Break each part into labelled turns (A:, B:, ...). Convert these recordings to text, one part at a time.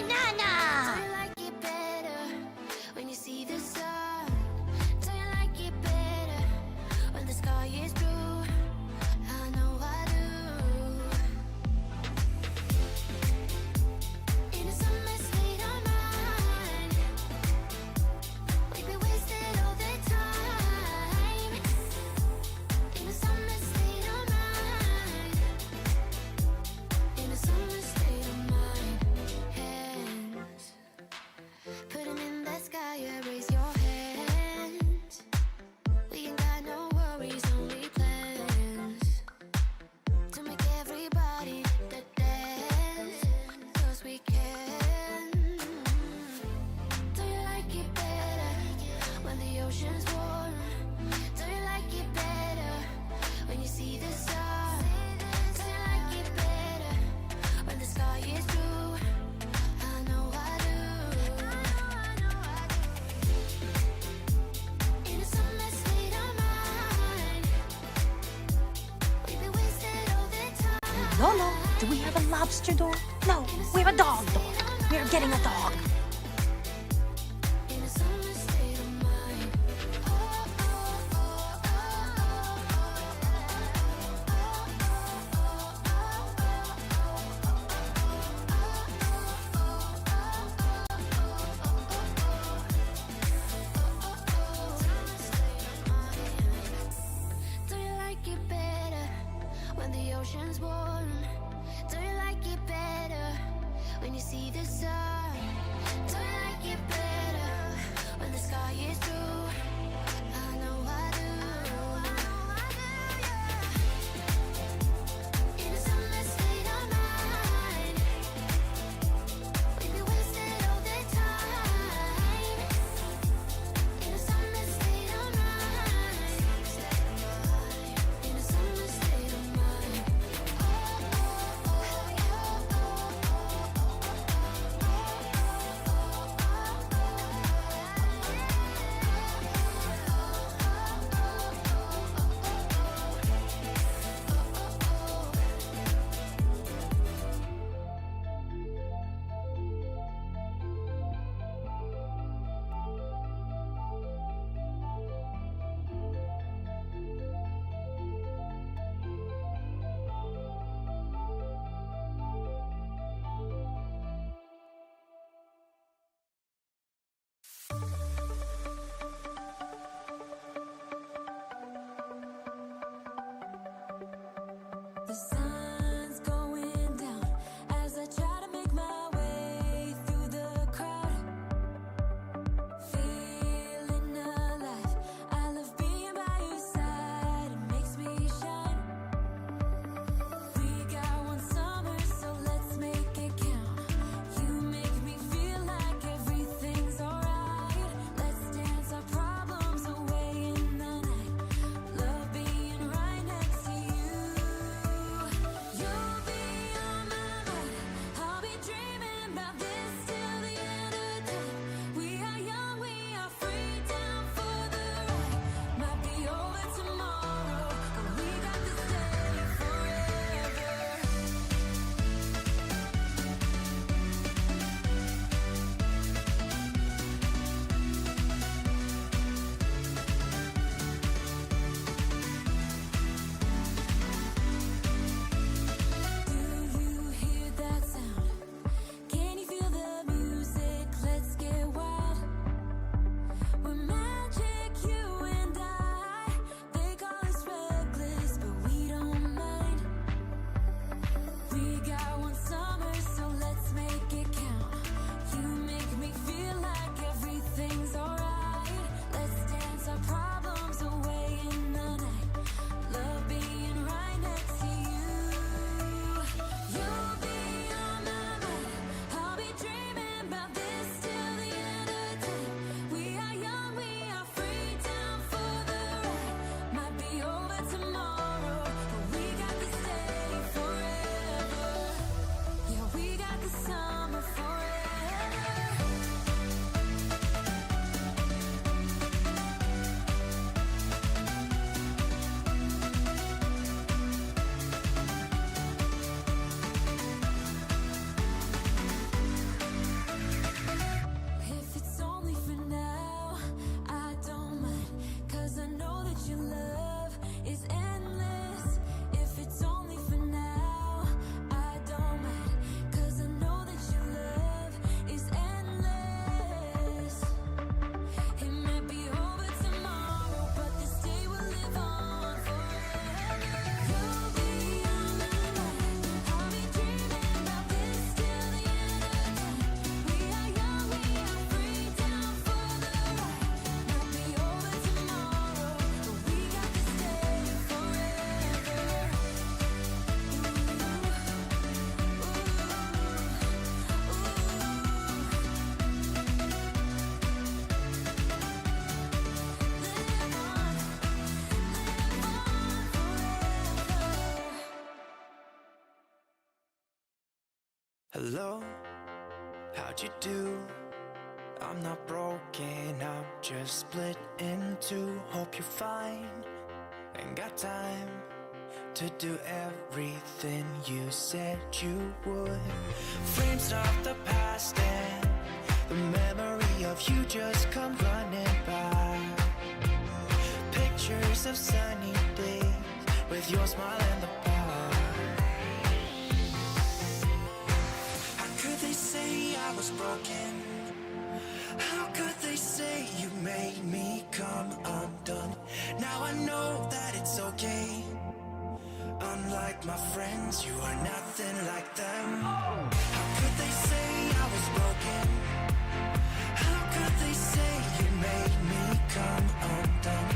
A: banana.
B: Do you like it better when you see the sun? Do you like it better when the sky is blue? I know I do. In a summer state of mind, we'd be wasted all the time. In a summer state of mind, in a summer state of mind. Hands, put 'em in the sky, yeah, raise your hands. We ain't got no worries, only plans to make everybody dance, 'cause we can. Do you like it better when the ocean's warm? Do you like it better when you see the sun? Do you like it better when the sky is blue? I know I do. In a summer state of mind, we'd be wasted all the time.
A: Lolo, do we have a lobster door? No, we have a dog door. We are getting a dog.
B: In a summer state of mind. Do you like it better when the ocean's warm? Do you like it better when you see the sun? Do you like it better when the sky is blue? I know I do. In a summer state of mind, we'd be wasted all the time. In a summer state of mind, in a summer state of mind.
C: Hello, how'd you do? I'm not broken, I'm just split in two. Hope you're fine, ain't got time to do everything you said you would. Frames of the past and the memory of you just come running by. Pictures of sunny days with your smile in the bar. How could they say I was broken? How could they say you made me come undone? Now I know that it's okay. Unlike my friends, you are nothing like them. How could they say I was broken? How could they say you made me come undone?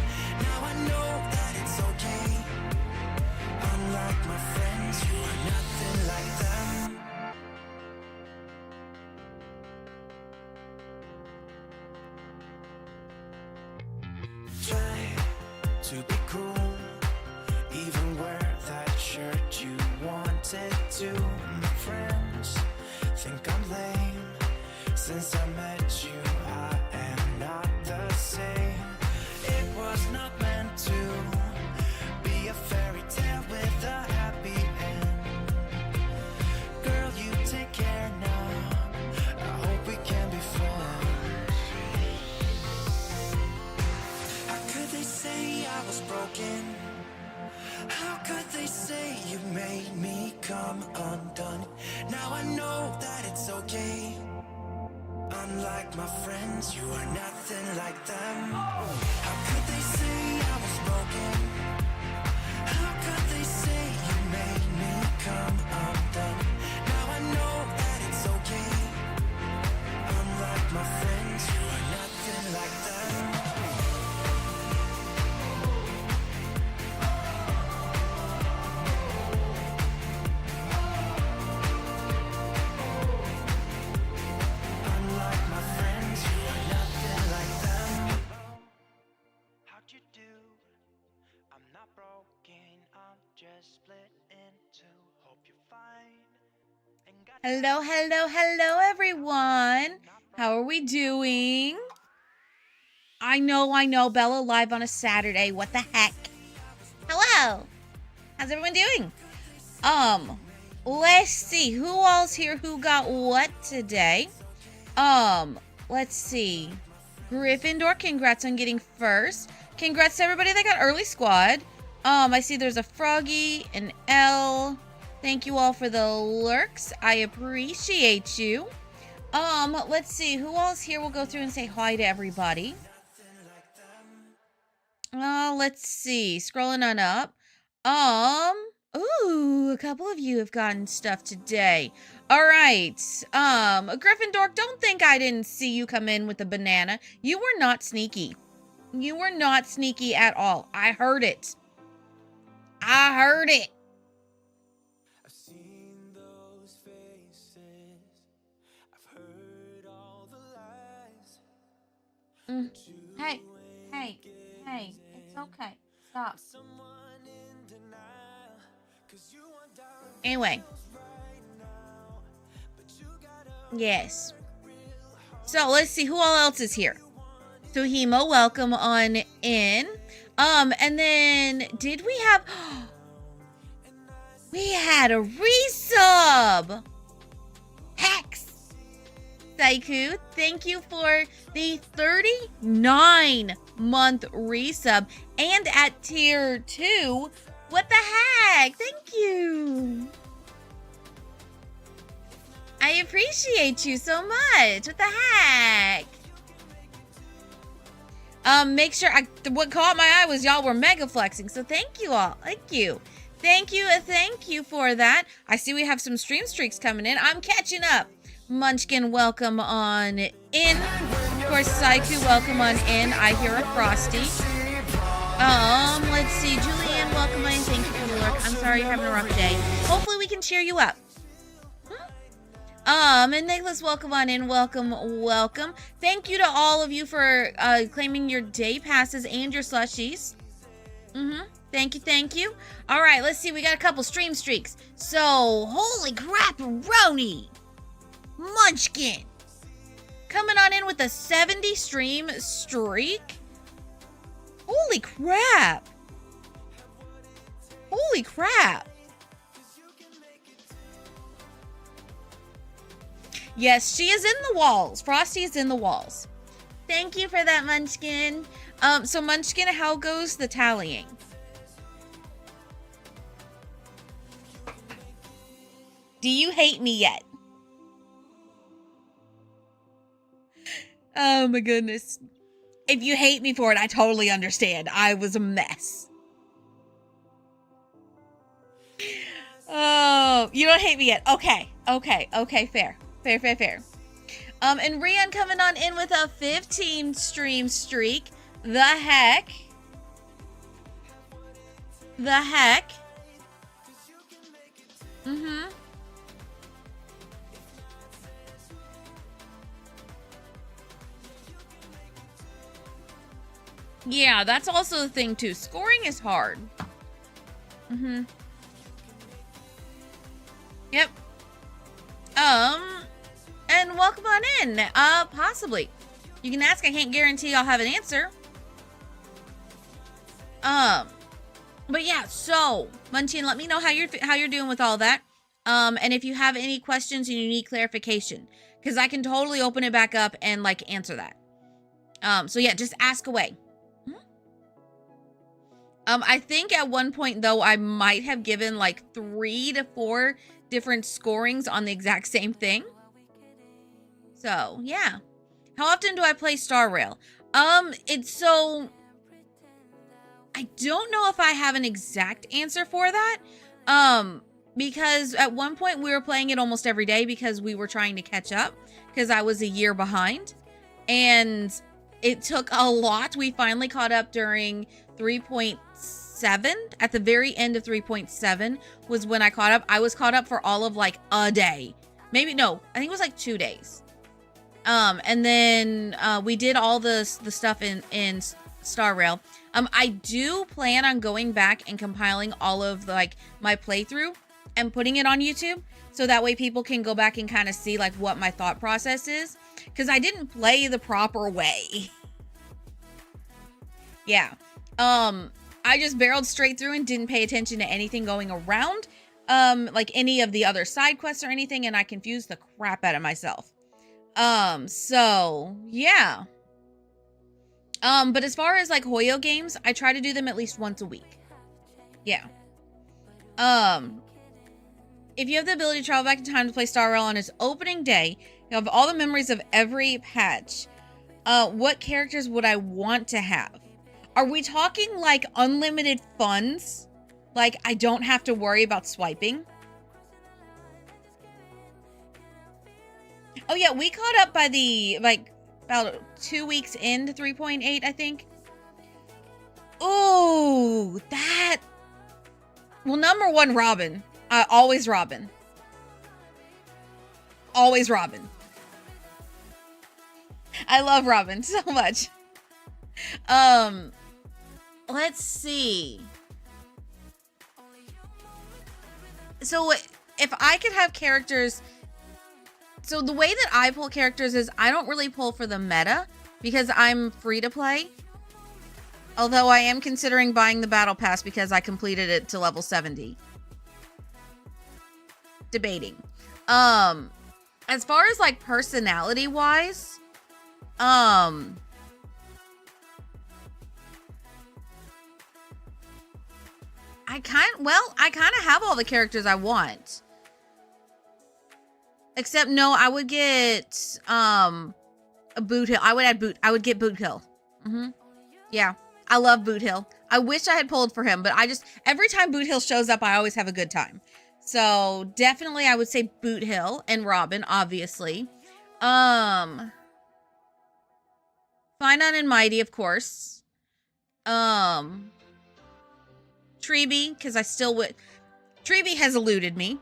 C: Now I know that it's okay. Unlike my friends, you are nothing like them. Try to be cool, even wear that shirt you wanted to. My friends think I'm lame. Since I met you, I am not the same. It was not meant to be a fairy tale with a happy end. Girl, you take care now. I hope we can be friends. How could they say I was broken? How could they say you made me come undone? Now I know that it's okay. Unlike my friends, you are nothing like them. How could they say I was broken? How could they say you made me come undone? Now I know that it's okay. Unlike my friends, you are nothing like them. Unlike my friends, you are nothing like them. How'd you do? I'm not broken, I'm just split in two. Hope you're fine. Ain't got
D: Hello, hello, hello, everyone. How are we doing? I know, Bella live on a Saturday. What the heck? Hello. How's everyone doing? Let's see who all's here, who got what today. Let's see. Gryffindor, congrats on getting first. Congrats to everybody that got early squad. I see there's a Froggy, an L. Thank you all for the lurks. I appreciate you. Let's see who all's here. We'll go through and say hi to everybody. Let's see. Scrolling on up. Ooh, a couple of you have gotten stuff today. All right. Gryffindor, don't think I didn't see you come in with a banana. You were not sneaky. You were not sneaky at all. I heard it. I heard it.
C: I've seen those faces. I've heard all the lies.
D: Hey. It's okay. Stop.
C: Someone in denial. 'Cause you want down
D: Anyway.
C: right now. But you gotta
D: Yes. So let's see who all else is here. Suhimo, welcome on in. And then did we have we had a resub. Hex. Saiku, thank you for the 39-month resub and at tier 2. What the heck? Thank you. I appreciate you so much. What the heck? Make sure what caught my eye was y'all were mega flexing. So thank you all. Thank you for that. I see we have some stream streaks coming in. I'm catching up. Munchkin, welcome on in. Of course, Saiku, welcome on in. I hear a Frosty. Let's see. Julian, welcome on in. Thank you for the lurk. I'm sorry you're having a rough day. Hopefully we can cheer you up. And Nicholas, welcome on in. Welcome. Thank you to all of you for claiming your day passes and your slushies. Thank you. All right, let's see. We got a couple stream streaks. So, holy crap-a-roni. Munchkin coming on in with a 70 stream streak. Holy crap. Holy crap. Yes, she is in the walls. Frosty is in the walls. Thank you for that, Munchkin. So Munchkin, how goes the tallying? Do you hate me yet? Oh my goodness. If you hate me for it, I totally understand. I was a mess. Oh, you don't hate me yet. Okay, fair. Fair. And Rian coming on in with a 15 stream streak. The heck? Mm-hmm. Yeah, that's also the thing too. Scoring is hard. Mm-hmm. Yep. And welcome on in. Possibly. You can ask, I can't guarantee I'll have an answer. But yeah, so Munchkin, let me know how you're doing with all that. And if you have any questions and you need clarification, because I can totally open it back up and like answer that. So yeah, just ask away. I think at one point though, I might have given like 3 to 4 different scorings on the exact same thing. So yeah. How often do I play Star Rail? It's so, I don't know if I have an exact answer for that. Because at one point we were playing it almost every day because we were trying to catch up because I was a year behind and it took a lot. We finally caught up during 3.7. At the very end of 3.7 was when I caught up. I was caught up for all of like a day. Maybe, no, I think it was like 2 days. And then we did all the stuff in Star Rail. I do plan on going back and compiling all of the, like my playthrough and putting it on YouTube. So that way people can go back and kind of see like what my thought process is. Because I didn't play the proper way. Yeah. I just barreled straight through and didn't pay attention to anything going around. Like any of the other side quests or anything. And I confused the crap out of myself. So yeah. But as far as like Hoyo games, I try to do them at least once a week. Yeah. If you have the ability to travel back in time to play Star Rail on its opening day, you have all the memories of every patch. What characters would I want to have? Are we talking like unlimited funds? Like I don't have to worry about swiping? Oh yeah, we caught up by the, like, about 2 weeks into 3.8, I think. Ooh, that. Well, number one, Robin. Always Robin. Always Robin. I love Robin so much. Let's see. So if I could have characters, so the way that I pull characters is I don't really pull for the meta because I'm free to play. Although I am considering buying the battle pass because I completed it to level 70. Debating. As far as like personality wise, I kind of have all the characters I want. Except no, I would get a Boot Hill. I would get Boot Hill. Yeah. I love Boot Hill. I wish I had pulled for him, but every time Boot Hill shows up, I always have a good time. So definitely I would say Boot Hill and Robin, obviously. Finite and Mighty, of course. Treeby, because I still would. Treeby has eluded me.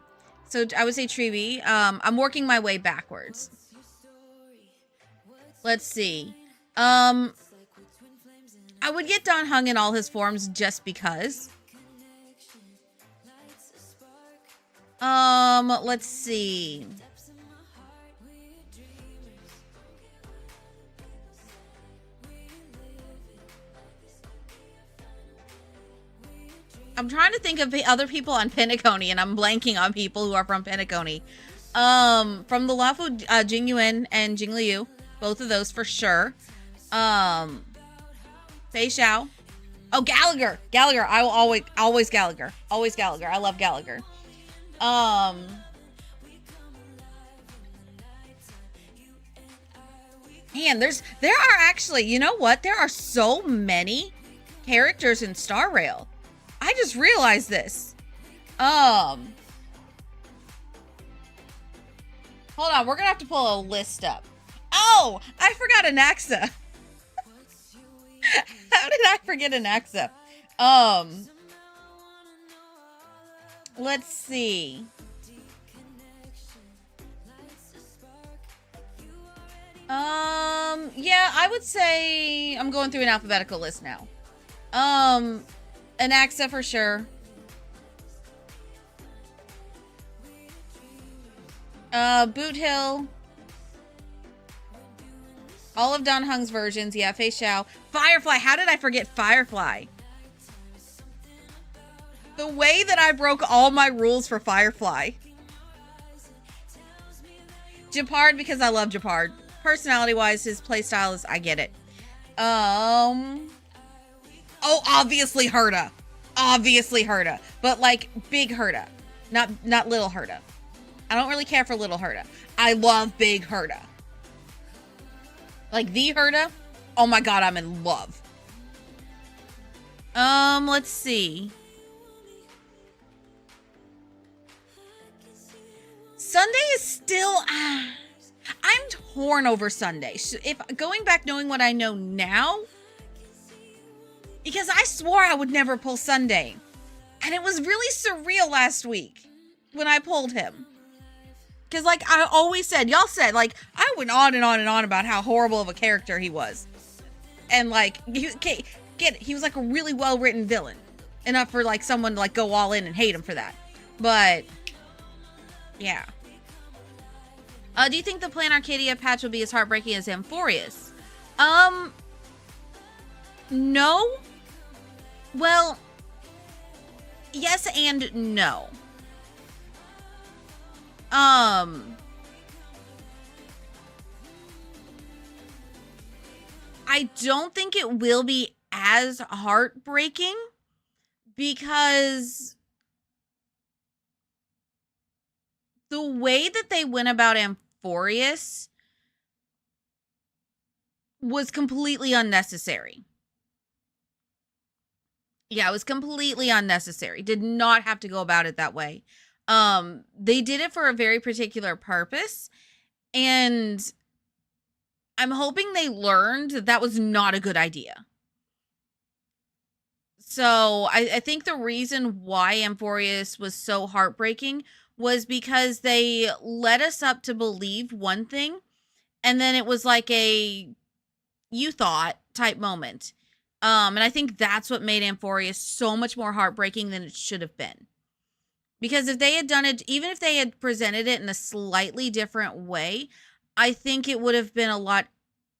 D: So I would say Treeby. I'm working my way backwards. Let's see. I would get Don Hung in all his forms just because. Let's see. I'm trying to think of the other people on Penacony, and I'm blanking on people who are from Penacony. From the Lafu, Jing Yuan and Jing Liu, both of those for sure. Fei Xiao. Oh, Gallagher. I will always Gallagher. Always Gallagher. I love Gallagher. Man, there are actually, you know what? There are so many characters in Star Rail. I just realized this. Hold on, we're gonna have to pull a list up. Oh, I forgot Anaxa. How did I forget Anaxa? Let's see. Yeah, I would say I'm going through an alphabetical list now. Anaxa for sure. Boot Hill. All of Don Hung's versions. Yeah, Fei Xiao. Firefly. How did I forget Firefly? The way that I broke all my rules for Firefly. Japard, because I love Japard. Personality-wise, his playstyle is... I get it. Oh, obviously Herta. Obviously Herta. But, like, big Herta. Not little Herta. I don't really care for little Herta. I love big Herta. Like, the Herta? Oh my god, I'm in love. Let's see. Sunday is still... I'm torn over Sunday. If going back knowing what I know now, because I swore I would never pull Sunday. And it was really surreal last week when I pulled him. Because, like, I always said, y'all said, like, I went on and on and on about how horrible of a character he was. And, like, he was, like, a really well-written villain. Enough for, like, someone to, like, go all in and hate him for that. But, yeah. Do you think the Plan Arcadia patch will be as heartbreaking as Amphorius? No. Well, yes and no. I don't think it will be as heartbreaking because the way that they went about Amphorius was completely unnecessary. Yeah, it was completely unnecessary. Did not have to go about it that way. They did it for a very particular purpose, and I'm hoping they learned that that was not a good idea. So I think the reason why Amphorius was so heartbreaking was because they led us up to believe one thing, and then it was like a you thought type moment. And I think that's what made Amphorius so much more heartbreaking than it should have been. Because if they had done it, even if they had presented it in a slightly different way, I think it would have been a lot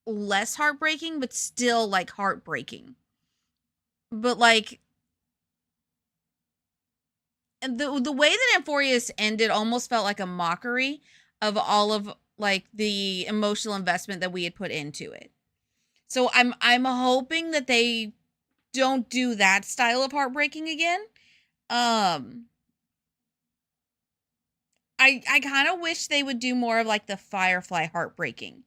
D: less heartbreaking, but still, like, heartbreaking. But, like, the way that Amphorius ended almost felt like a mockery of all of, like, the emotional investment that we had put into it. So I'm hoping that they don't do that style of heartbreaking again. I kind of wish they would do more of, like, the Firefly heartbreaking,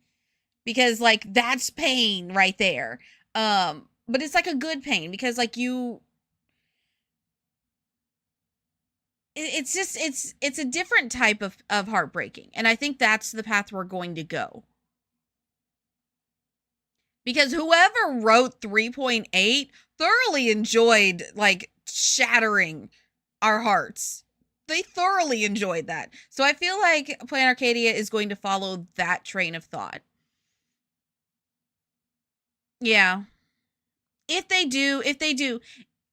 D: because, like, that's pain right there. But it's like a good pain because, like, it's just it's a different type of heartbreaking, and I think that's the path we're going to go. Because whoever wrote 3.8 thoroughly enjoyed, like, shattering our hearts. They thoroughly enjoyed that. So I feel like Plan Arcadia is going to follow that train of thought. Yeah. If they do,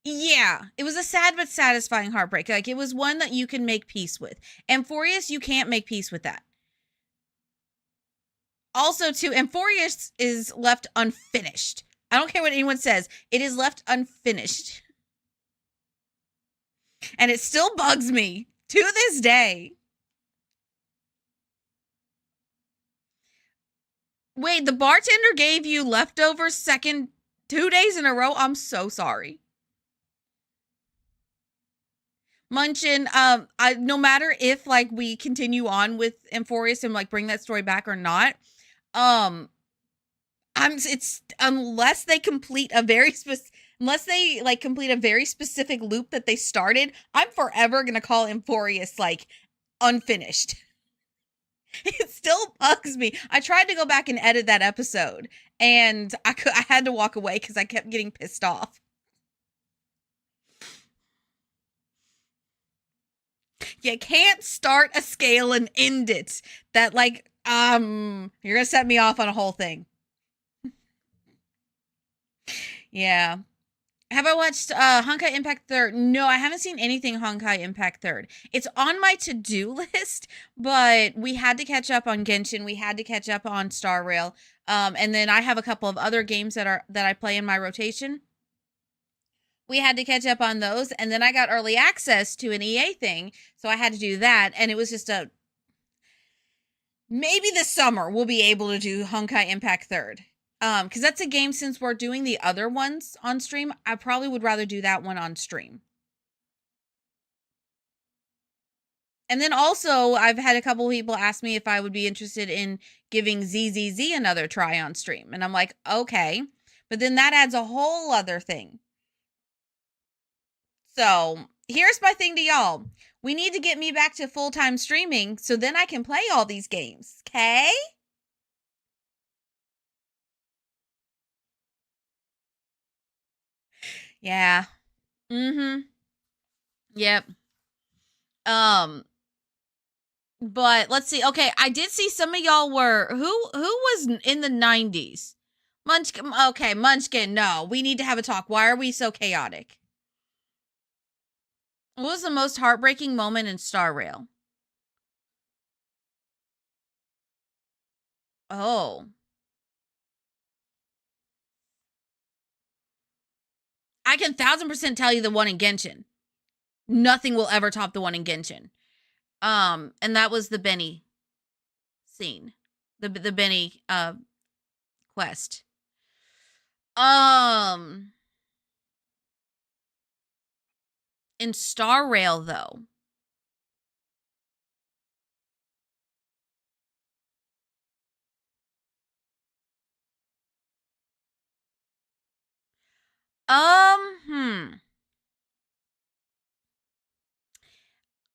D: yeah. It was a sad but satisfying heartbreak. Like, it was one that you can make peace with. Amphorius, you can't make peace with that. Also, too, Amphorius is left unfinished. I don't care what anyone says. It is left unfinished. And it still bugs me to this day. Wait, the bartender gave you leftovers 2 days in a row? I'm so sorry. Munchin, no matter if like we continue on with Amphorius and like bring that story back or not, it's unless they complete a very specific loop that they started, I'm forever gonna call Amphorius like unfinished. It still bugs me. I tried to go back and edit that episode, and I had to walk away because I kept getting pissed off. You can't start a scale and end it. That like, you're gonna set me off on a whole thing. Yeah. Have I watched Honkai Impact 3rd? No, I haven't seen anything Honkai Impact 3rd. It's on my to-do list, but we had to catch up on Genshin. We had to catch up on Star Rail. And then I have a couple of other games that I play in my rotation. We had to catch up on those, and then I got early access to an EA thing, so I had to do that, and it was just maybe this summer we'll be able to do Honkai Impact 3rd. Because that's a game, since we're doing the other ones on stream, I probably would rather do that one on stream. And then also, I've had a couple of people ask me if I would be interested in giving ZZZ another try on stream. And I'm like, okay. But then that adds a whole other thing. So, here's my thing to y'all. We need to get me back to full-time streaming so then I can play all these games, okay? Yeah. Mm-hmm. Yep. But let's see. Okay, I did see some of y'all were who was in the 90s? Munchkin. Okay, Munchkin. No, we need to have a talk. Why are we so chaotic? What was the most heartbreaking moment in Star Rail? Oh. I can 1000% tell you the one in Genshin. Nothing will ever top the one in Genshin. And that was the Benny scene. The Benny quest. In Star Rail though.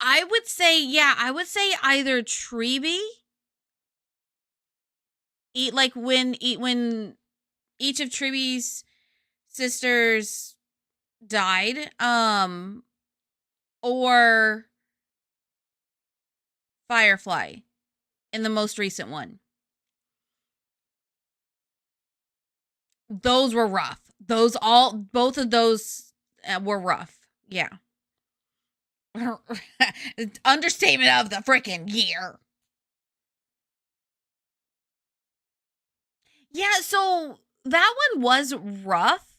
D: I would say either Treeby. When each of Treeby's sisters died, or Firefly in the most recent one. Those were rough. Both of those were rough. Yeah. Understatement of the freaking year. Yeah, so that one was rough.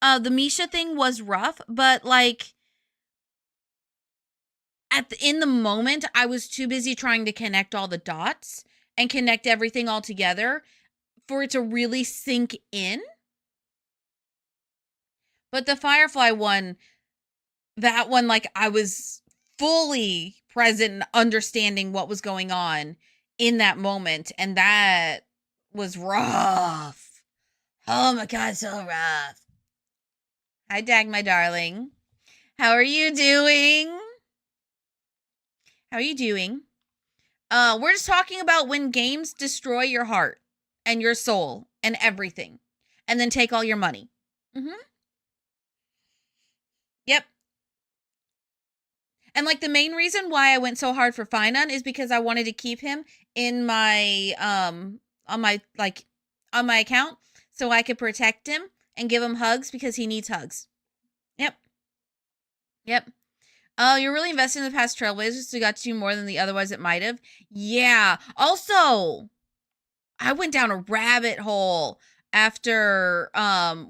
D: The Misha thing was rough, but like in the moment, I was too busy trying to connect all the dots and connect everything all together for it to really sink in. But the Firefly one, that one, like, I was fully present and understanding what was going on in that moment, and that was rough. Oh my god, so rough. Hi, Dag, my darling. How are you doing? How are you doing? We're just talking about when games destroy your heart and your soul and everything, and then take all your money. Yep. And like the main reason why I went so hard for Finon is because I wanted to keep him in my on my account so I could protect him and give him hugs because he needs hugs. Yep. Oh, you're really investing in the past Trailblazers, so it got you more than the otherwise it might have. Yeah. Also, I went down a rabbit hole after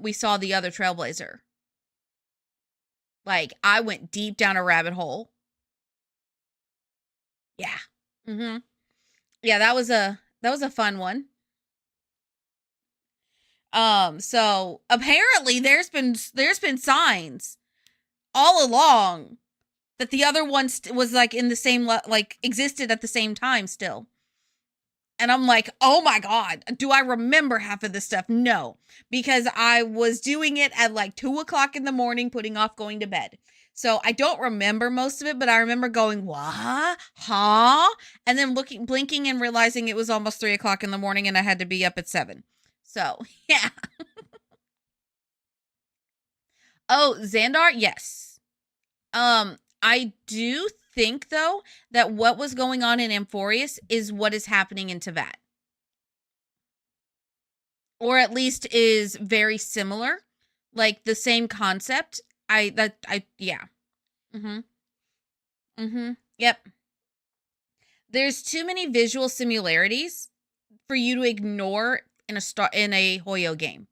D: we saw the other Trailblazer. Like, I went deep down a rabbit hole. Yeah. Yeah, that was a fun one. So apparently there's been signs all along that the other one was like in the same like existed at the same time still. And I'm like, oh my God, do I remember half of this stuff? No, because I was doing it at like 2:00 in the morning, putting off going to bed. So I don't remember most of it, but I remember going, what? Huh? And then blinking and realizing it was almost 3:00 in the morning and I had to be up at 7. So yeah. Oh, Xandar? Yes. I do think though that what was going on in Amphorius is what is happening in Teyvat. Or at least is very similar. Like the same concept. Yeah. Yep. There's too many visual similarities for you to ignore in a Hoyo game.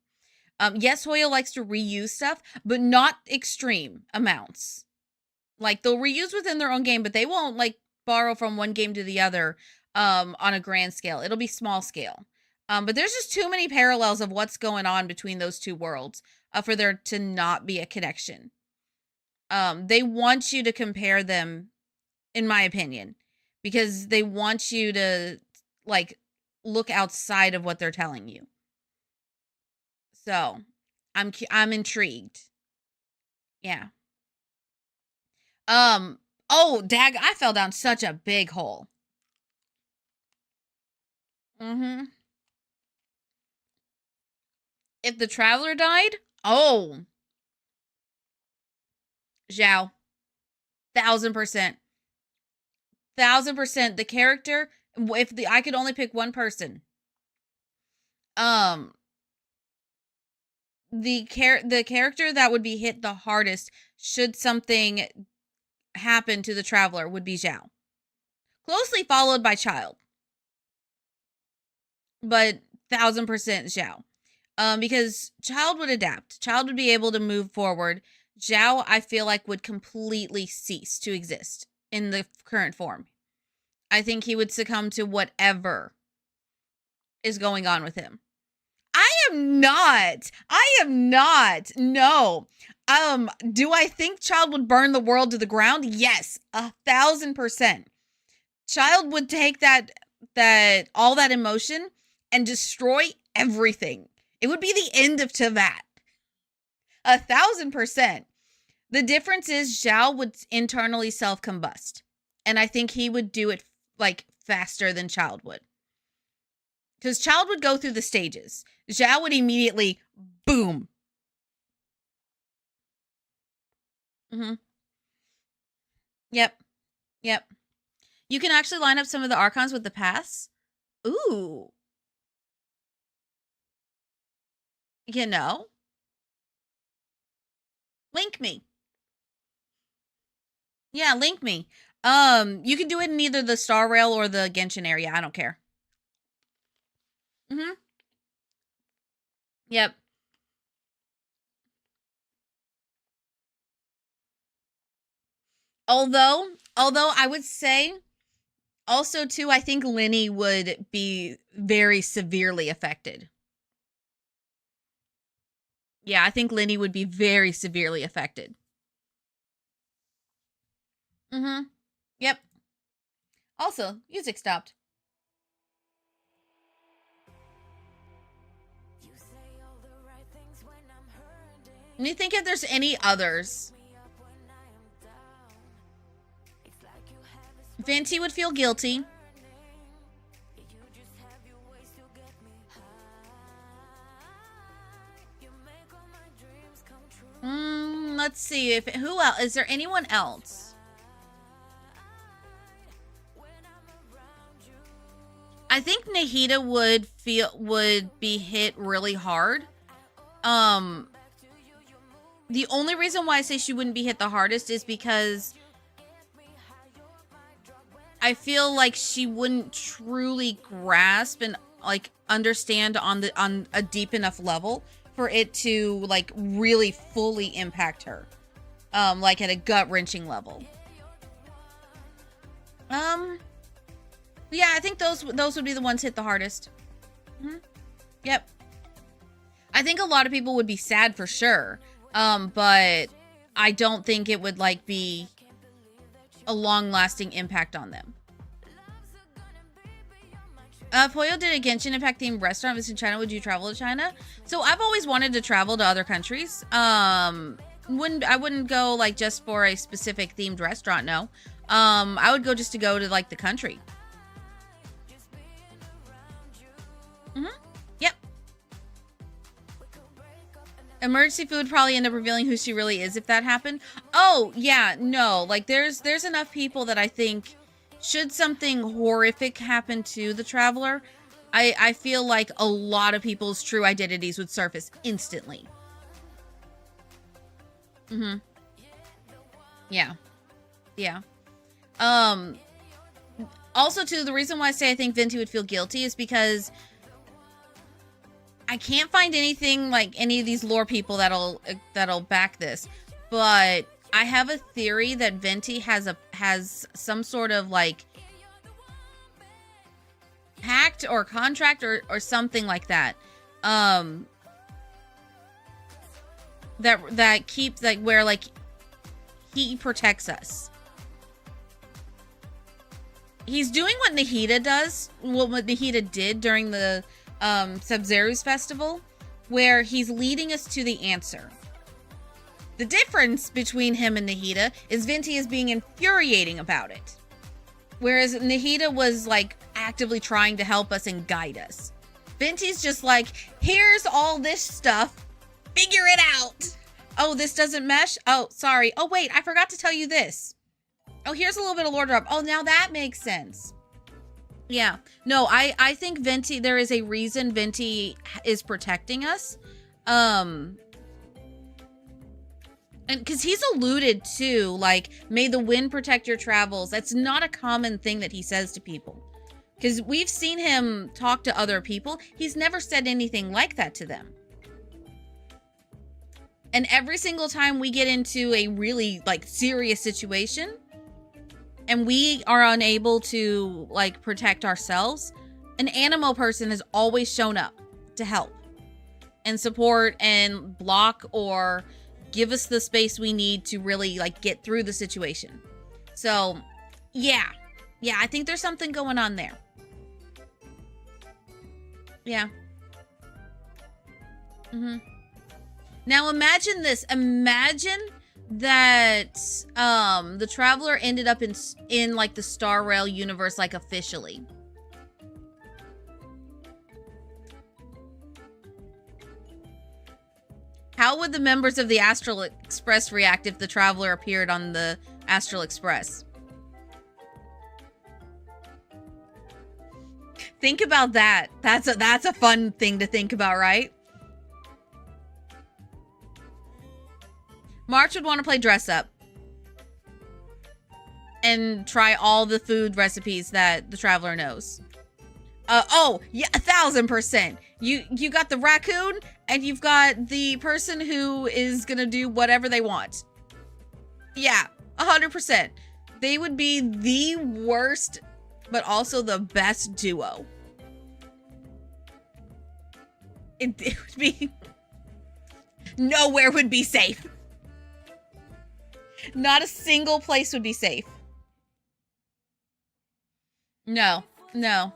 D: Yes, Hoyo likes to reuse stuff, but not extreme amounts. Like, they'll reuse within their own game, but they won't, like, borrow from one game to the other on a grand scale. It'll be small scale. But there's just too many parallels of what's going on between those two worlds for there to not be a connection. They want you to compare them, in my opinion, because they want you to, like, look outside of what they're telling you. So, I'm intrigued. Yeah. Oh, dag, I fell down such a big hole. If the traveler died, oh. Zhao. 1000%. 1000%. The character, if I could only pick one person. The character that would be hit the hardest should something happen to the traveler would be Zhao. Closely followed by Child. But 1000% Zhao. Because Child would adapt. Child would be able to move forward. Zhao, I feel like, would completely cease to exist in the current form. I think he would succumb to whatever is going on with him. I am not. No. Do I think Child would burn the world to the ground? Yes, 1000%. Child would take that all that emotion and destroy everything. It would be the end of Teyvat. 1000%. The difference is Zhao would internally self-combust. And I think he would do it like faster than Child would. Because Child would go through the stages. Zhao would immediately, boom. Yep. You can actually line up some of the Archons with the paths. Ooh. You know? Link me. Yeah, link me. You can do it in either the Star Rail or the Genshin area. I don't care. Yep. Although I would say also too, I think Lenny would be very severely affected. Yeah, I think Lenny would be very severely affected. Yep. Also, music stopped. Let me think if there's any others. Venti would feel guilty. Let's see who else. Is there anyone else? I think Nahida would be hit really hard. The only reason why I say she wouldn't be hit the hardest is because I feel like she wouldn't truly grasp and like understand on a deep enough level for it to like really fully impact her. like at a gut-wrenching level. Yeah, I think those would be the ones hit the hardest. Yep. I think a lot of people would be sad for sure. But I don't think it would like be a long-lasting impact on them. Poyo did a Genshin Impact themed restaurant in China. Would you travel to China? So I've always wanted to travel to other countries. I wouldn't go like just for a specific themed restaurant. No. I would go just to go to like the country. Yep. Emergency food probably end up revealing who she really is if that happened. Oh yeah, no. Like there's enough people that I think should something horrific happen to the traveler, I feel like a lot of people's true identities would surface instantly. Yeah. Yeah. Also too, the reason why I say I think Venti would feel guilty is because I can't find anything like any of these lore people that'll back this, but I have a theory that Venti has some sort of like pact or contract or something like that. That keeps like where like he protects us. He's doing what Nahida does, what Nahida did during the Sub-Zeru's festival, where he's leading us to the answer. The difference between him and Nahida is Venti is being infuriating about it. Whereas Nahida was like actively trying to help us and guide us. Venti's just like, here's all this stuff, figure it out. Oh, this doesn't mesh? Oh, sorry. Oh, wait, I forgot to tell you this. Oh, here's a little bit of lore drop. Oh, now that makes sense. Yeah. No, I think Venti, there is a reason Venti is protecting us. And because he's alluded to, like, may the wind protect your travels. That's not a common thing that he says to people. Because we've seen him talk to other people. He's never said anything like that to them. And every single time we get into a really, like, serious situation, and we are unable to, like, protect ourselves, an Animo person has always shown up to help and support and block or give us the space we need to really, like, get through the situation. So, yeah. Yeah, I think there's something going on there. Yeah. Now, imagine this. Imagine that the Traveler ended up in like the Star Rail universe, like officially. How would the members of the Astral Express react if the Traveler appeared on the Astral Express? Think about that. That's a fun thing to think about, right? March would want to play dress up and try all the food recipes that the Traveler knows. Oh, yeah, 1000%. You got the raccoon and you've got the person who is gonna do whatever they want. Yeah, 100%. They would be the worst, but also the best duo. It would be... Nowhere would be safe. Not a single place would be safe. No. No.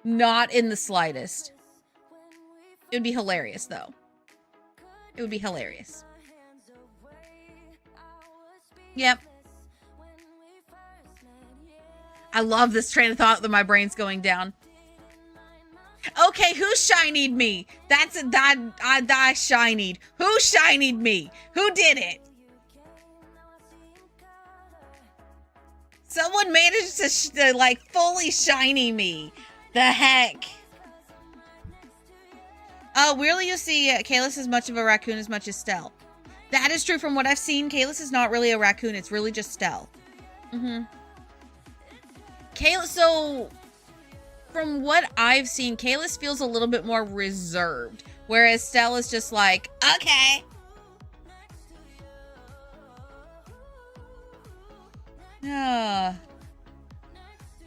D: Not in the slightest. It would be hilarious, though. It would be hilarious. Yep. I love this train of thought that my brain's going down. Okay, who shinied me? That I shinied. Who shinied me? Who did it? Someone managed to like fully shiny me. The heck? Oh, really? You see, Kalis is much of a raccoon as much as Stell. That is true. From what I've seen, Kalis is not really a raccoon. It's really just Stell. Kalis, so from what I've seen, Kalis feels a little bit more reserved, whereas Stell is just like, okay.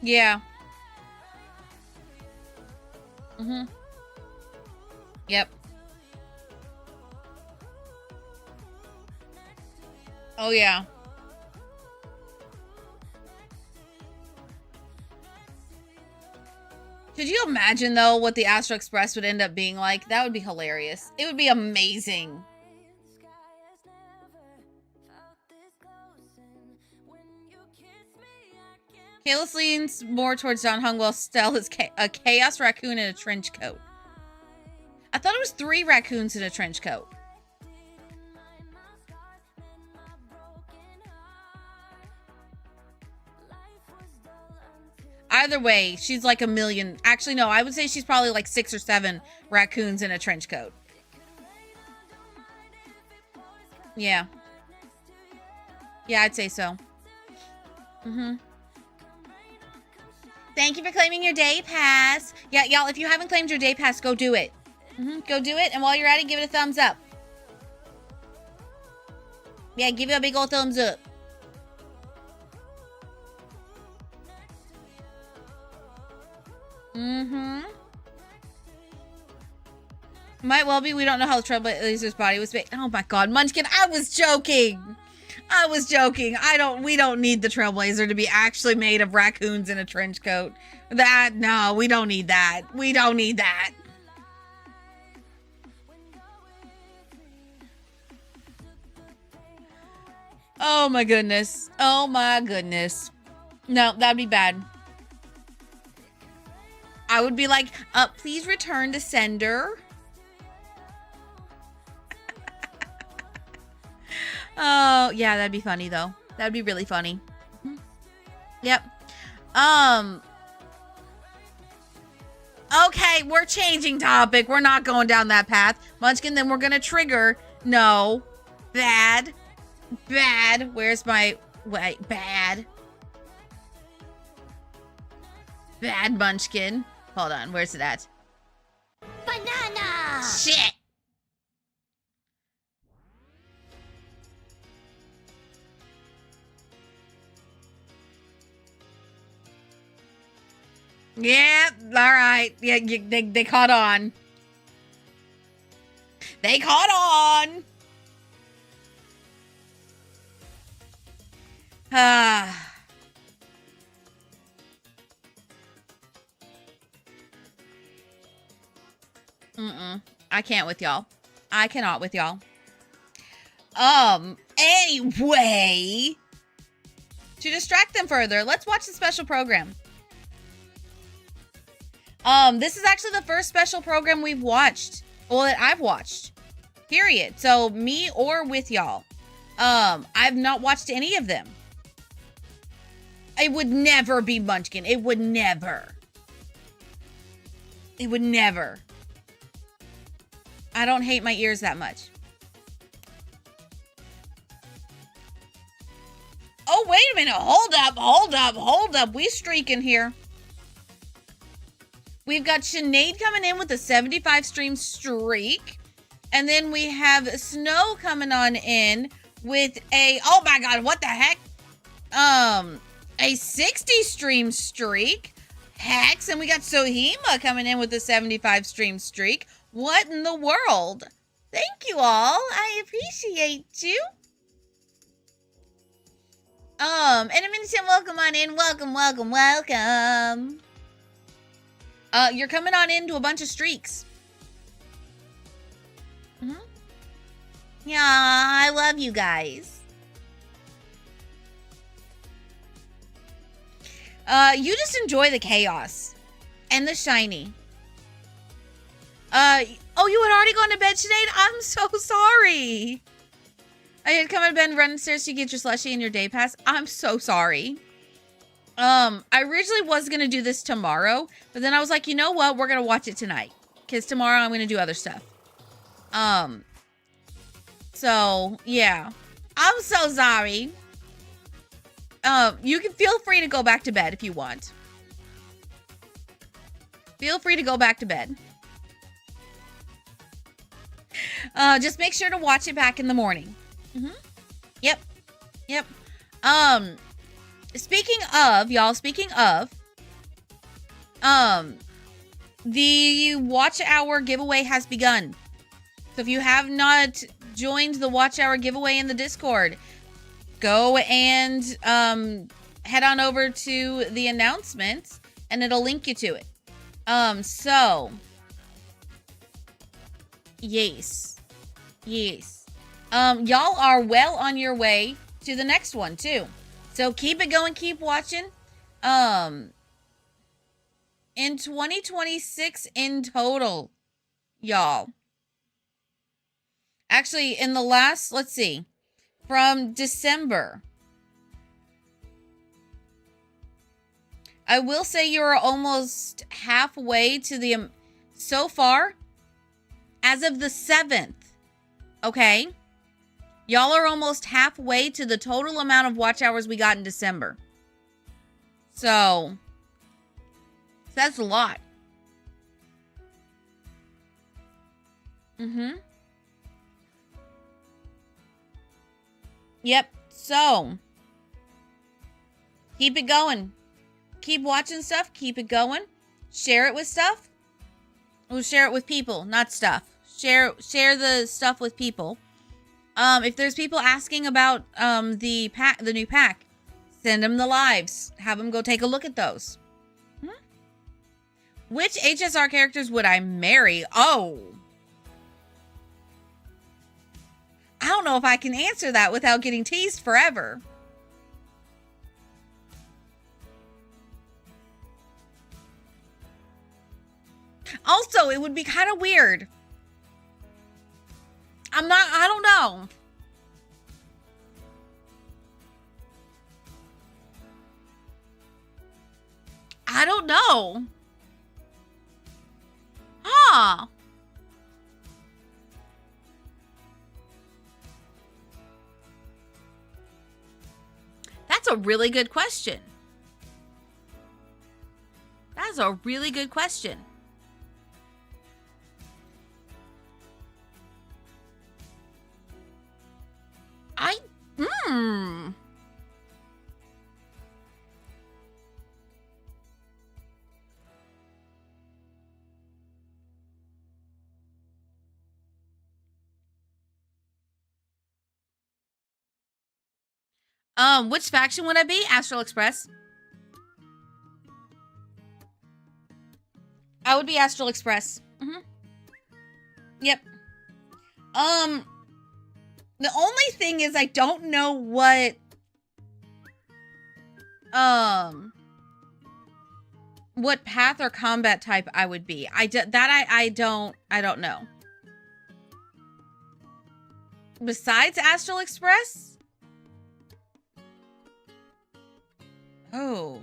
D: Yeah. Mm-hmm. Yep. Oh, yeah. Could you imagine, though, what the Astro Express would end up being like? That would be hilarious. It would be amazing. Kalis leans more towards Don Hung while Stell is a chaos raccoon in a trench coat. I thought it was 3 raccoons in a trench coat. Either way, she's like a million. Actually, no, I would say she's probably like 6 or 7 raccoons in a trench coat. Yeah. Yeah, I'd say so. Mm-hmm. Thank you for claiming your day pass. Yeah, y'all, if you haven't claimed your day pass, go do it. Go do it, and while you're at it, give it a thumbs up. Yeah, give it a big old thumbs up. Might well be. We don't know how the Trailblazer's body was made. Oh my god, Munchkin, I was joking. We don't need the Trailblazer to be actually made of raccoons in a trench coat. No, we don't need that. We don't need that. Oh my goodness. Oh my goodness. No, that'd be bad. I would be like, please return to sender. Oh, yeah, that'd be funny, though. That'd be really funny. Yep. Okay, we're changing topic. We're not going down that path. Munchkin, then we're gonna trigger. No. Bad. Bad. Where's my... Wait, bad. Bad Munchkin. Hold on, where's it at?
A: Banana!
D: Shit! Yeah, all right. Yeah, they caught on. They caught on. I can't with y'all. I cannot with y'all. Anyway, to distract them further, let's watch the special program. This is actually the first special program we've watched. Well, that I've watched. Period. So, me or with y'all. I've not watched any of them. It would never be Munchkin. It would never. It would never. I don't hate my ears that much. Oh, wait a minute. Hold up. We streaking here. We've got Sinead coming in with a 75 stream streak. And then we have Snow coming on in with a, oh my god, what the heck? A 60 stream streak. Hex. And we got Sohima coming in with a 75 stream streak. What in the world? Thank you all. I appreciate you. And a minute, welcome on in. Welcome. You're coming on into a bunch of streaks. Yeah, I love you guys. You just enjoy the chaos and the shiny. Oh, you had already gone to bed, Sinead? I'm so sorry. I had come to bed and run upstairs to get your slushie and your day pass. I'm so sorry. I originally was going to do this tomorrow, but then I was like, you know what? We're going to watch it tonight. Because tomorrow I'm going to do other stuff. So, yeah. I'm so sorry. You can feel free to go back to bed if you want. Feel free to go back to bed. Just make sure to watch it back in the morning. Yep. speaking of, y'all, the Watch Hour giveaway has begun. So if you have not joined the Watch Hour giveaway in the Discord, go and head on over to the announcements and it'll link you to it. So yes. Y'all are well on your way to the next one too. So keep it going, keep watching. In 2026 in total, y'all. Actually, in the last, let's see, from December, I will say you're almost halfway to the, so far, as of the 7th, okay? Y'all are almost halfway to the total amount of watch hours we got in December. So, that's a lot. Yep. So, keep it going. Keep watching stuff. Keep it going. Share it with stuff. We'll share it with people, not stuff. Share the stuff with people. If there's people asking about the new pack, send them the lives. Have them go take a look at those. Which HSR characters would I marry? Oh. I don't know if I can answer that without getting teased forever. Also, it would be kind of weird. I don't know. I don't know. Huh. That's a really good question. That's a really good question. Which faction would I be? Astral Express. I would be Astral Express. Yep. The only thing is I don't know what path or combat type I would be. I don't know. Besides Astral Express? Oh.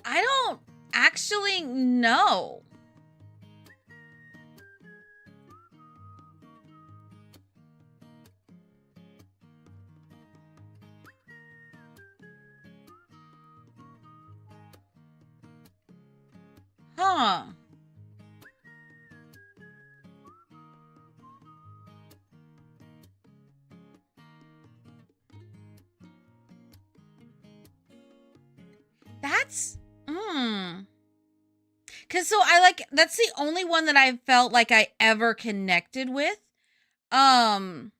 D: I don't actually know. Huh. That's, Cause so that's the only one that I felt like I ever connected with. The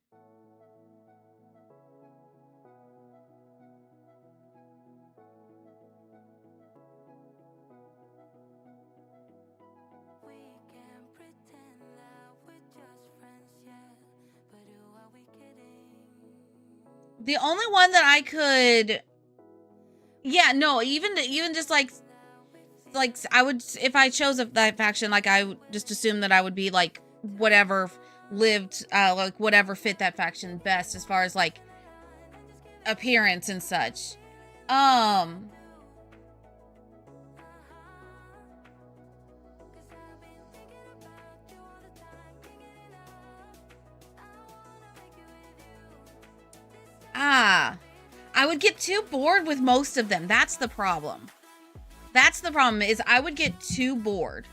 D: only one that I could, yeah, no, even just like I would, if I chose that faction, like I would just assume that I would be like whatever lived, like whatever fit that faction best as far as like appearance and such. I would get too bored with most of them. That's the problem. That's the problem, is I would get too bored.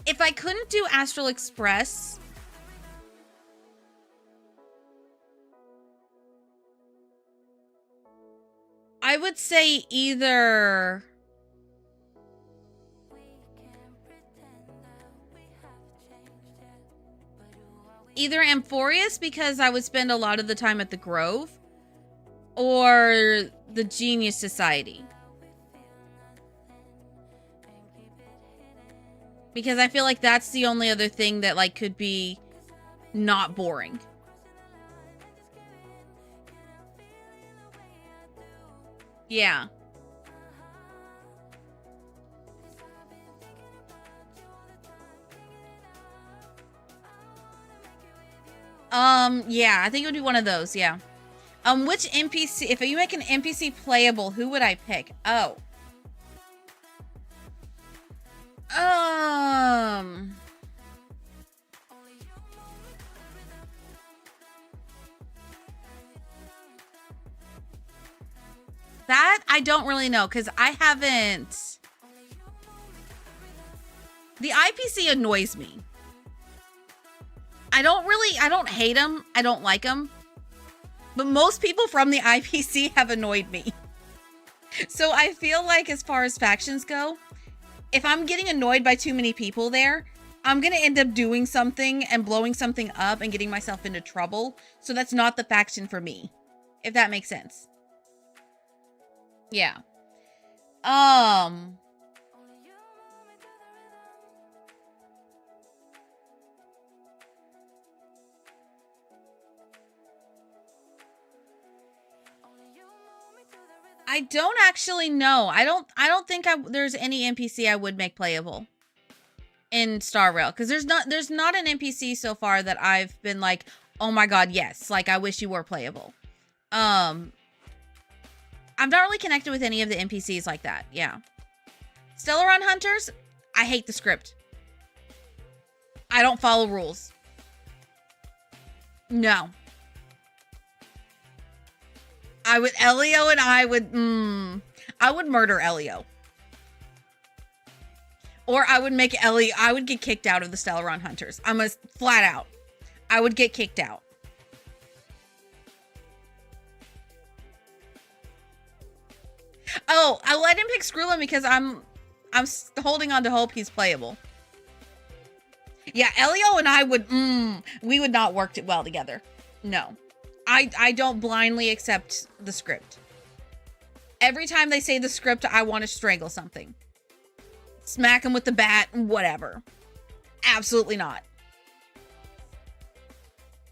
D: If I couldn't do Astral Express, I would say either Amphorius, because I would spend a lot of the time at the Grove, or the Genius Society. Because I feel like that's the only other thing that, like, could be not boring. Yeah. Yeah, I think it would be one of those, yeah. Which NPC, if you make an NPC playable, who would I pick? Oh. That I don't really know, because I haven't. The IPC annoys me. I don't hate him. I don't like him. But most people from the IPC have annoyed me. So I feel like as far as factions go, if I'm getting annoyed by too many people there, I'm going to end up doing something and blowing something up and getting myself into trouble. So that's not the faction for me, if that makes sense. Yeah. I don't actually know. I don't think there's any NPC I would make playable in Star Rail, because there's not an NPC so far that I've been like, oh my god, yes, like I wish you were playable. I'm not really connected with any of the NPCs like that. Yeah. Stellaron Hunters, I hate the script. I don't follow rules. No. Elio and I would murder Elio. Or I would make Elio, I would get kicked out of the Stellaron Hunters. I'm flat out. I would get kicked out. Oh, I let him pick Skrullum because I'm holding on to hope he's playable. Yeah, Elio and I we would not work well together. No. I don't blindly accept the script. Every time they say the script, I want to strangle something. Smack him with the bat, whatever. Absolutely not.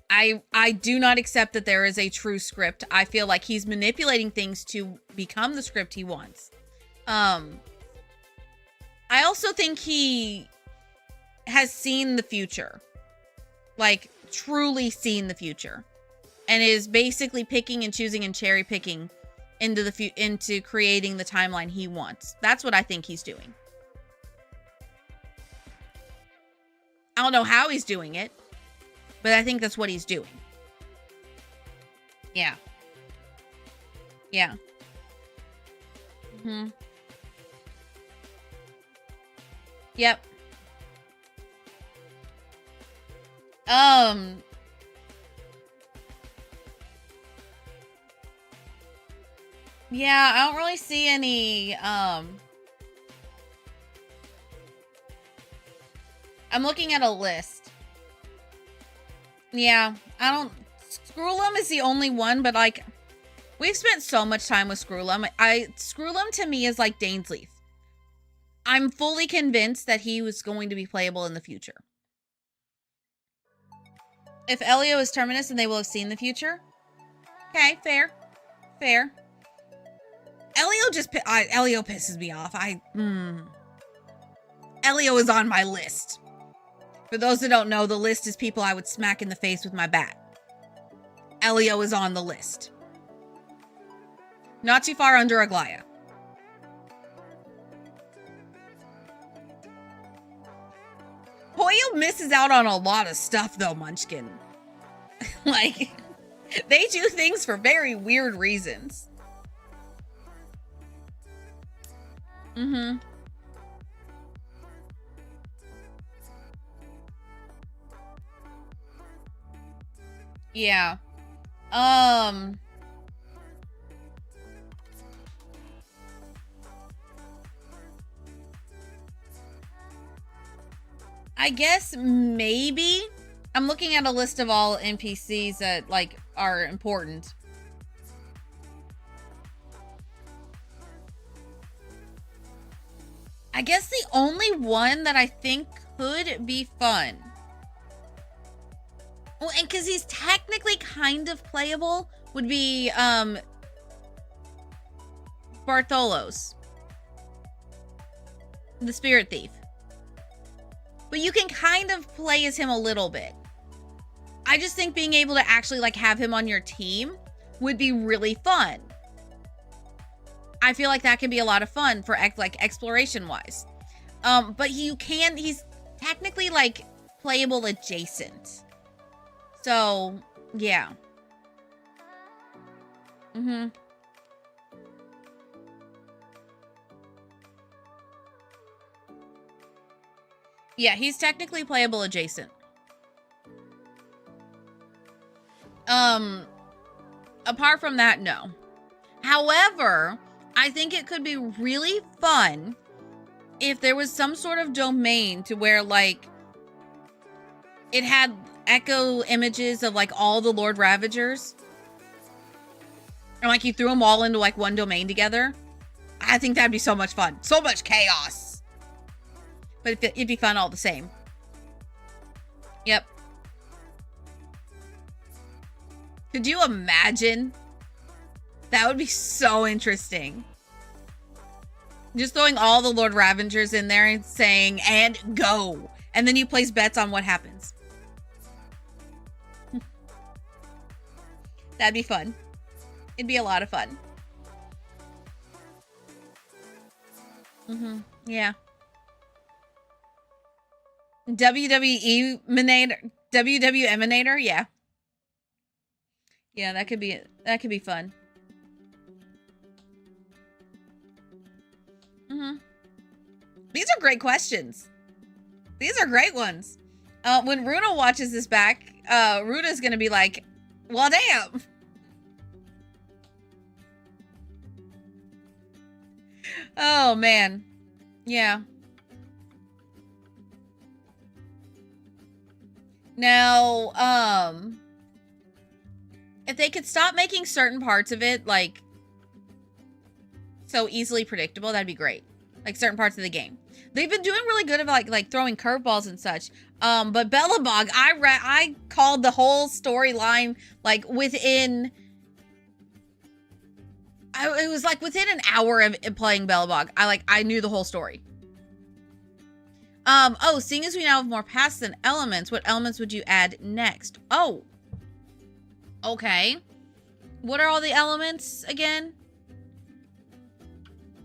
D: I do not accept that there is a true script. I feel like he's manipulating things to become the script he wants. I also think he has seen the future. Like, truly seen the future. And is basically picking and choosing and cherry picking into creating the timeline he wants. That's what I think he's doing. I don't know how he's doing it, but I think that's what he's doing. Yeah. Yeah. Yep. Yeah, I don't really see any, I'm looking at a list. Yeah, Skrullum is the only one, but like, we've spent so much time with Skrullum. Skrullum to me is like Dainsleif. I'm fully convinced that he was going to be playable in the future. If Elio is Terminus, then they will have seen the future. Okay, fair. Fair. Elio pisses me off. Elio is on my list. For those that don't know, the list is people I would smack in the face with my bat. Elio is on the list. Not too far under Aglaya. Poyo misses out on a lot of stuff though, Munchkin. Like, they do things for very weird reasons. Mm-hmm. Yeah. I guess maybe I'm looking at a list of all NPCs that like are important. I guess the only one that I think could be fun. Well, and because he's technically kind of playable, would be Bartholos, the Spirit Thief. But you can kind of play as him a little bit. I just think being able to actually like have him on your team would be really fun. I feel like that can be a lot of fun for like exploration wise. But he's technically like playable adjacent. So yeah. Mm-hmm. Yeah, he's technically playable adjacent. Apart from that, no. However, I think it could be really fun if there was some sort of domain to where like it had echo images of like all the Lord Ravagers. And like you threw them all into like one domain together. I think that'd be so much fun. So much chaos. But it'd be fun all the same. Yep. Could you imagine? That would be so interesting. Just throwing all the Lord Ravagers in there and saying, and go. And then you place bets on what happens. That'd be fun. It'd be a lot of fun. Mm-hmm. Yeah. WWEminator, yeah. Yeah, that could be fun. Mm-hmm. These are great questions. These are great ones. When Runa watches this back, Runa's gonna be like, well, damn. Oh, man. Yeah. Now, if they could stop making certain parts of it, like, so easily predictable, that'd be great. Like, certain parts of the game. They've been doing really good about, like throwing curveballs and such. But BellaBog, I called the whole storyline, like, within... it was, like, within an hour of playing BellaBog. I knew the whole story. Oh, seeing as we now have more paths than elements, what elements would you add next? Oh. Okay. What are all the elements again?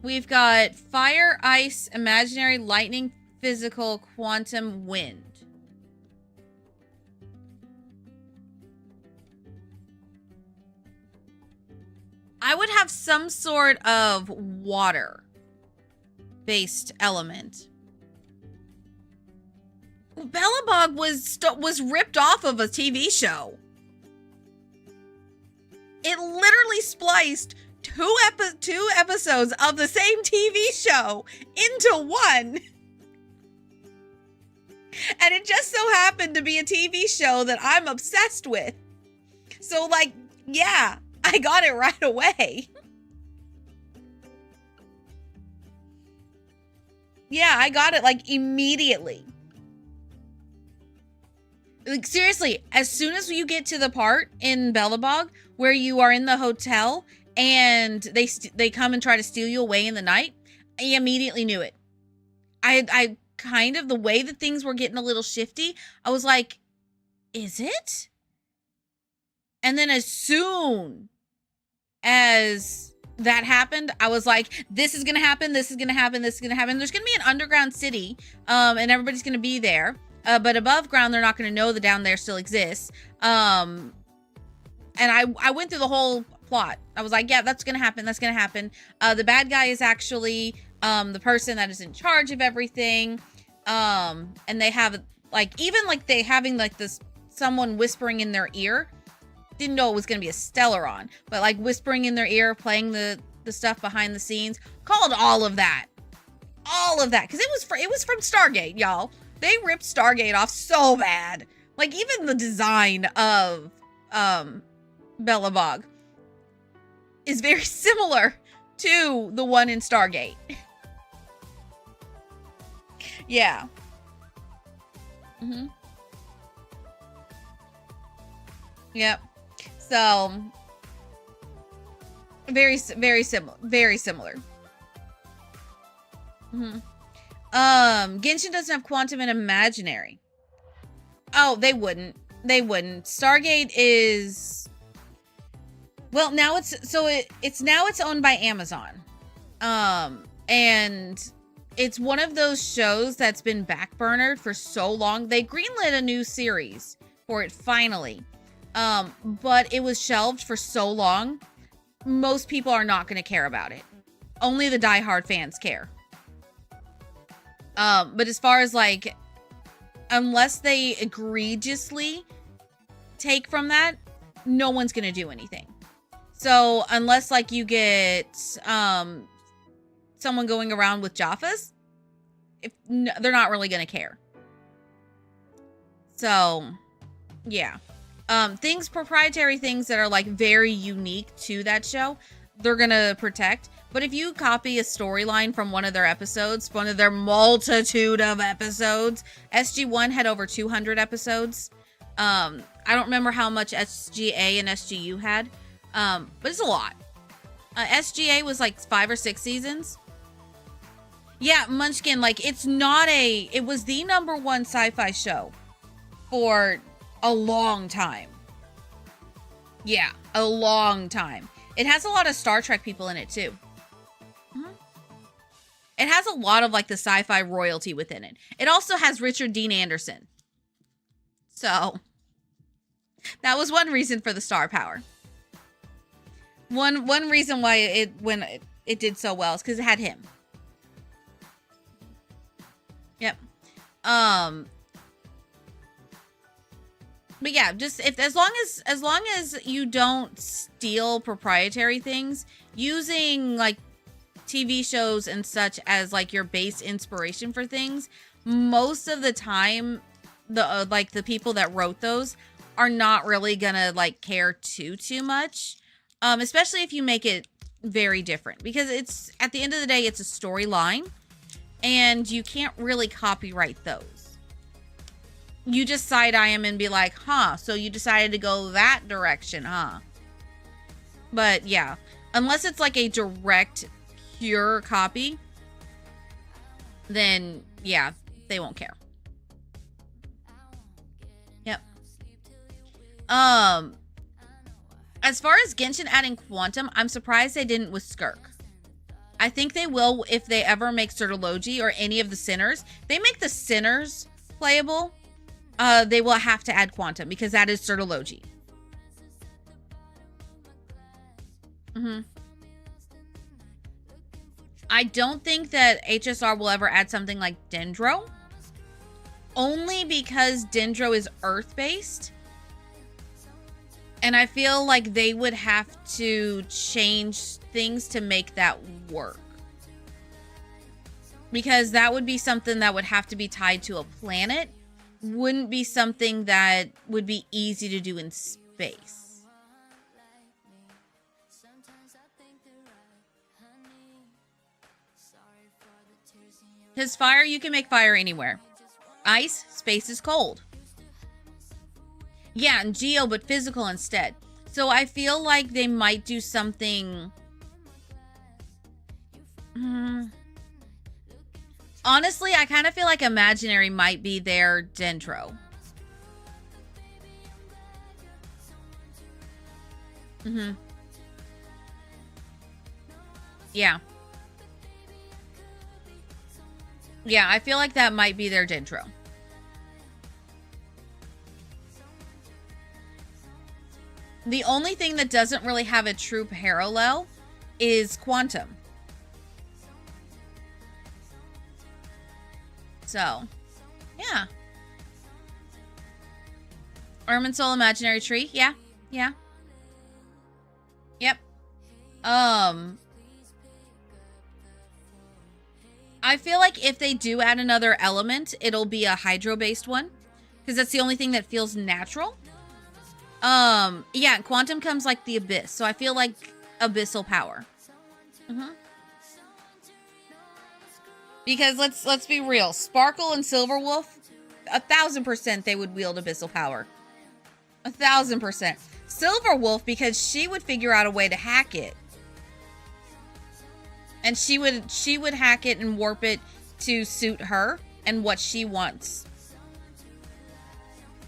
D: We've got fire, ice, imaginary, lightning, physical, quantum, wind. I would have some sort of water-based element. BellaBog was ripped off of a TV show. It literally spliced two episodes of the same TV show into one. And it just so happened to be a TV show that I'm obsessed with. So, like, yeah, I got it right away. Yeah, I got it, like, immediately. Like, seriously, as soon as you get to the part in BellaBog where you are in the hotel and they come and try to steal you away in the night, I immediately knew it. I kind of, the way that things were getting a little shifty, I was like, is it? And then as soon as that happened, I was like, this is going to happen, this is going to happen, this is going to happen. There's going to be an underground city, and everybody's going to be there. But above ground, they're not going to know the down there still exists. And I went through the whole plot. I was like, yeah, that's going to happen. That's going to happen. The bad guy is actually the person that is in charge of everything. And they have like, even like they having like this, someone whispering in their ear. Didn't know it was going to be a Stellaron, but like whispering in their ear, playing the stuff behind the scenes. Called all of that. All of that. Because it was from Stargate, y'all. They ripped Stargate off so bad. Like, even the design of Belobog is very similar to the one in Stargate. Yeah. Yep. So, very similar. Genshin doesn't have quantum and imaginary. Oh, they wouldn't. Stargate is, well, now it's owned by Amazon. And it's one of those shows that's been backburnered for so long. They greenlit a new series for it finally. But it was shelved for so long. Most people are not going to care about it. Only the diehard fans care. But as far as like, unless they egregiously take from that, no one's going to do anything. So unless like you get, someone going around with Jaffas, they're not really going to care. So yeah. Proprietary things that are like very unique to that show, they're going to protect. But if you copy a storyline from one of their episodes, one of their multitude of episodes, SG1 had over 200 episodes. I don't remember how much SGA and SGU had, but it's a lot. SGA was like 5 or 6 seasons. Yeah, Munchkin, like it was the #1 sci-fi show for a long time. Yeah, a long time. It has a lot of Star Trek people in it too. It has a lot of like the sci-fi royalty within it. It also has Richard Dean Anderson. So that was one reason for the star power. One reason why it did so well is because it had him. Yep. But yeah, just as long as you don't steal proprietary things, using like TV shows and such as like your base inspiration for things, most of the time the people that wrote those are not really gonna like care too much, especially if you make it very different, because it's, at the end of the day, it's a storyline and you can't really copyright those. You just side-eye them and be like, huh, so you decided to go that direction, huh? But yeah, unless it's like a direct pure copy, then yeah, they won't care. Yep. As far as Genshin adding quantum, I'm surprised they didn't with Skirk. I think they will if they ever make Certology or any of the Sinners. They make the Sinners playable. They will have to add quantum because that is Certology. I don't think that HSR will ever add something like Dendro. Only because Dendro is Earth-based. And I feel like they would have to change things to make that work. Because that would be something that would have to be tied to a planet. Wouldn't be something that would be easy to do in space. His fire, you can make fire anywhere. Ice, space is cold. Yeah, and geo, but physical instead. So I feel like they might do something. Honestly, I kind of feel like imaginary might be their Dendro. Yeah. Yeah, I feel like that might be their Dendro. The only thing that doesn't really have a true parallel is quantum. So, yeah. Soul Imaginary Tree. Yeah. Yeah. Yep. I feel like if they do add another element, it'll be a hydro-based one. Because that's the only thing that feels natural. Yeah, quantum comes like the abyss. So I feel like abyssal power. Because let's be real. Sparkle and Silverwolf, 1,000% they would wield abyssal power. 1,000%. Silverwolf, because she would figure out a way to hack it. And she would hack it and warp it to suit her and what she wants.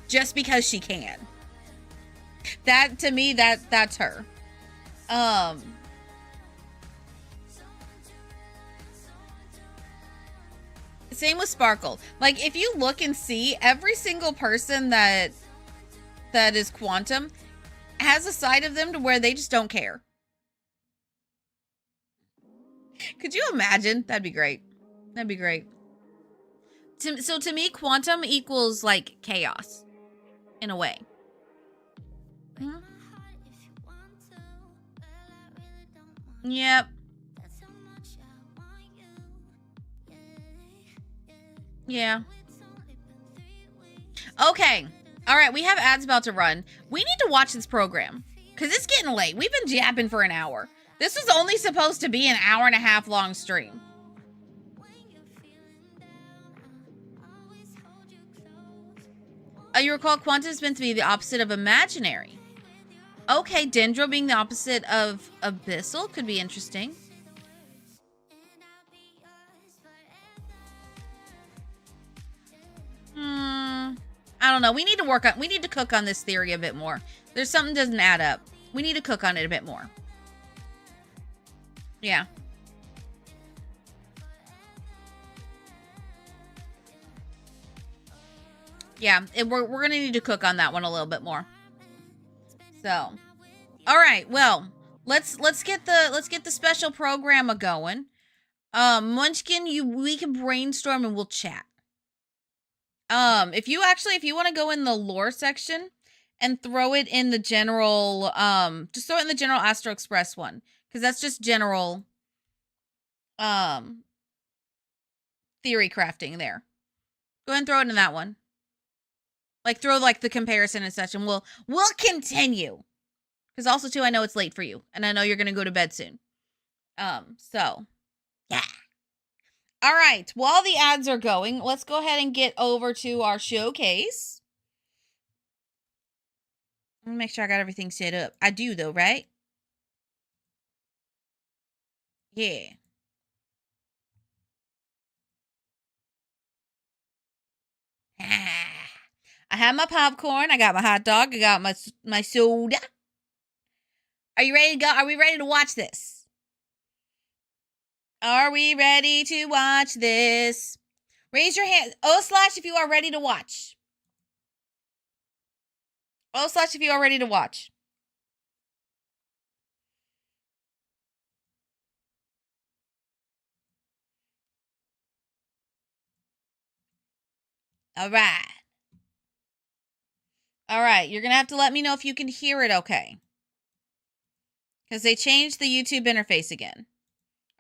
D: Just because she can. That, to me, that's her. Same with Sparkle. Like, if you look and see, every single person that is quantum has a side of them to where they just don't care. Could you imagine? That'd be great. That'd be great. So to me, quantum equals like chaos in a way. Mm-hmm. Yep. Yeah. Okay. All right. We have ads about to run. We need to watch this program because it's getting late. We've been jabbing for an hour. This was only supposed to be an hour and a half long stream. You recall quantum is meant to be the opposite of imaginary. Okay, Dendro being the opposite of abyssal could be interesting. I don't know. We need to cook on this theory a bit more. There's something doesn't add up. We need to cook on it a bit more. Yeah. Yeah, we're going to need to cook on that one a little bit more. So, all right. Well, let's get the special program going. Munchkin, we can brainstorm and we'll chat. If you want to go in the lore section and throw it in the general, just throw it in the general Astro Express one, because that's just general, theory crafting there. Go ahead and throw it in that one. Like, throw, like, the comparison and such, and we'll continue. Because also, too, I know it's late for you, and I know you're going to go to bed soon. So, yeah. All right, while the ads are going, let's go ahead and get over to our showcase. Let me make sure I got everything set up. I do, though, right? Yeah. I have my popcorn. I got my hot dog. I got my soda. Are you ready to go? Are we ready to watch this? Are we ready to watch this? Raise your hand. O/ if you are ready to watch. O/ if you are ready to watch. All right. All right. You're going to have to let me know if you can hear it okay. Because they changed the YouTube interface again.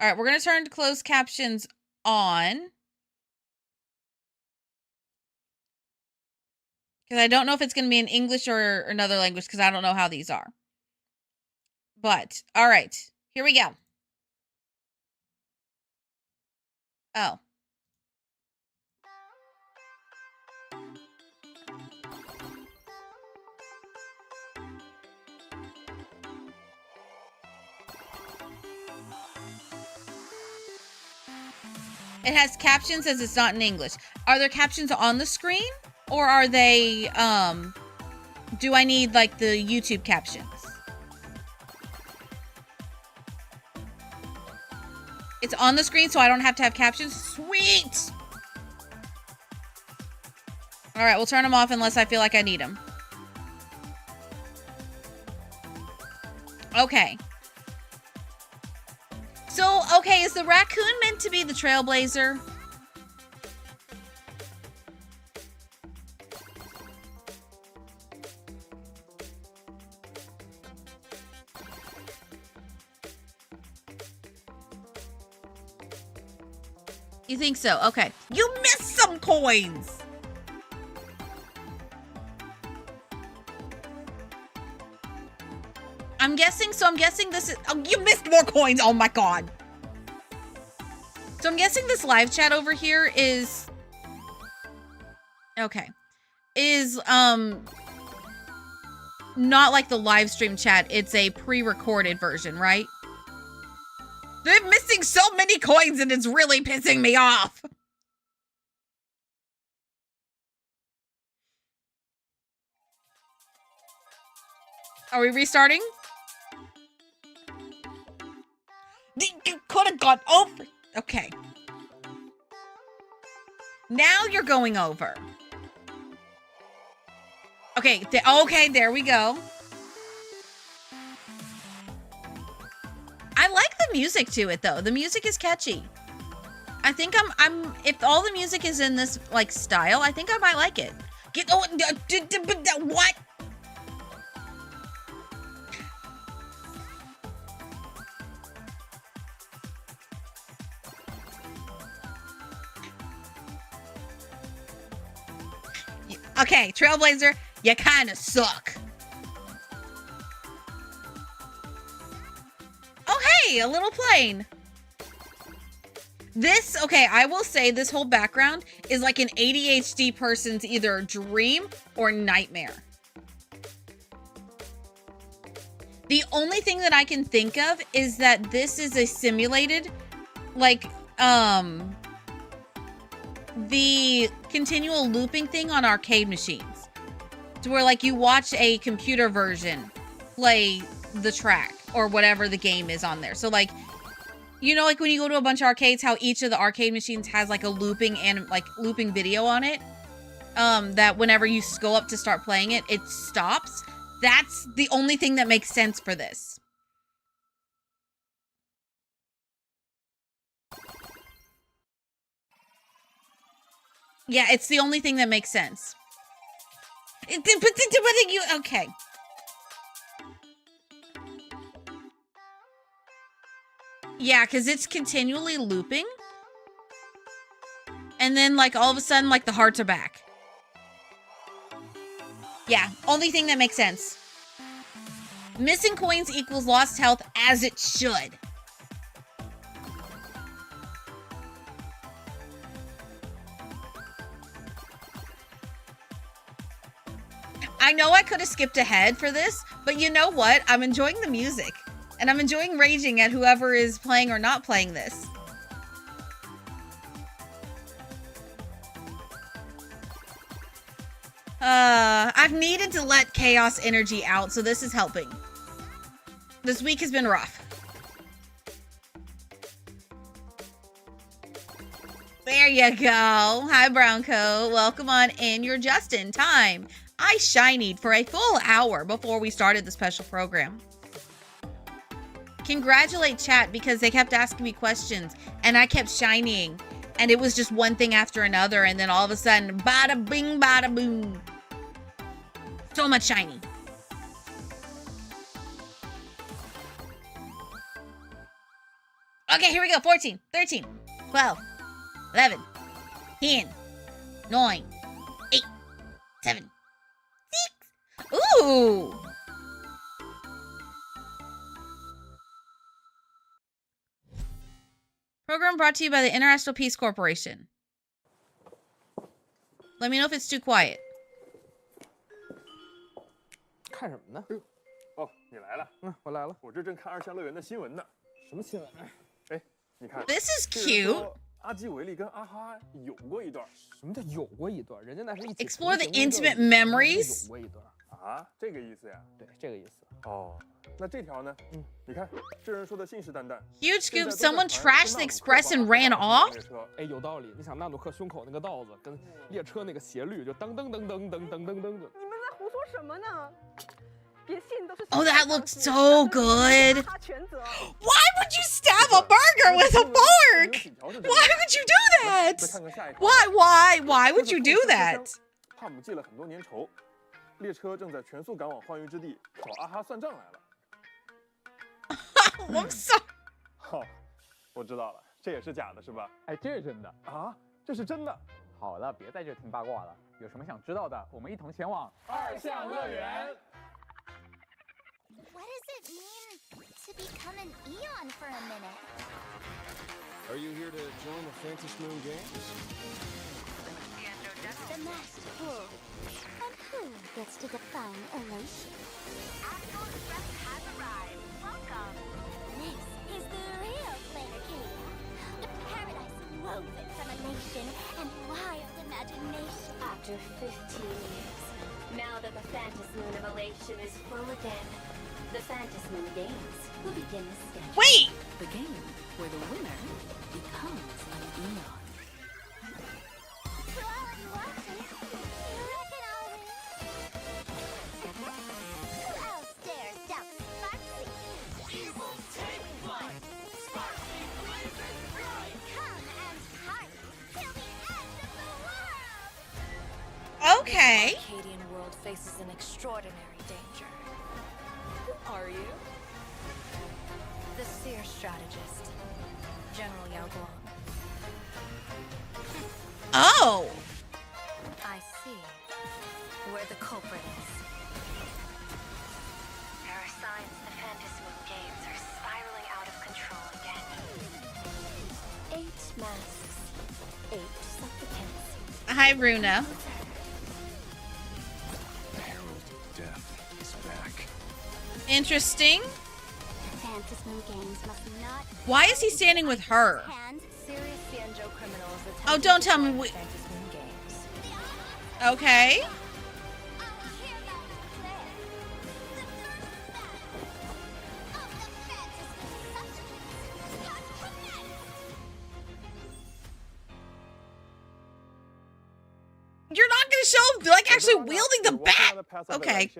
D: All right. We're going to turn to closed captions on. Because I don't know if it's going to be in English or another language, because I don't know how these are. But, all right. Here we go. Oh. It has captions as it's not in English. Are there captions on the screen? Or are they, do I need, like, the YouTube captions? It's on the screen, so I don't have to have captions? Sweet! Alright, we'll turn them off unless I feel like I need them. Okay. So, okay, is the raccoon meant to be the trailblazer? You think so? Okay. You missed some coins! I'm guessing this is... Oh, you missed more coins! Oh my god! So I'm guessing this live chat over here is... Okay. Is, not like the live stream chat. It's a pre-recorded version, right? They're missing so many coins and it's really pissing me off. Are we restarting? You could have gone over. Okay. Now you're going over. Okay, okay, there we go. I like the music to it though. The music is catchy. I think I'm if all the music is in this like style, I think I might like it. What? Okay, Trailblazer, you kind of suck. Oh, hey, a little plane. This, okay, I will say this whole background is like an ADHD person's either dream or nightmare. The only thing that I can think of is that this is a simulated, like, the continual looping thing on arcade machines. To where, like, you watch a computer version play the track or whatever the game is on there. So, like, you know, like when you go to a bunch of arcades, how each of the arcade machines has like a looping and like looping video on it. That whenever you go up to start playing it, it stops. That's the only thing that makes sense for this. Yeah, it's the only thing that makes sense. Okay. Yeah, because it's continually looping. And then, like, all of a sudden, like, the hearts are back. Yeah, only thing that makes sense. Missing coins equals lost health, as it should. I know I could have skipped ahead for this, but you know what? I'm enjoying the music. And I'm enjoying raging at whoever is playing or not playing this. I've needed to let chaos energy out, so this is helping. This week has been rough. There you go. Hi, Brown Coat. Welcome on in. You're just in time. I shinied for a full hour before we started the special program. Congratulate chat because they kept asking me questions and I kept shining and it was just one thing after another and then all of a sudden bada bing bada boom. So much shiny. Okay, here we go. 14, 13, 12, 11, 10, 9, 8, 7, 6. Ooh. Program brought to you by the International Peace Corporation. Let me know if it's too quiet.
E: 看什么呢？
F: 哦，你来了。
E: 我来了。
F: 我这正看二项乐园的新闻呢。
E: 什么新闻？
F: 哎，你看。
D: This is
F: 这人
D: cute.
F: 说阿基维利跟阿哈有过一段。
E: 什么叫有过一段？人家那是一起
D: Explore the
E: 同行的
D: intimate memories.
E: 有过一段。
F: 啊，这个意思呀？
E: 对，这个意思。
F: 哦，那这条呢？你看，这人说的信誓旦旦。
D: Huge scoop, someone trashed the express and ran off?
E: 哎，有道理。你想纳努克胸口那个道子，跟列车那个斜率，就噔噔噔噔噔噔噔噔就。
G: 你们在胡说什么呢？
D: Oh, that looked so good. Why would you stab a burger with a fork? Why would you do
F: 再
D: that?
F: 看看下一条。
D: Why would you do that?
F: 帕姆记了很多年仇，列车正在全速赶往欢愉之地，找阿哈算账来了。
D: I'm so.
F: 好，我知道了，这也是假的，是吧？
G: 哎，这是真的。
F: 啊，这是真的。
G: 好了，别在这听八卦了，有什么想知道的，我们一同前往
F: 2项乐园。
B: What does it mean to become an Eon for a minute?
H: Are you here to join the Fantasy Moon Games?
B: The master who? And who gets to define elation? Actual Express has arrived. Welcome. This is the real Planarcadia. The paradise woven from elation and wild imagination.
I: After 15 years, now that the Fantasy Moon of Elation is full again, the Fantasy Moon Games will begin the schedule.
D: Wait.
J: The game where the winner becomes an Eon.
B: To all of you watching, you reckon I'll win? Who else dares doubt Sparksy? We will take flight! Sparksy blazing bright! Come and party till the end of the world!
D: Okay.
J: Arcadian world faces an extraordinary danger. Who are you? The Seer Strategist, General Yao Guang.
D: Oh.
J: I see where the culprit is. There are signs the Fantasy Moon Games are spiraling out of control again.
I: 8 masks, 8 supplicants.
D: Hi, Runa.
H: The Herald of Death is back.
D: Interesting.
B: Fantasy Moon Games must not
D: Why is he standing with her?
B: hand
J: Serious Xianzhou criminals attempt
D: Oh, don't tell me we.
J: Fantasy Moon Games.
D: Okay.
B: our hero declare the first battle of the Fantasy Moon substitutes has commenced!
D: You're not gonna show like actually wielding the bat. Okay.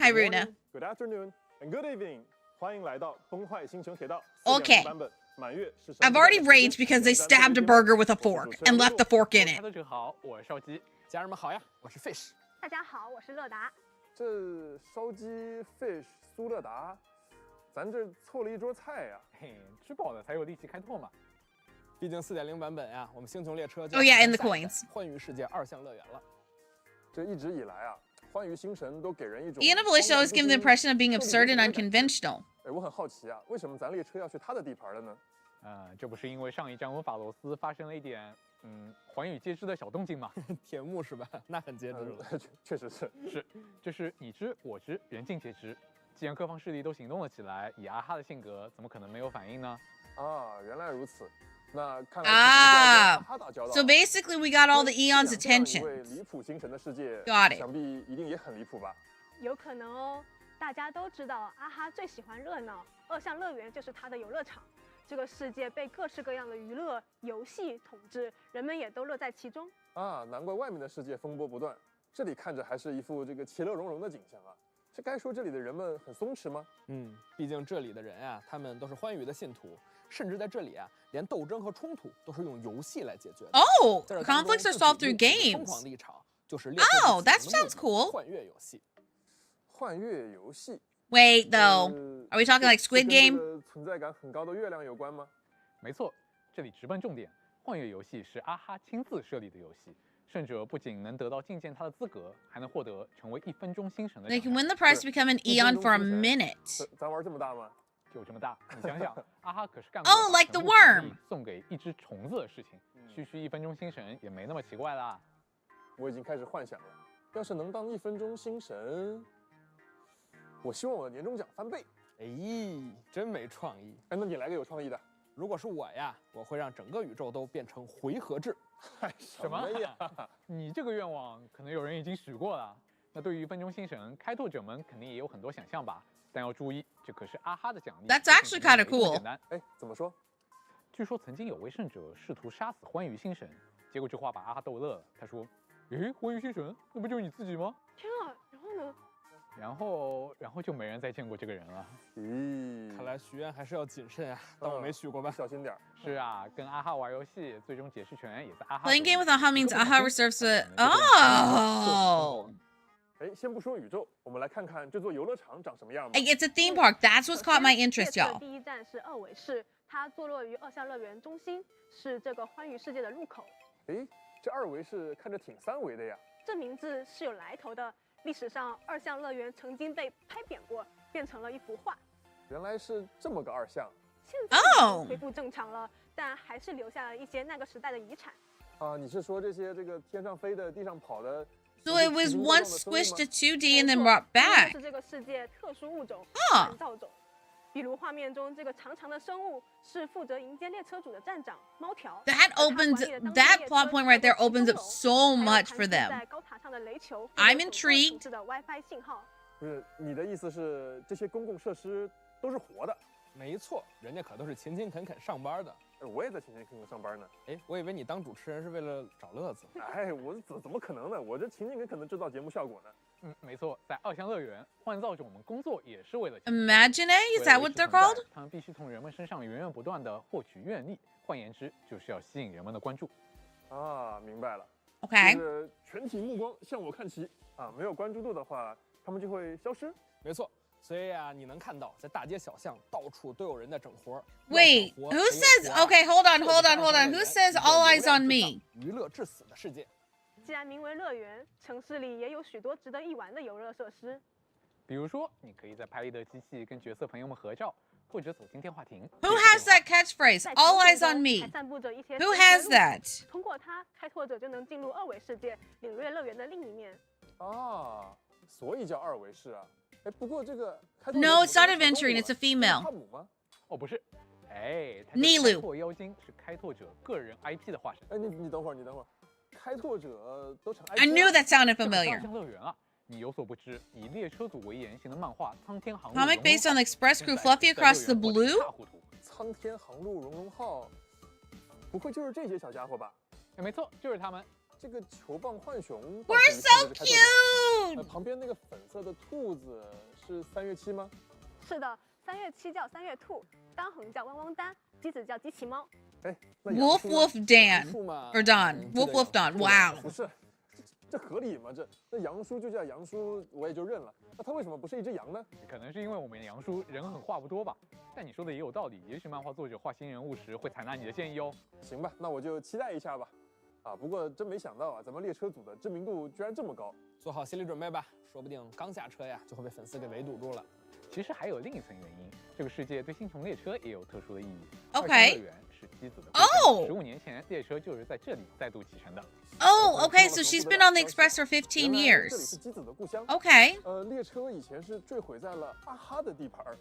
D: Hi, Runa.
F: Good afternoon and good evening. 欢迎来到崩坏星球铁道
D: Okay.
F: 版本满月是
D: I've already raged because they stabbed a burger with a fork and left the fork in
G: 大
D: it.
G: 家这好，我是少基。
E: 家人们好呀，我是 Fish。
K: 大家好，我是乐达。
F: 这烧鸡 fish 苏乐达，咱这凑了一桌菜呀。
G: 嘿，吃饱了才有力气开拓嘛。
E: 毕竟4.0版本呀，我们星穹列车就
D: Oh, yeah,
E: 要
D: and the
E: 下一代
D: coins.
E: 欢愉世界2项乐园了。
F: 这一直以来啊，欢愉星神都给人一种
D: Ian of Alicia always given the impression of being absurd and unconventional.
F: 哎，我很好奇啊，为什么咱列车要去他的地盘了呢？
G: 这不是因为上一站温法罗斯发生了一点寰宇皆知的小动静吗？
E: 铁幕是吧？那很接知了。
F: 确实是。
G: 是，这是你知我知，人尽皆知。既然各方势力都行动了起来，以阿哈的性格，怎么可能没有反应呢？
F: 啊，原来如此。那看来
D: So basically, we got all the Eon's
F: 为
D: attention.
F: 离谱星神的世界
D: Got it.
F: 想必一定也很离谱吧？
K: 有可能哦。大家都知道，阿哈最喜欢热闹，2项乐园就是他的游乐场。这个世界被各式各样的娱乐游戏统治，人们也都乐在其中。
F: 啊，难怪外面的世界风波不断，这里看着还是一副这个其乐融融的景象啊。这该说这里的人们很松弛吗？
E: 毕竟这里的人啊，他们都是欢愉的信徒，甚至在这里啊，连斗争和冲突都是用游戏来解决的。
D: Oh,
E: 在这当中
D: conflicts are solved through
E: 疯
D: games.
E: 狂立场就是
D: Oh, that sounds cool.
E: 幻乐游戏。
F: 幻乐游戏。
D: Wait, though. Are we talking like Squid
F: 跟
D: Game?
F: 这个存在感很高的月亮有关吗？
G: 没错，这里直奔重点。幻乐游戏是阿哈亲自设立的游戏，胜者不仅能得到觐见他的资格，还能获得成为1分钟星神的
D: They
G: 奖
D: can
G: 励。
D: win the prize to become an Eon for a minute.
F: 咱玩这么大吗？
G: 就这么大，你想想，阿哈可是干
D: Oh,
G: 过
D: like the
G: 把全部奖励
D: worm.
G: 送给一只虫子的事情，区区1分钟星神也没那么奇怪啦。
F: 我已经开始幻想了，要是能当1分钟星神，我希望我的年终奖翻倍。
E: 哎，真没创意。
F: 哎，那你来个有创意的。
E: 如果是我呀，我会让整个宇宙都变成回合制。
F: 嗨，什么呀？
G: 你这个愿望可能有人已经许过了。那对于1分钟星神，开拓者们肯定也有很多想象吧？但要注意，这可是阿哈的奖励。
D: That's actually kind of
G: 没这么
D: cool.
G: 简单。
F: 哎，怎么说？
G: 据说曾经有位圣者试图杀死欢愉星神，结果这话把阿哈逗乐了。他说：“诶，欢愉星神，那不就是你自己吗？”
K: 天啊，然后呢？
G: 然后就没人再见过这个人了。
F: 咦，
E: 看来许愿还是要谨慎啊，当我没许过吧。
F: 小心点儿。
G: 是啊，跟阿哈玩游戏，最终解释权也在阿哈。
D: Playing game with AHA means AHA reserves it. Oh.
F: 哎，先不说宇宙，我们来看看这座游乐场长什么样吧。
D: It's a theme park. That's what's caught my interest,
K: 列车
D: y'all.
K: 第一站是二维市，它坐落于二项乐园中心，是这个欢愉世界的入口。
F: 哎，这二维是看着挺三维的呀。
K: 这名字是有来头的，历史上二项乐园曾经被拍扁过，变成了一幅画。
F: 原来是这么个二项。
K: 现在已经恢复正常了，但还是留下了一些那个时代的遗产。
F: 啊，你是说这些这个天上飞的、地上跑的？
D: So it was once switched to 2D and then brought back.
K: 是这个世界特殊物种
D: 啊
K: 造种。比如画面中这个长长的生物是负责迎接列车组的站长猫条。
D: That plot point right there opens up so much for them.
K: 在高塔上的雷球
D: I'm intrigued.
K: 的 WiFi 信号。
F: 不是，你的意思是这些公共设施都是活的？
E: 没错，人家可都是勤勤恳恳上班的。
F: 我也在勤勤恳恳上班呢。
E: 哎，我以为你当主持人是为了找乐子。
F: 哎，我怎么可能呢？我这勤勤恳恳的制造节目效果呢。
G: 没错，在二项乐园，换造种们工作也是为了
D: Imagine, is that what they're called?
G: 他们必须从人们身上源源不断的获取愿力，换言之，就是要吸引人们的关注。
F: 啊，明白了。
D: Okay.
F: 就是全体目光向我看齐啊！没有关注度的话，他们就会消失。
E: 没错。 所以啊，你能看到，在大街小巷到处都有人在整活。
D: Wait, who says? Okay, hold on. Who says all eyes on me?
E: 娱乐至死的世界。
K: 既然名为乐园，城市里也有许多值得一玩的游乐设施。
G: 比如说，你可以在拍立得机器跟角色朋友们合照，或者走进电话亭。
D: Who has that catchphrase? All eyes on me.
K: 还散布着一些
D: Who has that?
K: 通过它，开拓者就能进入二维世界，领略乐园的另一面。
F: 啊，所以叫二维市啊。 哎，不过这个
D: No, it's not adventuring. It's a female.
F: 哈姆吗？
G: 哦，不是，哎，
D: 尼鲁
G: 开拓妖精是开拓者个人 IP 的化身。
F: 哎，你等会儿，开拓者都成 IP。
D: I knew that sounded
G: 二
D: familiar.
G: 项乐园啊，你有所不知，以列车组为原型的漫画《苍天航路》
D: Comic based on the Express Crew Fluffy Across the Blue?
F: 苍天航路荣荣号，不会就是这些小家伙吧？
G: 哎，没错，就是他们。
F: 这个球棒浣熊
D: We're so cute.
F: 旁边那个粉色的兔子是3月7吗？
K: 是的，3月7叫3月兔，当横叫汪汪丹，机子叫机器猫。
F: 哎
D: ，Wolf Wolf Dan or Don Wolf Wolf Don. Wow.
F: 不是，这合理吗？这杨叔就叫杨叔，我也就认了。那他为什么不是一只羊呢？
G: 可能是因为我们杨叔人狠话不多吧。但你说的也有道理，也许漫画作者画新人物时会采纳你的建议哦。
F: 行吧，那我就期待一下吧。 啊，不过真没想到啊，咱们列车组的知名度居然这么高。
E: 做好心理准备吧，说不定刚下车呀，就会被粉丝给围堵住了。
G: 其实还有另一层原因，这个世界对星穹列车也有特殊的意义。
D: Okay.
G: 乐园是机子的
D: 哦
G: ，15年前列车就是在这里再度启程的。
D: Oh, okay. So she's been on the Express for 15
F: 这里
D: years.
F: 是机子的故乡。
D: Okay.
F: 列车以前是坠毁在了阿哈的地盘儿。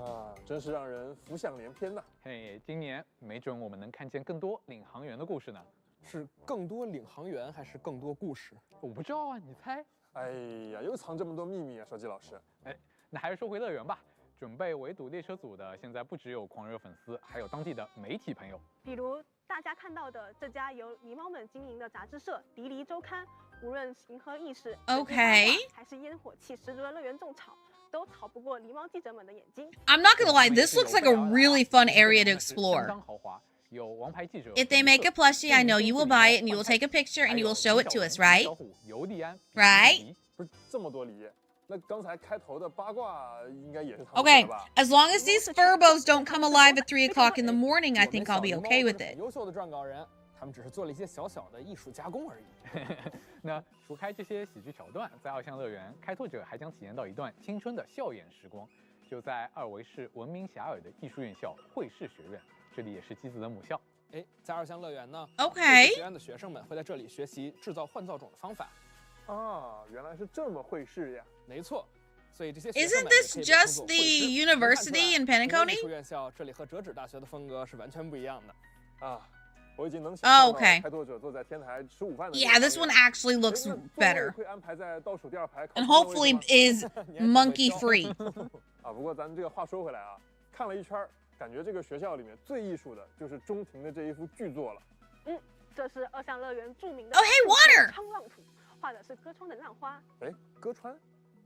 F: 啊，真是让人浮想联翩呐。
G: 嘿，今年没准我们能看见更多领航员的故事呢。
E: 是更多领航员还是更多故事？
G: 我不知道啊，你猜？
F: 哎呀，又藏这么多秘密啊，手机老师。
G: 哎，那还是说回乐园吧。准备围堵列车组的，现在不只有狂热粉丝，还有当地的媒体朋友。
K: 比如大家看到的这家由狸猫们经营的杂志社《迪狸周刊》，无论迎合意识
D: Okay.
K: 还是烟火气十足的乐园种草，都逃不过狸猫记者们的眼睛。
D: I'm not gonna lie, this looks like a really fun area to explore.
G: 相当豪华。 有王牌记者
D: If they make a plushie, I know you will buy it and you will take a picture and you will show it to us, right?
G: 尤利安
D: Right?
F: 不是这么多梨，那刚才开头的八卦应该也是他们
D: Okay,
F: 的吧？
D: as long as these Furbos don't come alive at 3 o'clock in the morning, I think I'll be okay with it.
E: 优秀的撰稿人，他们只是做了一些小小的艺术加工而已。
G: 那除开这些喜剧桥段，在二项乐园，开拓者还将体验到一段青春的校园时光，就在二维市闻名遐迩的艺术院校绘视学院，这里也是机子的母校。
E: 哎，在二项乐园呢
D: Okay.
E: 学院的学生们会在这里学习制造换造种的方法。
F: 啊，原来是这么会试呀！
E: 没错，所以这些
D: Isn't this just the university in Penacony?
E: 艺术院校这里和折纸大学的风格是完全不一样的。
F: 啊，我已经能想象到
D: Okay.
F: 开拓者坐在天台吃午饭的。
D: Yeah, this one actually looks better.
F: 会安排在倒数第2排。
D: And hopefully is monkey free.
F: 啊，不过咱这个话说回来啊，看了一圈，感觉这个学校里面最艺术的就是中庭的这一幅巨作了。
K: 这是二项乐园著名的
D: Oh, hey, water!
K: 沧浪图，画的是歌川的浪花。
F: 哎，歌川，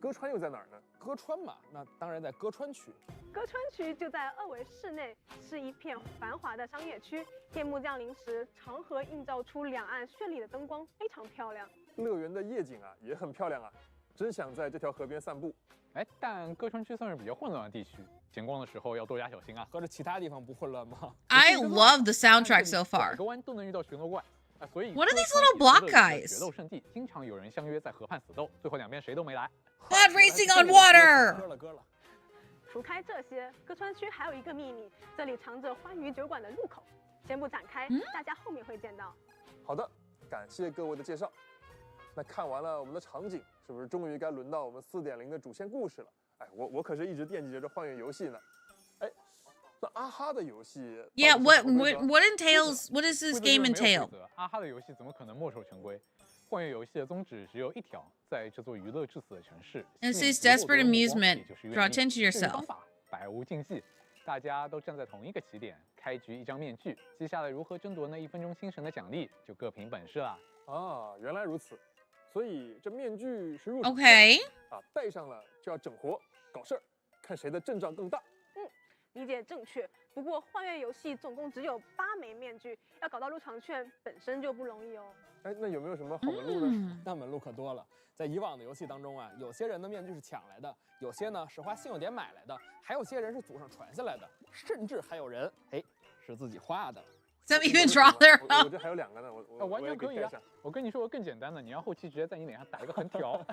F: 歌川又在哪儿呢？
E: 歌川嘛，那当然在歌川区。
K: 歌川区就在二维市内，是一片繁华的商业区。夜幕降临时，长河映照出两岸绚丽的灯光，非常漂亮。
F: 乐园的夜景啊也很漂亮啊，真想在这条河边散步。
G: 哎，但歌川区算是比较混乱的地区，闲逛的时候要多加小心啊。
E: 合着其他地方不混乱吗？
D: I love the soundtrack so
G: 每
D: far.
G: 个弯都能遇到巡逻怪。所以
D: What are these
G: 歌川
D: little
G: 也
D: block
G: 是乐园的
D: guys?
G: 决斗圣地，经常有人相约在河畔死斗，最后两边谁都没来。
D: Pod racing on water.
E: 割了。
K: 除开这些，歌川区还有一个秘密，这里藏着欢愉酒馆的入口。先不展开，大家后面会见到。
F: 好的，感谢各位的介绍。那看完了我们的场景，是不是终于该轮到我们4.0的主线故事了？哎，我可是一直惦记着这幻乐游戏呢。哎，那阿哈的游戏
D: Yeah,
F: 到底是什么规则
D: what entails? What does this
G: 规则
D: game
G: 就是没有
D: entail?
G: 规则阿哈的游戏怎么可能墨守成规？幻乐游戏的宗旨只有一条，在这座娱乐至死的城市
D: And
G: 吸引
D: says
G: 足够
D: desperate
G: 多的目光
D: amusement,
G: 也就是愿
D: draw
G: 意
D: attention to
G: 至于
D: yourself.
G: 方法百无禁忌，大家都站在同一个起点，开局一张面具，接下来如何争夺那1分钟心神的奖励，就各凭本事啦。
F: 啊，原来如此。所以这面具是入场券
D: Okay.
F: 啊，戴上了就要整活搞事儿，看谁的阵仗更大。
K: 理解正确。不过幻乐游戏总共只有8枚面具，要搞到入场券本身就不容易哦。
F: 哎，那有没有什么好门路呢？
D: Mm.
E: 那门路可多了。在以往的游戏当中啊，有些人的面具是抢来的，有些呢是花信用点买来的，还有些人是祖上传下来的，甚至还有人是自己画的。
D: Some even draw their
F: 我
D: own.
F: 这还有2个呢，我
G: 完全可以啊
F: 我也给盖上。
G: 我跟你说个更简单的，你要后期直接在你脸上打一个横条。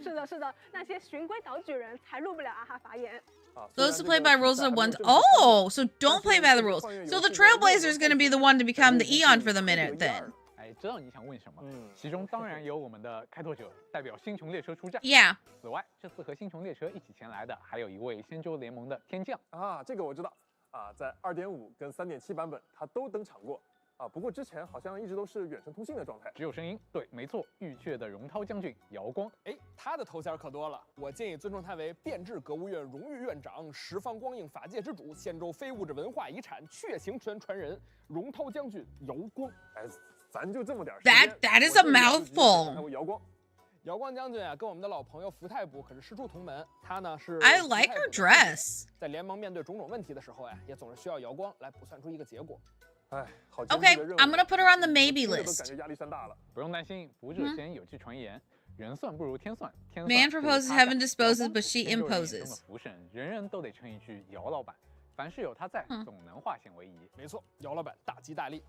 K: 是的，是的，那些循规蹈矩人才入不了阿哈法眼。
F: 啊，
D: Those
F: 虽
D: who
F: 然
D: play
F: 这
D: by
F: 个
D: rules
F: 比赛
D: are
F: 还没
D: one.
F: 有正式开始
D: Oh, so don't play by the rules. So the Trailblazer is going to be the one to become the Eon for the minute then.
G: 哎，知道你想问什么？
F: 嗯
G: 其中当然有我们的开拓者代表星穹列车出战。
D: Yeah.
G: 此外，这次和星穹列车一起前来的还有一位仙州联盟的天将。
F: 啊，这个我知道啊，在2.5跟3.7版本它都登场过啊，不过之前好像一直都是远程通信的状态。
G: 只有声音。对，没错，玉阙的荣涛将军姚光。
E: 他的头衔可多了，我建议尊重他为变质阁务院荣誉院长、十方光影法界之主、仙州非物质文化遗产确行权传人荣涛将军姚光。
F: 哎，咱就这么点时间
D: That is a
F: 我这个就直接称他
D: mouthful.
F: 为姚光。
E: 姚光将军啊，跟我们的老朋友福太部可是师出同门。他呢是
D: I
E: 福
D: like
E: 太
D: her
E: 部的
D: dress.
E: 在联盟面对种种问题的时候呀，也总是需要姚光来补算出一个结果。
F: 哎，好艰
D: Okay,
F: 巨的任务
D: I'm gonna put her on the
F: 我
D: maybe
F: 听着都
D: list.
F: 感觉压力山大了。
G: 不用担心，卜者先有句传言，人算不如天算，天算
D: Man
G: 不如
D: proposes,
G: 他干
D: heaven disposes,
G: 姚光
D: but
G: 是
D: she
G: 仙州人眼中的
D: imposes.
G: 福神，人人都得称一句姚老板。凡事有他在，总能化险为夷。
E: 没错，姚老板大吉大利。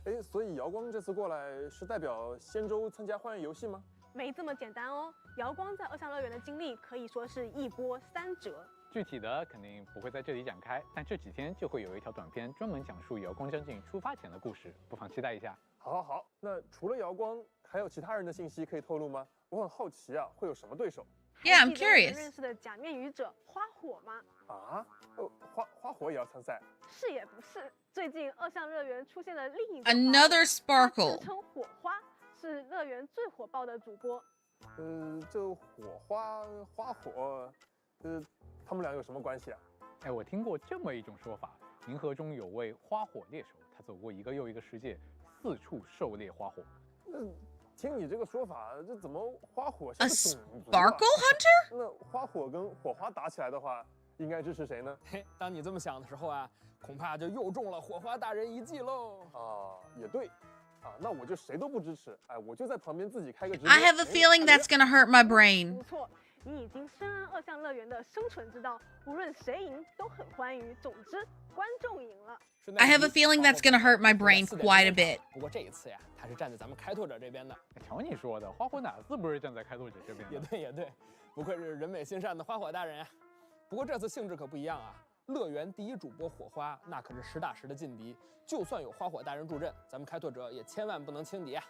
F: 哎，所以姚光这次过来是代表仙州参加幻乐游戏吗？
K: 没这么简单哦。姚光在2项乐园的经历可以说是一波3折。
G: 具体的肯定不会在这里展开，但这几天就会有一条短片专门讲述姚光将军出发前的故事，不妨期待一下。
F: 好，那除了姚光，还有其他人的信息可以透露吗？我很好奇啊，会有什么对手？
D: Yeah,
K: 还
D: I'm
K: 记得我们
D: curious.
K: 认识的假面语者花火吗？
F: 啊，花火也要参赛？
K: 是也不是。最近2项乐园出现了另一个
D: Another
K: 他自
D: sparkle.
K: 称火花，是乐园最火爆的主播。
F: 这火花花火，他们俩有什么关系啊？
G: 哎，我听过这么一种说法：银河中有位花火猎手，他走过一个又一个世界，四处狩猎花火。
F: 听你这个说法，这怎么花火
D: A
F: 像个种族啊
D: sparkle hunter?
F: 那花火跟火花打起来的话，应该支持谁呢？
E: 嘿，当你这么想的时候啊，恐怕就又中了火花大人一计喽。
F: 啊，也对，啊，那我就谁都不支持，哎，我就在旁边自己开个直播。
D: I have a feeling that's gonna hurt my brain.
K: 不错，你已经深谙2项乐园的生存之道，无论谁赢都很欢愉。总之，观众赢了。
D: I have a feeling that's gonna hurt my brain quite a bit.
E: 不过这一次呀，他是站在咱们开拓者这边的。
G: 瞧你说的，花火哪次不是站在开拓者这边的？
E: 也对，不愧是人美心善的花火大人呀。不过这次性质可不一样啊，乐园第1主播火花那可是实打实的劲敌，就算有花火大人助阵，咱们开拓者也千万不能轻敌啊。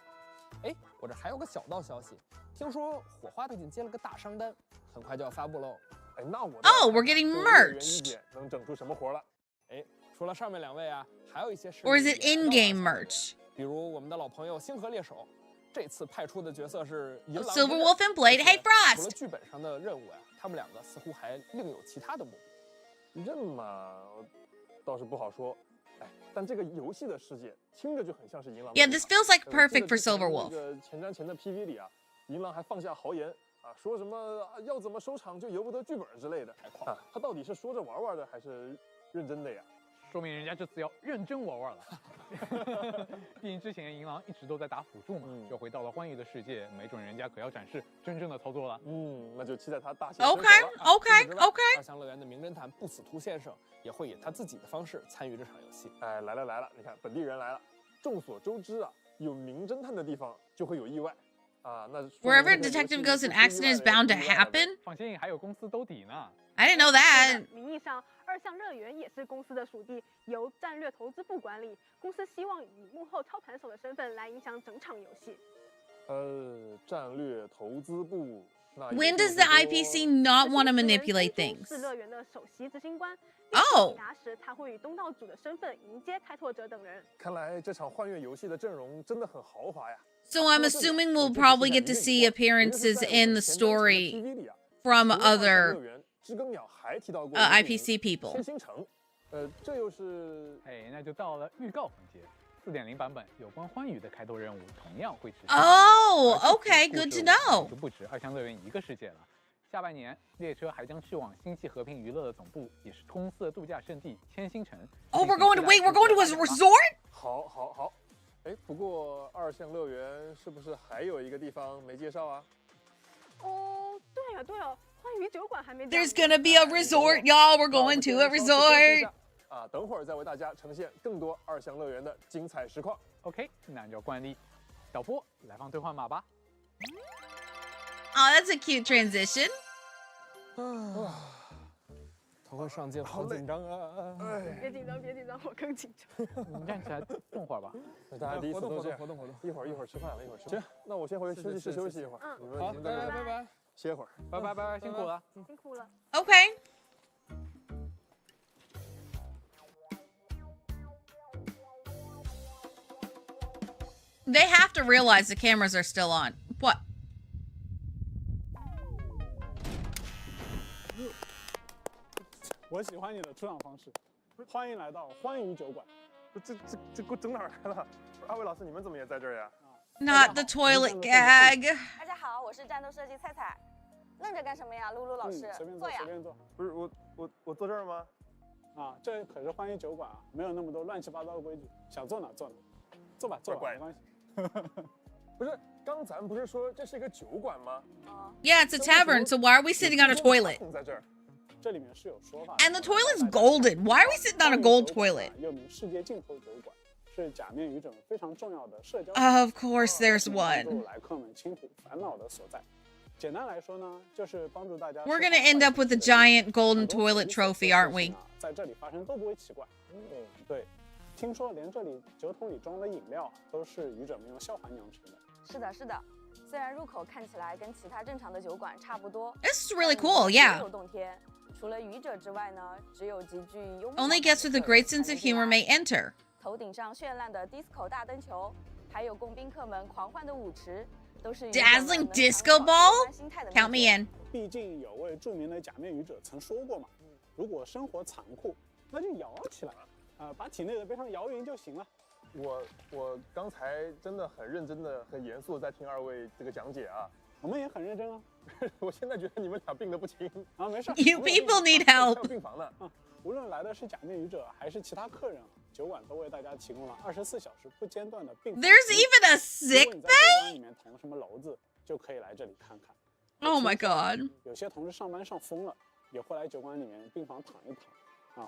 E: 哎，我这还有个小道消息，听说火花最近接了个大商单，很快就要发布喽。
F: 哎，那我
D: Oh, we're getting
F: 这位乐园一
D: merch.
F: 姐能整出什么活了？
E: 哎，除了上面2位啊，还有一些
D: Or is it
E: 也来到了
D: in-game
E: 参与
D: merch?
E: 比如我们的老朋友星河猎手，这次派出的角色是银狼
D: Silver
E: 之刃
D: Wolf and Blade.
E: 而且
D: Hey, Frost.
E: 除了剧本上的任务啊，他们2个似乎还另有其他的目的。
F: 认嘛，倒是不好说。哎，但这个游戏的世界听着就很像是银狼的
D: Yeah,
F: 地
D: this
F: 方。
D: feels like
F: 我记得
D: perfect for
F: 之前
D: Silver
F: 那
D: Wolf.
F: 个前瞻前的 PV 里啊，银狼还放下豪言，啊，说什么要怎么收场就由不得剧本之类的。啊，他到底是说着玩玩的，还是认真的呀？
G: 说明人家这次要认真玩玩了。毕竟之前银狼一直都在打辅助嘛，这回到了欢愉的世界，没准人家可要展示真正的操作了。
F: 那就期待他大显身手了。
D: OK。
E: 二项乐园的名侦探不死兔先生也会以他自己的方式参与这场游戏。
F: 哎，来了，你看本地人来了。众所周知啊，有名侦探的地方就会有意外啊。那
D: Wherever a detective goes, an accident is bound to happen.
G: 放心，还有公司兜底呢。
D: I didn't know that.
K: 名义上，二项乐园也是公司的属地，由战略投资部管理。公司希望以幕后操盘手的身份来影响整场游戏。
F: 战略投资部。
D: When does the IPC not want to manipulate things?
K: 是乐园的首席执行官。
D: 哦。
K: 抵达时，他会以东道主的身份迎接开拓者等人。
F: 看来这场幻乐游戏的阵容真的很豪华呀。
D: So I'm assuming we'll probably get to see appearances in the story from other IPC people.
F: 这又是
G: 那就到了预告环节。4.0 版本有关欢愉的开拓任务同样会持续。
D: Okay, good to know.
G: 不止二项乐园一个世界了。下半年，列车还将去往星际和平娱乐的总部，也是公司的度假胜地千星城。
D: Oh, we're going to a resort?
F: 好。不过二项乐园是不是还有一个地方没介绍啊？
K: 哦，对了，欢愉酒馆还没。
D: There's gonna be a resort, y'all. We're going to a resort.
F: 等会儿再为大家呈现更多二项乐园的精彩实况。
G: OK， 那按照惯例，导播来放兑换码吧。
D: Oh, that's a cute transition.
E: 头回上街好紧张啊！
K: 别紧张，我更紧张。
G: 你站起来动会儿吧。
F: 大家第一次都这样。
E: 活动。
F: 一会儿吃饭了，行，那我先回去休息室休息一会儿。
E: 好，拜，
F: 歇会儿。
G: 拜，辛苦了。
K: 辛苦了。
D: Okay. They have to realize the cameras are still on. What?
L: 我喜欢你的出场方式，欢迎来到欢愉酒馆。
F: 这给我整哪儿来了？二位老师，你们怎么也在这儿呀？
D: Not the toilet gag.
M: 大家好，我是战斗设计菜菜。愣着干什么呀，露露老师？
L: 随便
M: 坐呀。
L: 坐。
F: 不是我坐这儿吗？
L: 这可是欢愉酒馆啊，没有那么多乱七八糟的规矩，想坐哪坐哪。坐吧，没关系。
F: 不是，刚咱不是说这是一个酒馆吗？
D: Yeah, it's a tavern, so why are we sitting on a toilet?
L: 这里面是有说法。
D: And the toilet's golden. Why are we sitting on a gold toilet?
L: 又名世界尽头酒馆，是假面语者们非常重要的社交。
D: Of course, there's one.
L: 帮助来客们倾吐烦恼的所在。简单来说呢，就是帮助大家。
D: We're gonna end up with a giant golden toilet trophy, aren't we?
L: 在这里发生都不会奇怪。对。 听说连这里酒桶里装的饮料都是愚者们用硝环酿成的。
M: 是的。虽然入口看起来跟其他正常的酒馆差不多。
D: This is really cool, yeah.
M: 洞天，除了愚者之外呢，只有极具幽默。
D: Only guests with a great sense of humor may enter.
M: 头顶上绚烂的 disco 大灯球，还有供宾客们狂欢的舞池，都是
D: dazzling disco ball. Count me in.
L: 毕竟有位著名的假面愚者曾说过嘛，如果生活残酷，那就摇起来。 把体内的悲伤摇匀就行了。
F: 我刚才真的很认真的、很严肃的在听二位这个讲解啊。
L: 我们也很认真啊。
F: 我现在觉得你们俩病得不轻
L: 啊，没事。
D: You people need help.
F: 病房呢。
L: 无论来的是假面愚者还是其他客人，酒馆都为大家提供了24小时不间断的病房。
D: There's even a sick bay.
L: 如果你在酒馆里面捅什么篓子，就可以来这里看看。
D: Oh my god.
L: 有些同事上班上疯了，也会来酒馆里面病房躺一躺。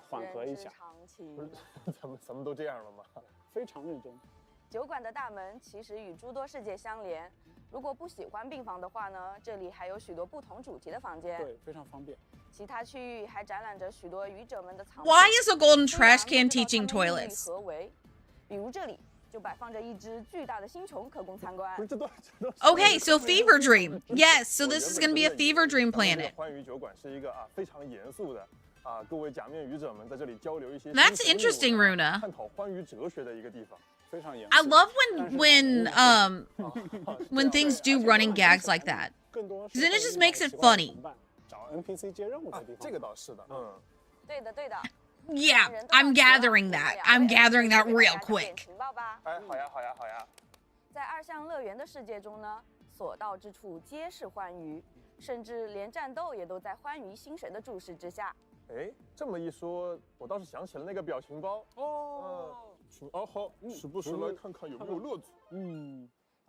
L: 缓和一下。
F: 咱们都这样了吗？
L: 非常认真。
M: 酒馆的大门其实与诸多世界相连。如果不喜欢病房的话呢，这里还有许多不同主题的房间。
L: 对，非常方便。
M: 其他区域还展览着许多愚者们的藏品。
D: Why is a golden trash can teaching toilets?
M: 比如这里就摆放着一只巨大的星穹可供参观。
D: Okay, so fever dream. Yes, so this is going to be a fever dream planet.
F: 欢愉酒馆是一个非常严肃的。 各位假面愚者们在这里交流一些
D: That's interesting, Runa.
F: 探讨欢愉哲学的一个地方，
L: 非常严肃。
D: I love when things do running gags like that, because then it just makes it funny.
L: 找 NPC 接任务的地方，
F: 这个倒是的，
M: 对的。
D: Yeah, I'm gathering that. I'm gathering that real quick.
F: 哎，好呀。
M: 在二项乐园的世界中呢，所到之处皆是欢愉。甚至连战斗也都在欢愉星神的注视之下。
F: 哎，这么一说，我倒是想起了那个表情包请阿哈时不时来看看有没有乐子。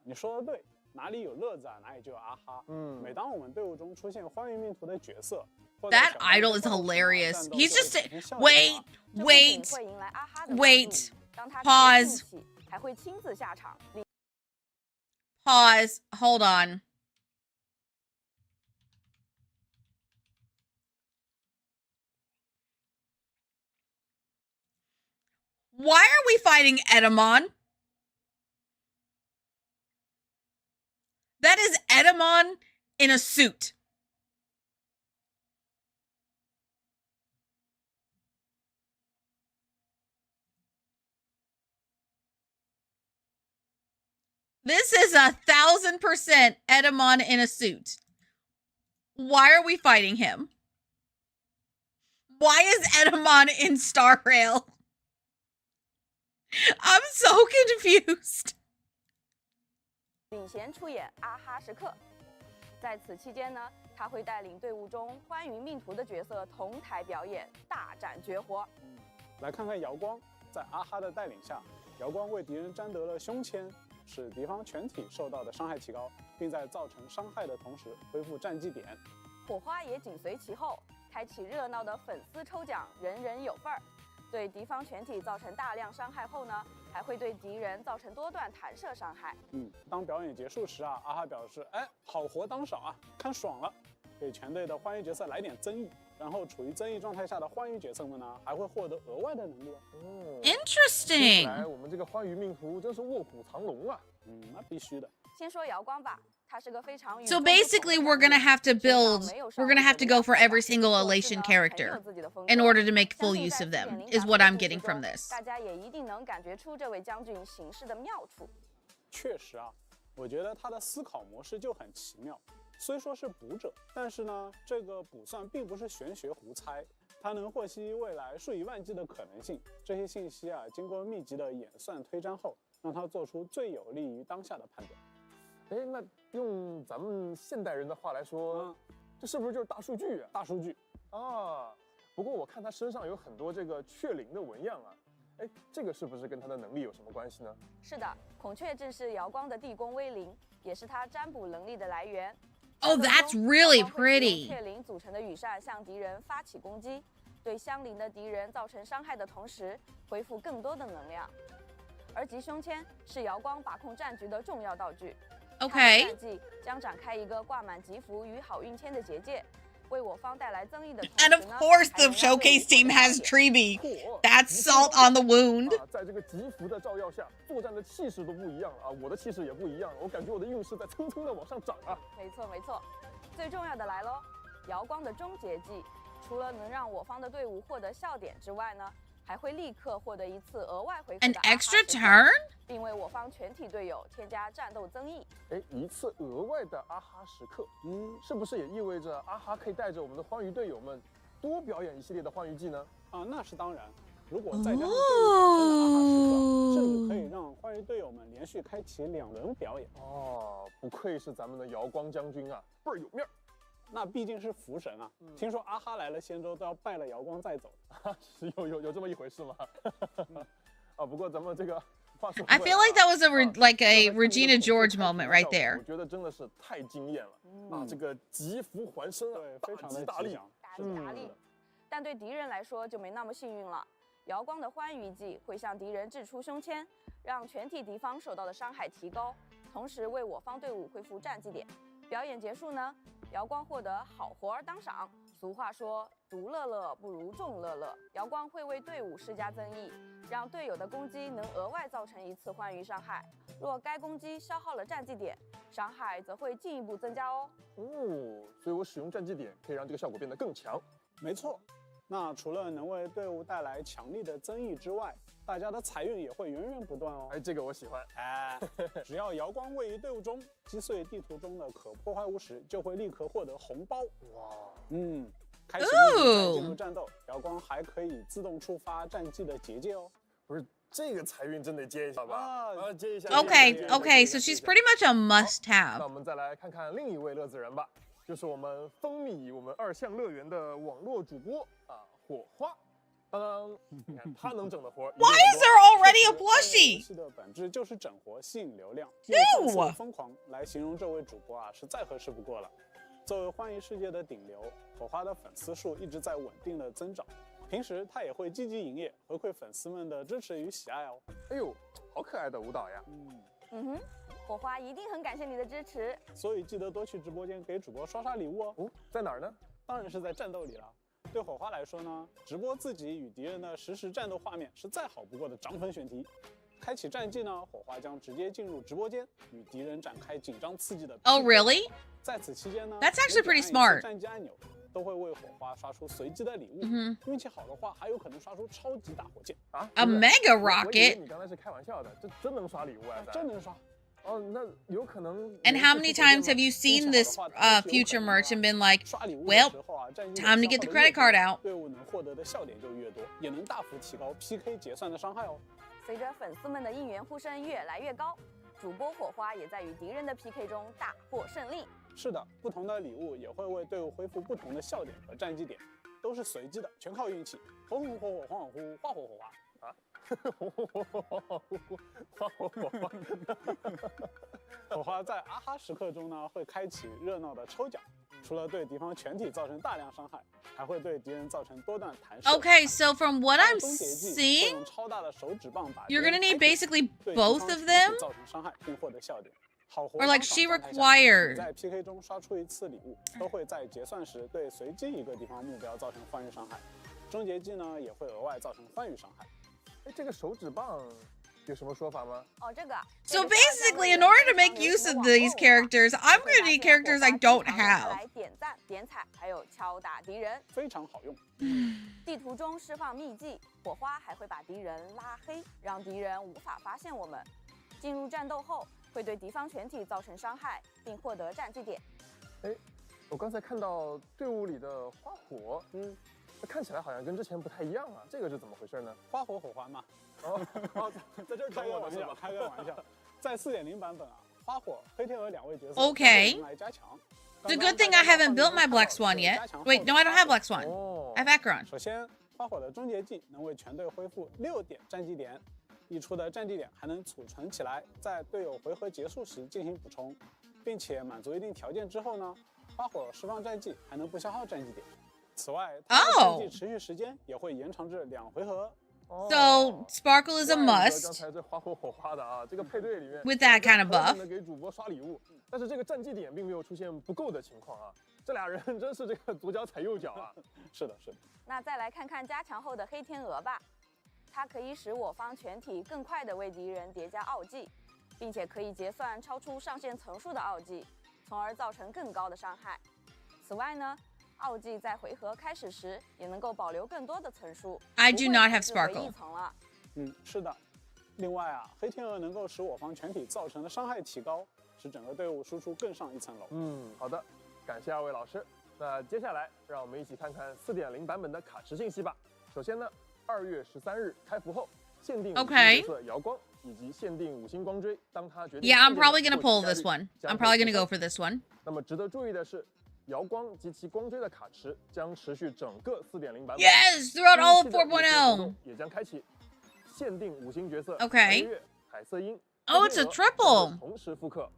L: 你说的对，哪里有乐子啊，哪里就有阿哈。每当我们队伍中出现欢愉命途的角色
D: That idol is hilarious. He's just wait.
M: 当他
D: Pause.
M: 还会亲自下场。
D: Pause. Hold on. Why are we fighting Edamon? That is Edamon in a suit. This is 1000% Edamon in a suit. Why are we fighting him? Why is Edamon in Star Rail? I'm so confused.
M: 领衔出演阿哈时刻，在此期间呢，他会带领队伍中欢愉命途的角色同台表演，大展绝活。
L: 来看看瑶光，在阿哈的带领下，瑶光为敌人占得了胸签，使敌方全体受到的伤害提高，并在造成伤害的同时恢复战绩点。
M: 火花也紧随其后，开启热闹的粉丝抽奖，人人有份儿。对敌方全体造成大量伤害后呢，还会对敌人造成多段弹射伤害。
L: 当表演结束时啊，阿哈表示：“哎，好活当赏啊，看爽了！”给全队的欢愉角色来点增益，然后处于增益状态下的欢愉角色们呢，还会获得额外的能力哦。
D: Interesting.
F: 看来我们这个欢愉命途真是卧虎藏龙啊！
L: 那必须的。
M: 先说瑶光吧。
D: So basically, we're gonna have to go for every single elation character in order to make full use of them, is what I'm getting from this.
M: 大家也一定能感觉出这位将军行事的妙处。
L: 确实啊，我觉得他的思考模式就很奇妙。虽说是补者，但是呢，这个卜算并不是玄学胡猜，他能获悉未来数以万计的可能性。这些信息啊，经过密集的演算推占后，让他做出最有利于当下的判断。
F: 哎，那用咱们现代人的话来说，这是不是就是大数据啊？
L: 大数据
F: 啊！不过我看他身上有很多这个雀翎的纹样啊，哎，这个是不是跟他的能力有什么关系呢？
M: 是的，孔雀正是瑶光的地宫威灵，也是他占卜能力的来源。
D: Oh, that's really pretty.
M: 雀翎组成的羽扇向敌人发起攻击，对相邻的敌人造成伤害的同时，恢复更多的能量。而吉凶签是瑶光把控战局的重要道具。
D: Okay.
M: 战绩将展开一个挂满吉福与好运签的结界，为我方带来增益的。
D: And of course, the showcase team has Treeby. That's salt on the wound.
F: 在这个吉福的照耀下，作战的气势都不一样了啊！我的气势也不一样，我感觉我的运势在蹭蹭的往上涨啊！
M: 没错没错，最重要的来喽！瑶光的终结技，除了能让我方的队伍获得笑点之外呢，还会立刻获得一次额外回复
D: An extra turn，
M: 并为我方全体队友添加战斗增益。
F: 哎，一次额外的阿哈时刻，是不是也意味着阿哈可以带着我们的欢愉队友们多表演一系列的欢愉技呢？
L: 啊，那是当然。如果再加上队伍本身的阿哈时刻，甚至可以让欢愉队友们连续开启2轮表演。
F: 哦，不愧是咱们的瑶光将军啊，倍儿有面儿。
L: 那毕竟是福神啊！听说阿哈来了仙州都要拜了瑶光再走，
F: 有这么一回事吗？啊，不过咱们这个话说，
D: I feel like that was a Regina George moment right there.
F: 我觉得真的是太惊艳了啊！这个吉福还身啊，
L: 非常的
F: 大力，
M: 大吉大利。但对敌人来说就没那么幸运了。瑶光的欢愉技会向敌人掷出凶签，让全体敌方受到的伤害提高，同时为我方队伍恢复战绩点。表演结束呢？ 瑶光获得好活儿当赏。俗话说，独乐乐不如众乐乐。瑶光会为队伍施加增益，让队友的攻击能额外造成1次欢愉伤害。若该攻击消耗了战绩点，伤害则会进一步增加哦。
F: 所以我使用战绩点可以让这个效果变得更强。
L: 没错。那除了能为队伍带来强力的增益之外，大家的财运也会源源不断哦。
F: 哎，这个我喜欢。
L: 哎，只要瑶光位于队伍中，击碎地图中的可破坏物时，就会立刻获得红包。哇，开启进入战斗，瑶光还可以自动触发战绩的结界哦。
F: 不是，这个财运真得接一下吧？接一下。
D: Okay, so she's pretty much a must-have.
F: 那我们再来看看另一位乐子人吧。就是我们风靡我们2项乐园的网络主播啊，火花。当当，你看他能整的活。
D: Why is there already a plushie？
L: 游戏的本质就是整活、吸引流量。
D: No！
L: 疯狂来形容这位主播啊，是再合适不过了。作为欢愉世界的顶流，火花的粉丝数一直在稳定的增长。平时他也会积极营业，回馈粉丝们的支持与喜爱哦。
F: 哎呦，好可爱的舞蹈呀！
M: 火花一定很感谢你的支持，
L: 所以记得多去直播间给主播刷礼物哦。
F: 哦，在哪儿呢？
L: 当然是在战斗里了。对火花来说呢，直播自己与敌人的实时战斗画面是再好不过的涨粉选题。开启战绩呢，火花将直接进入直播间，与敌人展开紧张刺激的。
D: Oh, really?
L: 在此期间呢
D: That's actually pretty smart.
L: 战绩按钮都会为火花刷出随机的礼物，运气好的话还有可能刷出超级大火箭
F: 啊
D: ！A mega
F: 我以为
D: rocket.
F: 你刚才是开玩笑的，这真能刷礼物啊！
L: 真能刷。
F: 哦，那有可能。
D: And how many times have you seen this future merch and been like, well, time to get the credit card out?
L: 队伍能获得的笑点就越多，也能大幅提高 PK 结算的伤害哦。
M: 随着粉丝们的应援呼声越来越高，主播火花也在与敌人的 PK 中大获胜利。
L: 是的，不同的礼物也会为队伍恢复不同的笑点和战绩点，都是随机的，全靠运气。红红火火，黄黄呼，花火火花啊！火花在啊哈时刻中呢，会开启热闹的抽奖，除了对敌方全体造成大量伤害，还会对敌人造成多段弹射。
D: Okay, so from what I'm seeing,
L: 用超大的手指棒把
D: you're gonna need basically both of them?
L: 造成伤害并获得笑点。
D: Or like she required.
L: 在 PK 中刷出一次礼物，都会在结算时对随机一个地方目标造成欢愉伤害。终结技呢，也会额外造成欢愉伤害。
F: 哎，这个手指棒有什么说法吗？
M: 哦，这个。
D: So basically, in order to make use of these characters, I'm gonna need characters I don't have.
M: 来点赞、点彩，还有敲打敌人，
L: 非常好用。
M: 地图中释放秘技，火花还会把敌人拉黑，让敌人无法发现我们。进入战斗后，会对敌方全体造成伤害，并获得战绩点。
F: 哎，我刚才看到队伍里的花火，看起来好像跟之前不太一样啊，这个是怎么回事呢？
L: 花火火花嘛。
F: 哦，在这儿
L: 开个玩笑，开个玩笑。在4.0版本啊，花火、黑天鹅2位角色
D: Okay.
L: 来加强。
D: It's a good thing I haven't built my Black Swan yet. Wait, no, I don't have Black Swan. I have Acheron.
L: 首先，花火的终结技能为全队恢复6点战绩点，溢出的战绩点还能储存起来，在队友回合结束时进行补充，并且满足一定条件之后呢，花火释放战绩还能不消耗战绩点。此外，它的战绩持续时间也会延长至2回合。
D: So Sparkle is a
F: 刚
D: must
F: 才这花火火花的啊，这个配对里面
D: with that kind of buff.
F: 能给主播刷礼物，但是这个战绩点并没有出现不够的情况啊。这俩人真是这个左脚踩右脚啊。
L: 是的，是的。
M: 那再来看看加强后的黑天鹅吧，它可以使我方全体更快地为敌人叠加奥技，并且可以结算超出上限层数的奥技，从而造成更高的伤害。此外呢，奥技在回合开始时也能够保留更多的层数。
D: I do not have Sparkle.
L: 是的。另外啊，黑天鹅能够使我方全体造成的伤害提高，使整个队伍输出更上一层楼。
F: 好的，感谢2位老师。那接下来让我们一起看看4.0版本的卡池信息吧。首先呢，2月13日开服后，限定5星角色瑶光以及限定5星光锥，当他决定
D: Yeah, I'm probably gonna pull this one. I'm probably gonna go for this one.
F: 那么值得注意的是，瑶光及其光锥的卡池将持续整个4.0版本。
D: Yes, throughout all of 4.0.
F: 也将开启限定5星角色
D: Okay.
F: 月、海色鹰。
D: Oh, it's a triple.
F: 同时复刻，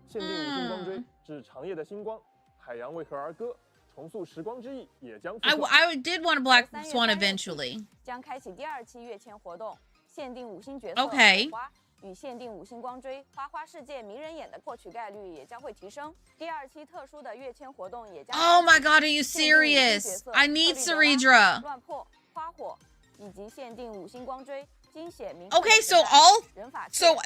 F: 限定5星光锥至长夜的星光。海洋为何而歌？重塑时光之翼也将复刻。
D: I did want a Black Swan eventually.
M: 将开启第2期月签活动，限定5星角色
D: Okay.
M: 火花与限定5星光锥花花世界迷人眼的获取概率也将会提升。第2期特殊的月签活动也将。
D: Oh my God, are you serious? I need Ceredra.
M: 乱破、花火以及限定5星光锥。
D: Okay, so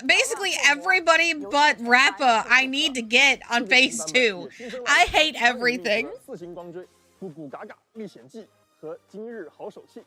D: basically everybody but Rappa I need to get on phase 2. I hate everything.
F: 4星光锥、咕咕嘎嘎历险记和今日好手气，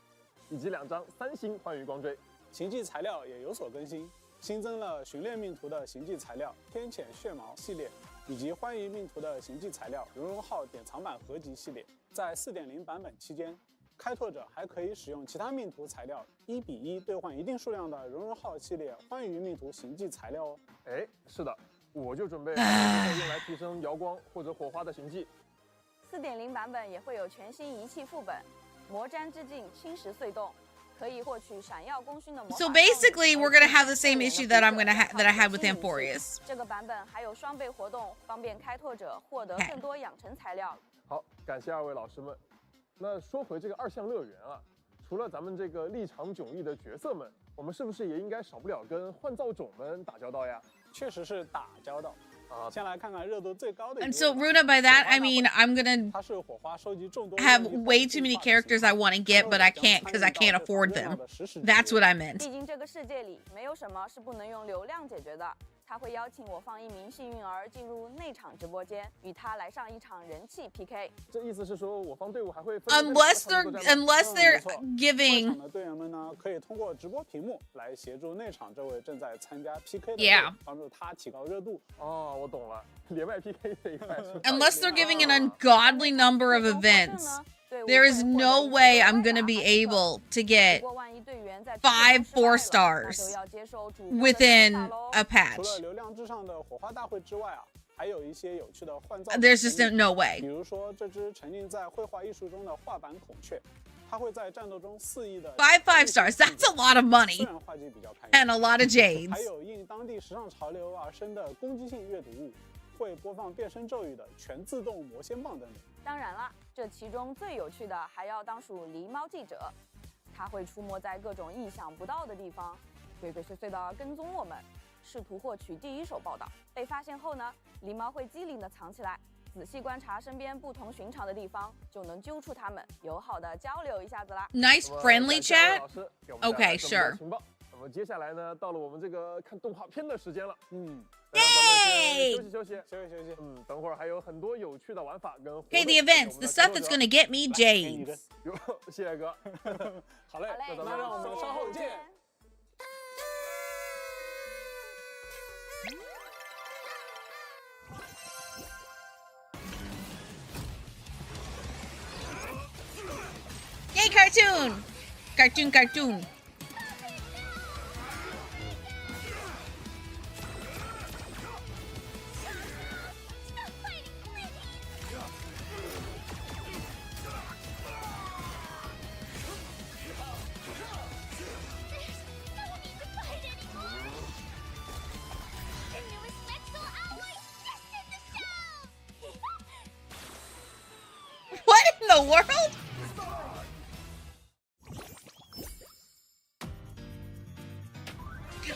F: 以及2张3星欢愉光锥。
L: 行迹材料也有所更新，新增了寻猎命途的行迹材料天谴血毛系列，以及欢愉命途的行迹材料荣荣号典藏版合集系列。在4.0版本期间，开拓者还可以使用其他命途材料1:1兑换一定数量的荣荣号系列欢愉命途行迹材料哦。
F: 哎，是的，我就准备用来提升瑶光或者火花的行迹，
M: 4.0 版本也会有全新仪器副本，魔毡之境侵蚀隧洞，可以获取闪耀功勋的魔法。
D: So basically, we're gonna have the same issue that I had with Amphorius.
M: 这个版本还有双倍活动，方便开拓者获得更多养成材料。
F: 好，感谢2位老师们。那说回这个2项乐园啊，除了咱们这个立场迥异的角色们，我们是不是也应该少不了跟换造种们打交道呀？
L: 确实是打交道。先来看看热度最高的。
D: And so, Runa, by that I mean I'm gonna
L: 它是火花收集众多
D: have way too many characters I want to get, but I can't because I can't afford them. That's what I meant.
M: 毕竟这个世界里没有什么是不能用流量解决的。他会邀请我放1名幸运儿进入内场直播间，与他来上一场人气 PK。
F: 这意思是说，我方队伍还会
D: unless they're giving
L: 外场的队员们呢，可以通过直播屏幕来协助内场这位正在参加 PK 的队，帮助他提高热度。
F: 哦，我懂了，连麦 PK 这一块。
D: Unless they're giving an ungodly number of events, there is no way I'm gonna be able to get 5 4 stars within a patch.
L: 除了流量至上的火花大会之外啊，还有一些有趣的换造。
D: There's just no way.
L: 比如说这只沉浸在绘画艺术中的画板孔雀，它会在战斗中肆意的
D: 5 stars. That's a lot of money.
L: 虽然画技比较开
D: And a lot of jades.
L: 还有应当地时尚潮流而生的攻击性阅读物，会播放变身咒语的全自动魔仙棒等等。
M: 当然了，这其中最有趣的还要当属狸猫记者，他会出没在各种意想不到的地方，鬼鬼祟祟地跟踪我们，试图获取第一手报道。被发现后呢，狸猫会机灵地藏起来，仔细观察身边不同寻常的地方，就能揪出它们，友好地交流一下子啦。
D: Nice friendly chat. Okay, sure.
F: 那么接下来呢，到了我们这个看动画片的时间了。
D: Yay!
F: 休息。等会儿还有很多有趣的玩法跟。
D: Okay, the events, the stuff that's gonna get me jades.
F: 谢谢哥。
L: 好嘞，那咱们让我们稍后见。
D: Yay, cartoon! Cartoon. What in the world?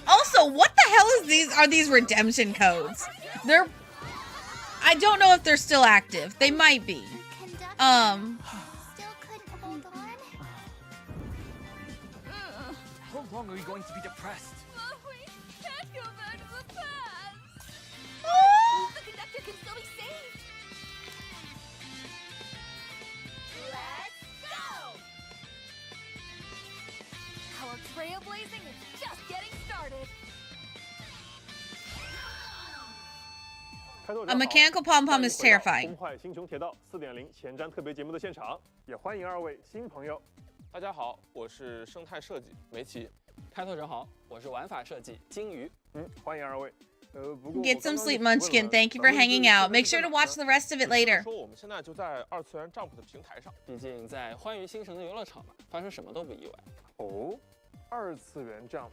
D: Also, what the hell are these redemption codes? I don't know if they're still active. They might be.
B: Still couldn't hold on.
H: How long are you going to be depressed?
B: We can't go back to the past. The conductor can still be saved. Let's go! Our trailblazing is just getting started.
D: A mechanical pom-pom is terrifying.
F: 崩坏星穹铁道4.0前瞻特别节目的现场，也欢迎2位新朋友。
E: 大家好，我是生态设计梅奇。开拓者好，我是玩法设计金鱼。
F: 欢迎2位。不过
D: Get some sleep, Munchkin. Thank you for hanging out. Make sure to watch the rest of it later.
E: 说我们现在就在2次元 Jump 的平台上，毕竟在欢愉新城的游乐场嘛，发生什么都不意外。
F: 哦，2次元 Jump，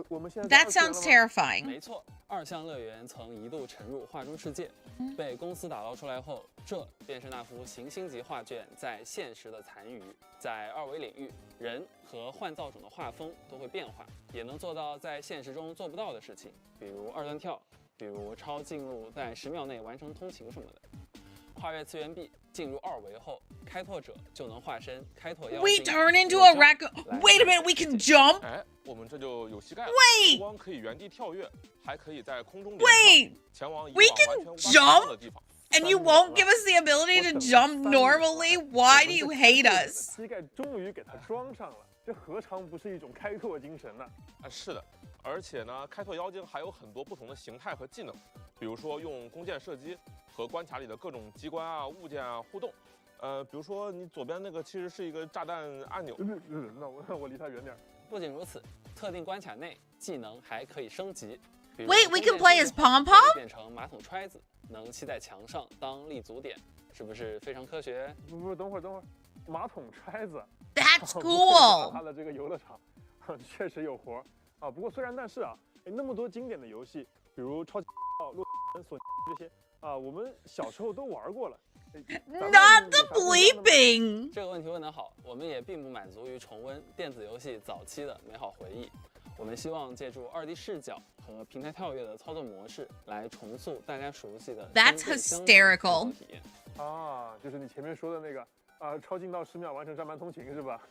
F: 我们现在
D: That sounds terrifying.
E: 没错，2项乐园曾一度沉入画中世界，被公司打捞出来后，这便是那幅行星级画卷在现实的残余。在2维领域，人和换造种的画风都会变化，也能做到在现实中做不到的事情，比如2段跳，比如超近路在10秒内完成通勤什么的。跨越次元壁，进入2维后，开拓者就能化身开拓妖精。
D: We turn into a raccoon. Wait a minute, we can jump.
N: 哎，我们这就有膝盖了。
D: Wait.
N: 不光可以原地跳跃，还可以在空中
D: Wait.
N: 前往
D: We can jump. And you won't give us the ability to jump normally? Why do you hate us?
F: 膝盖终于给它装上了，这何尝不是一种开拓精神呢？
N: 是的，而且呢，开拓妖精还有很多不同的形态和技能，比如说用弓箭射击和关卡里的各种机关啊、物件啊互动。比如说你左边那个其实是一个炸弹按钮。那我离它远点。
E: 不仅如此，特定关卡内技能还可以升级。
D: Wait, we can play as Pom Pom?
E: 变成马桶揣子，能砌在墙上当立足点，
O: 是不是非常科学？
F: 不，等会儿，马桶揣子。
D: That's
F: 不愧是
D: cool.
F: 他的这个游乐场，确实有活儿啊。不过虽然但是啊，那么多经典的游戏，比如超级洛索这些啊，我们小时候都玩过了。
D: Not the bleeping.
O: 这个问题问得好，我们也并不满足于重温电子游戏早期的美好回忆，我们希望借助2D 视角和平台跳跃的操作模式，来重塑大家熟悉的
D: That's hysterical.
O: 体验。
F: 啊，就是你前面说的那个啊，超近道10秒完成上班通勤是吧？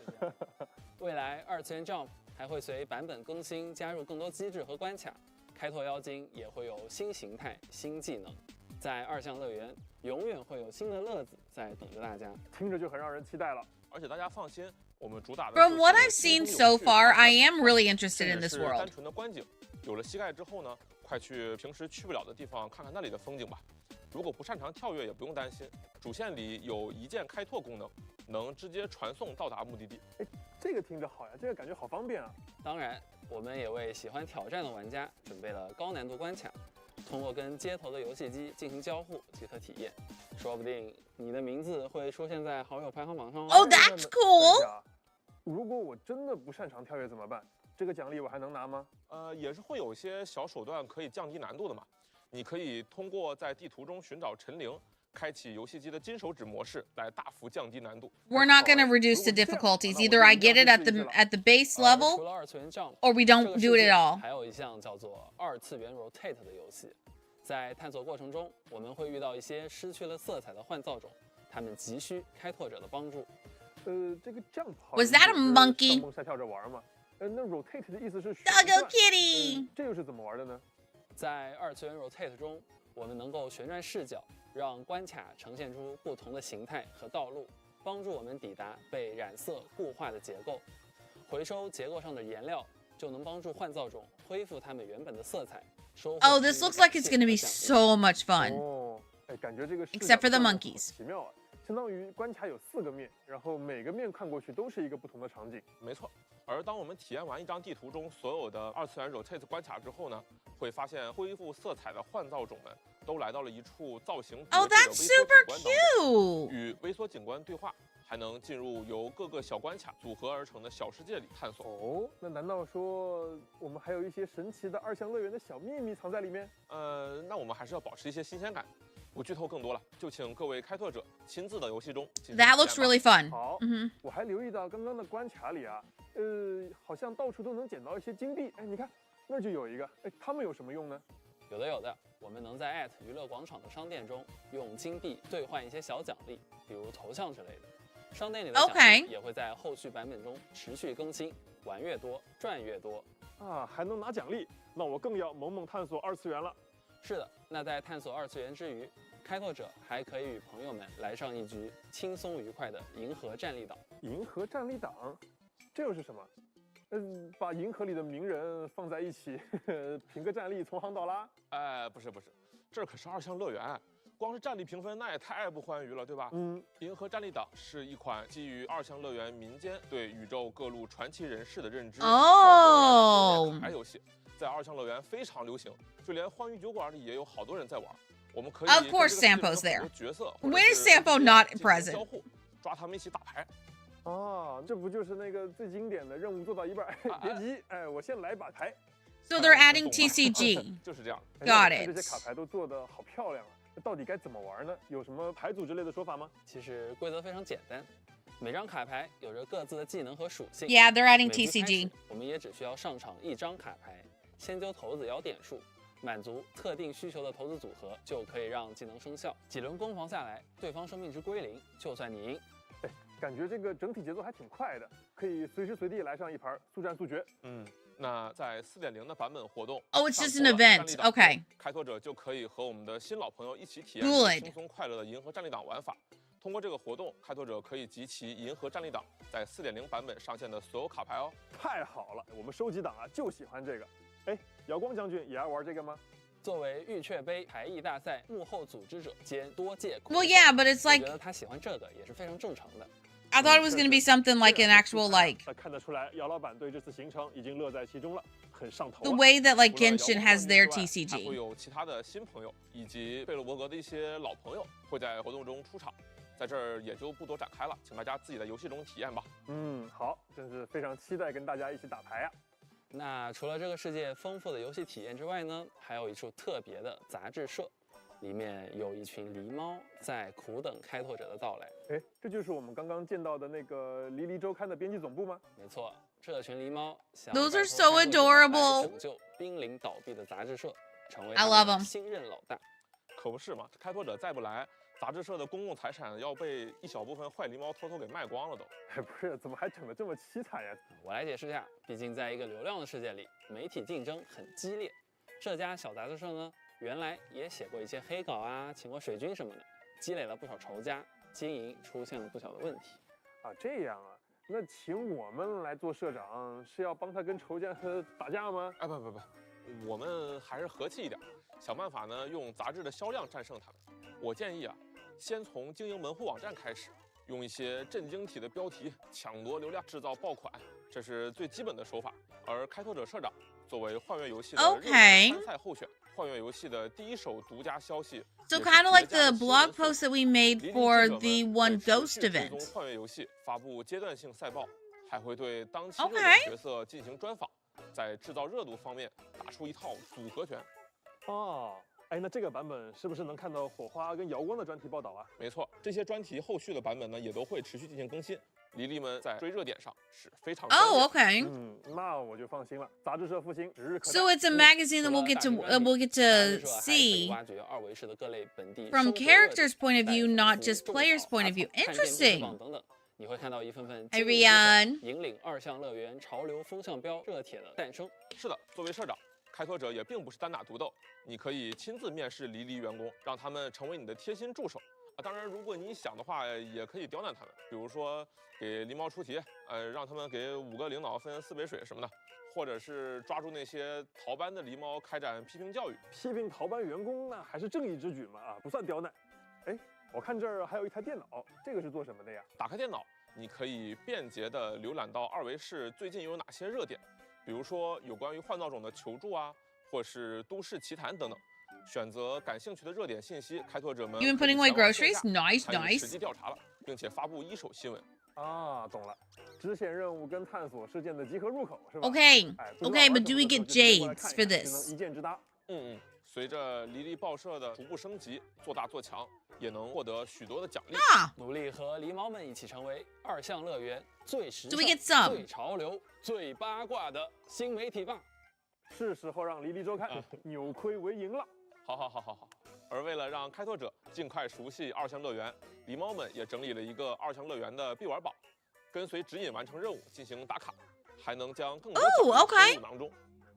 O: 未来2次元 Jump 还会随版本更新加入更多机制和关卡，开拓妖精也会有新形态、新技能，在2项乐园永远会有新的乐子在等着大家。
F: 听着就很让人期待了。
N: 而且大家放心，我们主打的
D: From what I've seen so far, I am really interested in this
N: 单
D: world.
N: 纯的观景，有了膝盖之后呢，快去平时去不了的地方看看那里的风景吧。如果不擅长跳跃也不用担心，主线里有一键开拓功能，能直接传送到达目的地。
F: 哎，这个听着好呀，这个感觉好方便啊。
O: 当然，我们也为喜欢挑战的玩家准备了高难度关卡，通过跟街头的游戏机进行交互即可体验，说不定你的名字会出现在好友排行榜上哦。
D: Oh, that's cool.
F: 如果我真的不擅长跳跃怎么办？这个奖励我还能拿吗？
N: 也是会有一些小手段可以降低难度的嘛。你可以通过在地图中寻找陈灵，开启游戏机的金手指模式，来大幅降低难度。
D: We're not going to reduce the difficulties. Either I get it at the base level,
O: 除了2次元 Jump，
D: or we don't do it at all.
O: 还有一项叫做2次元 Rotate 的游戏，在探索过程中，我们会遇到一些失去了色彩的幻造种，它们急需开拓者的帮助。
F: 这个 Jump
D: Was that a monkey?
F: 上蹦下跳着玩吗？那 Rotate 的意思是
D: Doggo Kitty.
F: 这又是怎么玩的呢？
O: 在2次元 Rotate 中，我们能够旋转视角，让关卡呈现出不同的形态和道路，帮助我们抵达被染色固化的结构。回收结构上的颜料，就能帮助幻造种恢复它们原本的色彩。
D: Oh, this looks like it's going to be so much fun.
F: 哦，哎，感觉这个
D: Except for the monkeys.
F: 奇妙啊！相当于关卡有4个面，然后每个面看过去都是一个不同的场景。
N: 没错。而当我们体验完一张地图中所有的2次元 Rotate 关卡之后呢，会发现恢复色彩的幻造种们都来到了一处造型别致的
D: Oh,
N: 微
D: that's
N: 缩景
D: super
N: 观当中，
D: cute.
N: 与微缩景观对话，还能进入由各个小关卡组合而成的小世界里探索。
F: 哦，那难道说我们还有一些神奇的2项乐园的小秘密藏在里面？
N: 那我们还是要保持一些新鲜感。不剧透更多了，就请各位开拓者亲自到游戏中进行体验吧。
D: That looks really fun.
F: 好，我还留意到刚刚的关卡里啊，好像到处都能捡到一些金币。哎，你看那儿就有一个，哎，它们有什么用呢？
O: 有的，我们能在娱乐广场的商店中用金币兑换一些小奖励，比如头像之类的。商店里的奖励也会在后续版本中持续更新，玩越多赚越多
F: 啊，还能拿奖励，那我更要猛猛探索2次元了。
O: 是的，那在探索2次元之余，开拓者还可以与朋友们来上一局轻松愉快的银河战力岛。
F: 银河战力党，这又是什么？把银河里的名人放在一起，评个战力，从航到拉？
N: 不是，这可是2项乐园，光是战力评分那也太不欢愉了，对吧？银河战力党是一款基于2项乐园民间对宇宙各路传奇人士的认知
D: 哦
N: 卡牌游戏，在2项乐园非常流行，就连欢愉酒馆里也有好多人在玩。我们可以
D: Of course, Sampo's there.
N: 角色
D: When is Sampo not present?
N: 交互，抓他们一起打牌。
F: 啊，这不就是那个最经典的任务做到一半，别急，哎，我先来把牌。
D: So they're adding TCG.
N: 就是这样。
D: Got it.
F: 这些卡牌都做得好漂亮啊，到底该怎么玩呢？有什么牌组之类的说法吗？
O: 其实规则非常简单，每张卡牌有着各自的技能和属性。
D: Yeah, they're adding TCG.
O: 我们也只需要上场1张卡牌，先揪骰子摇点数，满足特定需求的骰子组合，就可以让技能生效。几轮攻防下来，对方生命值归0，就算你赢。
F: 哎，感觉这个整体节奏还挺快的，可以随时随地来上一盘速战速决。
N: 那在4.0的版本活动
D: ，Oh, it's just an event. Okay.
N: 开拓者就可以和我们的新老朋友一起体验轻松快乐的银河战力党玩法。通过这个活动，开拓者可以集齐银河战力党在4.0版本上线的所有卡牌哦。
F: 太好了，我们收集党啊就喜欢这个。哎，瑶光将军也爱玩这个吗？
O: 作为玉雀杯牌艺大赛幕后组织者兼多届，
D: Well, yeah, but it's
O: 我
D: like
O: 觉得他喜欢这个也是非常正常的。
D: I thought it was going to be something like an actual like.
F: 看得出来，姚老板对这次行程已经乐在其中了。很上头、啊。
D: The way that like
N: 除了
D: Genshin
N: 遥光
D: has
N: 少
D: their
N: 女之外
D: TCG
N: 还会有其他的新朋友以及贝洛伯格的一些老朋友会在活动中出场，在这儿也就不多展开了，请大家自己在游戏中体验吧。
F: 好，真是非常期待跟大家一起打牌啊。
O: 那除了这个世界丰富的游戏体验之外呢，还有一处特别的杂志社，里面有一群狸猫在苦等开拓者的到来。
F: 哎，这就是我们刚刚见到的那个《离离周刊》的编辑总部吗？
O: 没错，这群狸猫想
D: Those are
O: 拜托
D: so
O: 开拓者
D: adorable
O: 来拯救濒临倒闭的杂志社，成为
D: I
O: 他
D: love
O: 们
D: them
O: 新任老大。
N: 可不是嘛，开拓者再不来，杂志社的公共财产要被一小部分坏狸猫偷偷给卖光了都。
F: 哎，不是，怎么还整得这么凄惨呀？
O: 我来解释一下，毕竟在一个流量的世界里，媒体竞争很激烈。这家小杂志社呢，原来也写过一些黑稿啊，请过水军什么的，积累了不少仇家，经营出现了不小的问题。
F: 啊，这样啊，那请我们来做社长是要帮他跟仇家打架吗？
N: 哎，不，我们还是和气一点，想办法呢用杂志的销量战胜他们。我建议啊，先从经营门户网站开始，用一些震惊体的标题抢夺流量，制造爆款，这是最基本的手法。而开拓者社长作为幻乐游戏的热门参赛候选，幻乐游戏的第一手独家消息。
D: So kind of like the blog post that we made for the One Ghost event.
N: 幻乐游戏发布阶段性赛报，还会对当期热点角色进行专访，在制造热度方面打出一套组合拳。
F: 哦。哎，那这个版本是不是能看到火花跟瑶光的专题报道啊？
N: 没错，这些专题后续的版本呢，也都会持续进行更新。黎黎们在追热点上是非常
D: Oh, okay.
F: 那我就放心了。杂志社复兴指日可待。
D: So it's a magazine that we'll get to see
O: 挖掘二维式的各类本地
D: from characters' point of view, not just players' point of view. Interesting.
O: 等等，你会看到一份份
D: Hi, Rian.
O: 引领二项乐园潮流风向标热帖的诞生。
N: 是的，作为社长，开拓者也并不是单打独斗，你可以亲自面试黎黎员工，让他们成为你的贴心助手。当然，如果你想的话，也可以刁难他们，比如说给狸猫出题，让他们给5个领导分4杯水什么的，或者是抓住那些逃班的狸猫开展批评教育。
F: 批评逃班员工那还是正义之举嘛，不算刁难。哎，我看这儿还有一台电脑，这个是做什么的呀？
N: 打开电脑，你可以便捷地浏览到二维市最近有哪些热点，比如说有关于换道种的求助啊，或是都市奇谈等等。选择感兴趣的热点信息，开拓者们
D: You been putting away groceries? Nice, nice.
N: 实际调查了，并且发布一手新闻。
F: 啊，懂了，支线任务跟探索事件的集合入口是吧
D: Okay, okay, but do we get jades for this?
F: 一箭之搭。
N: 随着黎黎报社的逐步升级，做大做强，也能获得许多的奖励。
O: 努力和狸猫们一起成为二项乐园最时尚、
D: Do we get some?
O: 最潮流、最八卦的新媒体吧。
F: 是时候让黎黎周刊扭亏为盈了。
N: 好。而为了让开拓者尽快熟悉二项乐园，狸猫们也整理了一个二项乐园的必玩宝，跟随指引完成任务进行打卡，还能将更多奖励收入囊中。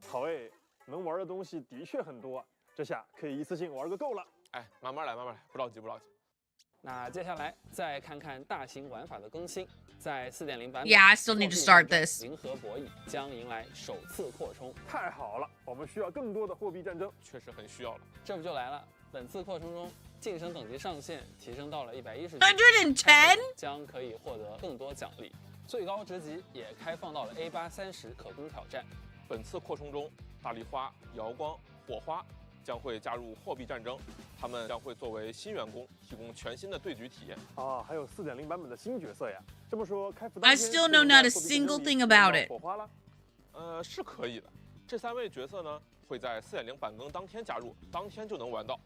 F: 好哎，能玩的东西的确很多啊，这下可以一次性玩个够了。
N: 哎，慢慢来，不着急。
O: 那接下来再看看大型玩法的更新，在4.0版本
D: Yeah, I still need to start this.
O: 零和博弈将迎来首次扩充。
F: 太好了，我们需要更多的货币战争，
N: 确实很需要了。
O: 这不就来了？本次扩充中，晋升等级上限提升到了110
D: 110
O: 将可以获得更多奖励，最高职级也开放到了 A830可攻挑战。
N: 本次扩充中，大丽花、瑶光、火花将会加入货币战争，他们将会作为新员工提供全新的对局体验。
F: 还有4.0版本的新角色呀。这么说，开服
D: I still know not a single thing about it.
F: 火花了？
N: 是可以的。这3位角色呢，会在4.0版更当天加入，当天就能玩到。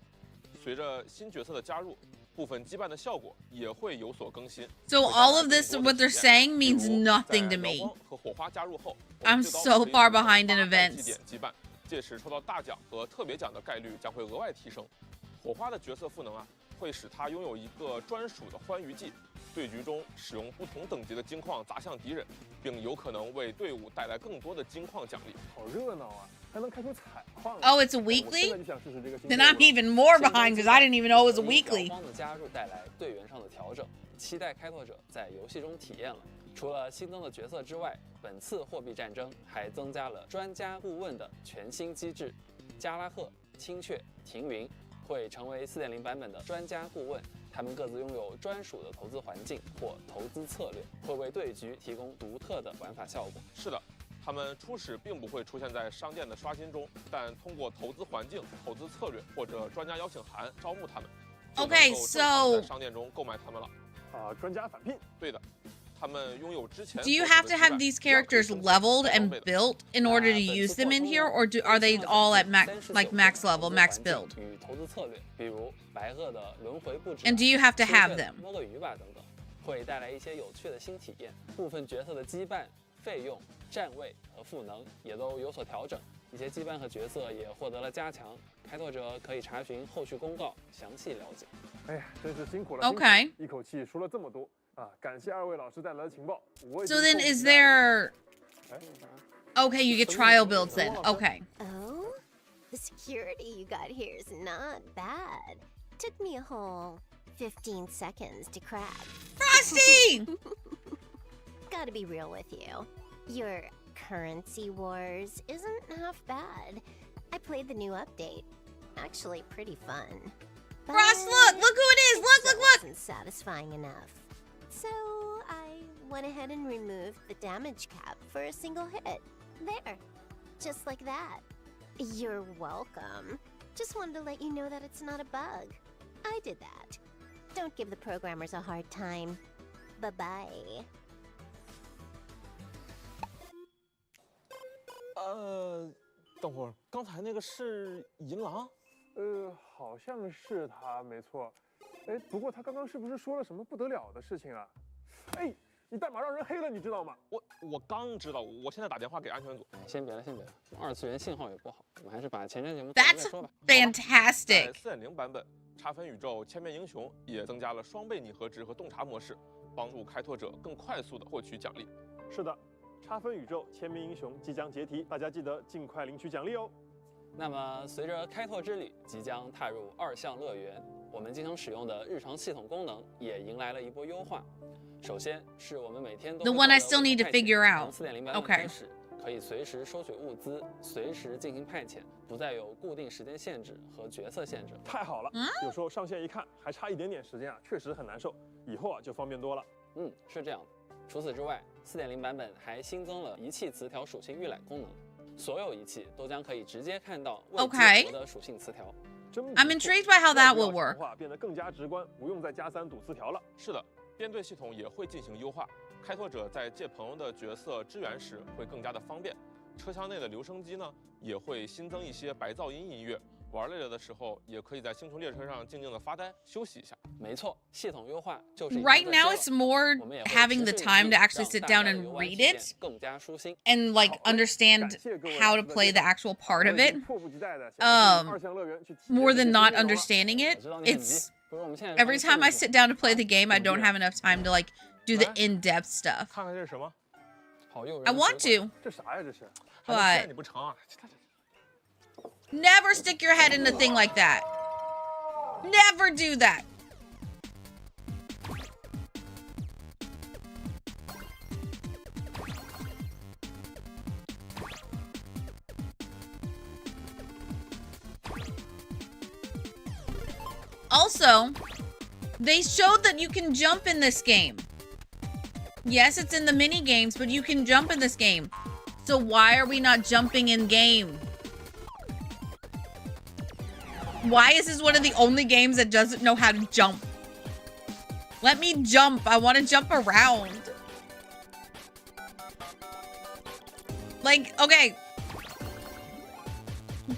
N: 随着新角色的加入，部分羁绊的效果也会有所更新。
D: So all of this, what they're saying, means nothing to me.
N: 和火花加入后
D: I'm so far behind in events.
N: 羁绊，届时抽到大奖和特别奖的概率将会额外提升。火花的角色赋能啊，会使他拥有一个专属的欢愉技，对局中使用不同等级的金矿砸向敌人，并有可能为队伍带来更多的金矿奖励。
F: 好热闹啊！还能开出彩矿。
D: Oh, it's a weekly? Then I'm even more behind because I didn't even know it was a weekly.
O: 阳光的加入带来队员上的调整，期待开拓者在游戏中体验了。除了新增的角色之外，本次货币战争还增加了专家顾问的全新机制。加拉赫、青雀、停云会成为4.0版本的专家顾问，他们各自拥有专属的投资环境或投资策略，会为对局提供独特的玩法效果。
N: 是的。它们初始并不会出现在商店的刷新中，但通过投资环境、投资策略或者专家邀请函招募他们，就能够正常地在商店中购买他们了。
F: 专家返聘。
N: 对的，他们拥有之前。
D: Do you have to have these characters leveled and built in order to use them in here, or are they all at max level, max build?
O: 与投资策略，比如白鹤的轮回布置
D: And do you have to have them?
O: 摸个鱼吧等等，会带来一些有趣的新体验。部分角色的羁绊、费用、站位和赋能也都有所调整，一些羁绊和角色也获得了加强。开拓者可以查询后续公告，详细了解。
F: 哎呀，真是辛苦了。
D: Okay.
F: 一口气说了这么多啊！感谢2位老师带来的情报。
D: So then, is there? Okay, you get trial builds then. Okay.
P: Oh, the security you got here is not bad. Took me a whole 15 seconds to crack.
D: Frosty!
P: Gotta be real with you. Your currency wars isn't half bad. I played the new update. Actually, pretty fun.
D: Frost, look who it is! Look!
P: Wasn't satisfying enough. So I went ahead and removed the damage cap for a single hit. There, just like that. You're welcome. Just wanted to let you know that it's not a bug. I did that. Don't give the programmers a hard time. Bye-bye.
N: 等会儿，刚才那个是银狼？
F: 好像是他，没错。哎，不过他刚刚是不是说了什么不得了的事情啊？哎，你代码让人黑了，你知道吗？
N: 我刚知道，我现在打电话给安全组。
O: 先别了，二次元信号也不好，我们还是把前瞻节目
D: That's fantastic.
N: 在4.0版本，插分宇宙千面英雄也增加了双倍拟合值和洞察模式，帮助开拓者更快速地获取奖励。
F: 是的。插分宇宙千面英雄即将解体，大家记得尽快领取奖励哦。
O: 那么，随着开拓之旅即将踏入2项乐园，我们经常使用的日常系统功能也迎来了一波优化。首先是我们每天都
D: The one I still need to figure out.
O: 从4.0版本开始，可以随时收取物资，随时进行派遣，不再有固定时间限制和角色限制。
F: 太好了，有时候上线一看还差一点点时间啊，确实很难受。以后啊就方便多了。
O: 是这样的。除此之外，4.0版本还新增了仪器词条属性预览功能，所有仪器都将可以直接看到未激活的属性词条。
D: I'm intrigued by how that will work.
F: 变得更加直观，不用再加3堵词条了。
N: 是的，编队系统也会进行优化，开拓者在借朋友的角色支援时会更加的方便。车厢内的留声机呢，也会新增一些白噪音音乐。玩累了的时候，也可以在星球列车上静静的发呆休息一下。
O: 没错，系统优化就是
D: Right now it's more having the time to actually sit down and read it
O: 更加舒心
D: and like understand how to play the actual part of it. More than not understanding it. It's every time I sit down to play the game, I don't have enough time to like do the in-depth stuff.
N: 看看这是什么？
D: I want to.
F: 这啥呀？这是？
D: But
N: 你不成啊？
D: Never stick your head in a thing like that. Never do that. Also, they showed that you can jump in this game. Yes, it's in the mini games, but you can jump in this game. So why are we not jumping in game? Why is this one of the only games that doesn't know how to jump? Let me jump. I want to jump around. Like, okay.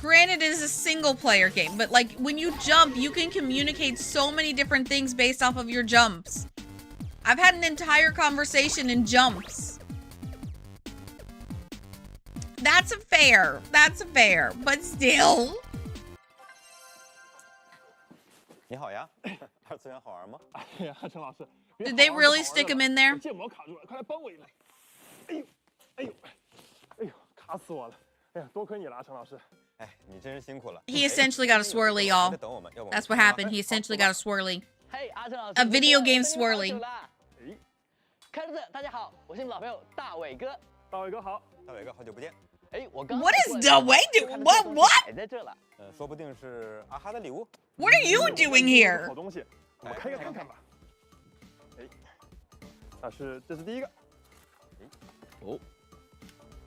D: Granted, it is a single player game, but like when you jump, you can communicate so many different things based off of your jumps. I've had an entire conversation in jumps. That's fair. That's fair, but still.
Q: 你好呀，二次元好玩吗？
F: 哎呀，陈老师
D: Did they really stick him in there?
F: 键毛卡住了，快来帮我一来！哎呦，哎呦，哎呦，卡死我了！哎呀，多亏你了，陈老师。
Q: 哎，你真是辛苦了。
D: He essentially got a swirly, y'all. That's what happened. He essentially got a swirly. A video game swirly.
R: 开着大家好，我是你们老朋友大伟哥。
F: 大伟哥好，
Q: 大伟哥好久不见。
R: 哎，我刚
D: What is Dawei doing? What?
R: 在这了。
Q: 说不定是阿哈的礼物。
D: What are you doing here?
F: 好东西，我们开开看看吧。哎，这是第一个。
N: 哦，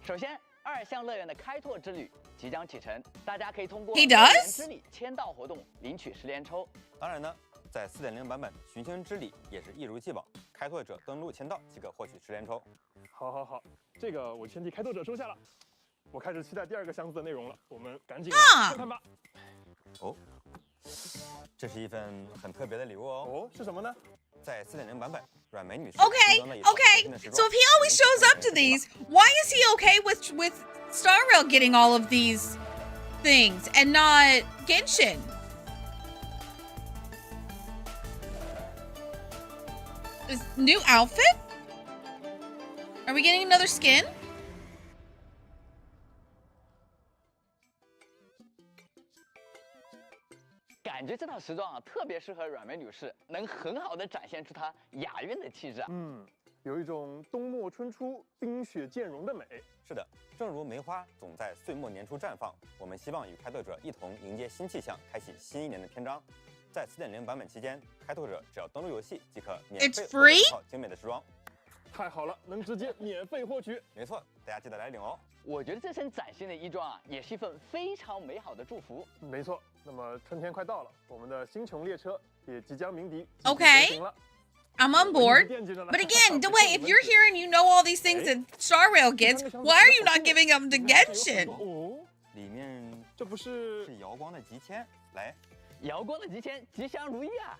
R: 首先，2项乐园的开拓之旅即将启程，大家可以通过
D: He
R: 乐园
D: does?
R: 之礼签到活动领取10连抽。
Q: 当然呢，在4.0版本寻星之礼也是一如既往，开拓者登录签到即可获取10连抽。
F: 好，这个我先替开拓者收下了。我开始期待第2个箱子的内容了，我们赶紧来看看吧。
Q: 哦，这是一份很特别的礼物哦。
F: 哦，是什么呢？
Q: 在4.0版本，阮梅女士
D: Okay, okay. So if he always shows up to these, why is he okay with Star Rail getting all of these things and not Genshin? This new outfit? Are we getting another skin?
R: 感觉这套时装啊，特别适合阮梅女士，能很好的展现出她雅韵的气质啊。
F: 有一种冬末春初冰雪渐融的美。
Q: 是的，正如梅花总在岁末年初绽放，我们希望与开拓者一同迎接新气象，开启新一年的篇章。在4.0版本期间，开拓者只要登录游戏即可免费获得一套精美的时装。
F: 太好了，能直接免费获取。
Q: 没错，大家记得来领哦。
R: 我觉得这身崭新的衣装啊，也是一份非常美好的祝福。
F: 没错，那么春天快到了，我们的星穹列车也即将鸣笛。
D: Okay, I'm on board. But again, wait, if you're here and you know all these things that Star Rail gets, why are you not giving them to Genshin?
F: 哦，
Q: 里面
F: 这不是
Q: 遥光的集签，来，
R: 遥光的集签，吉祥如意啊！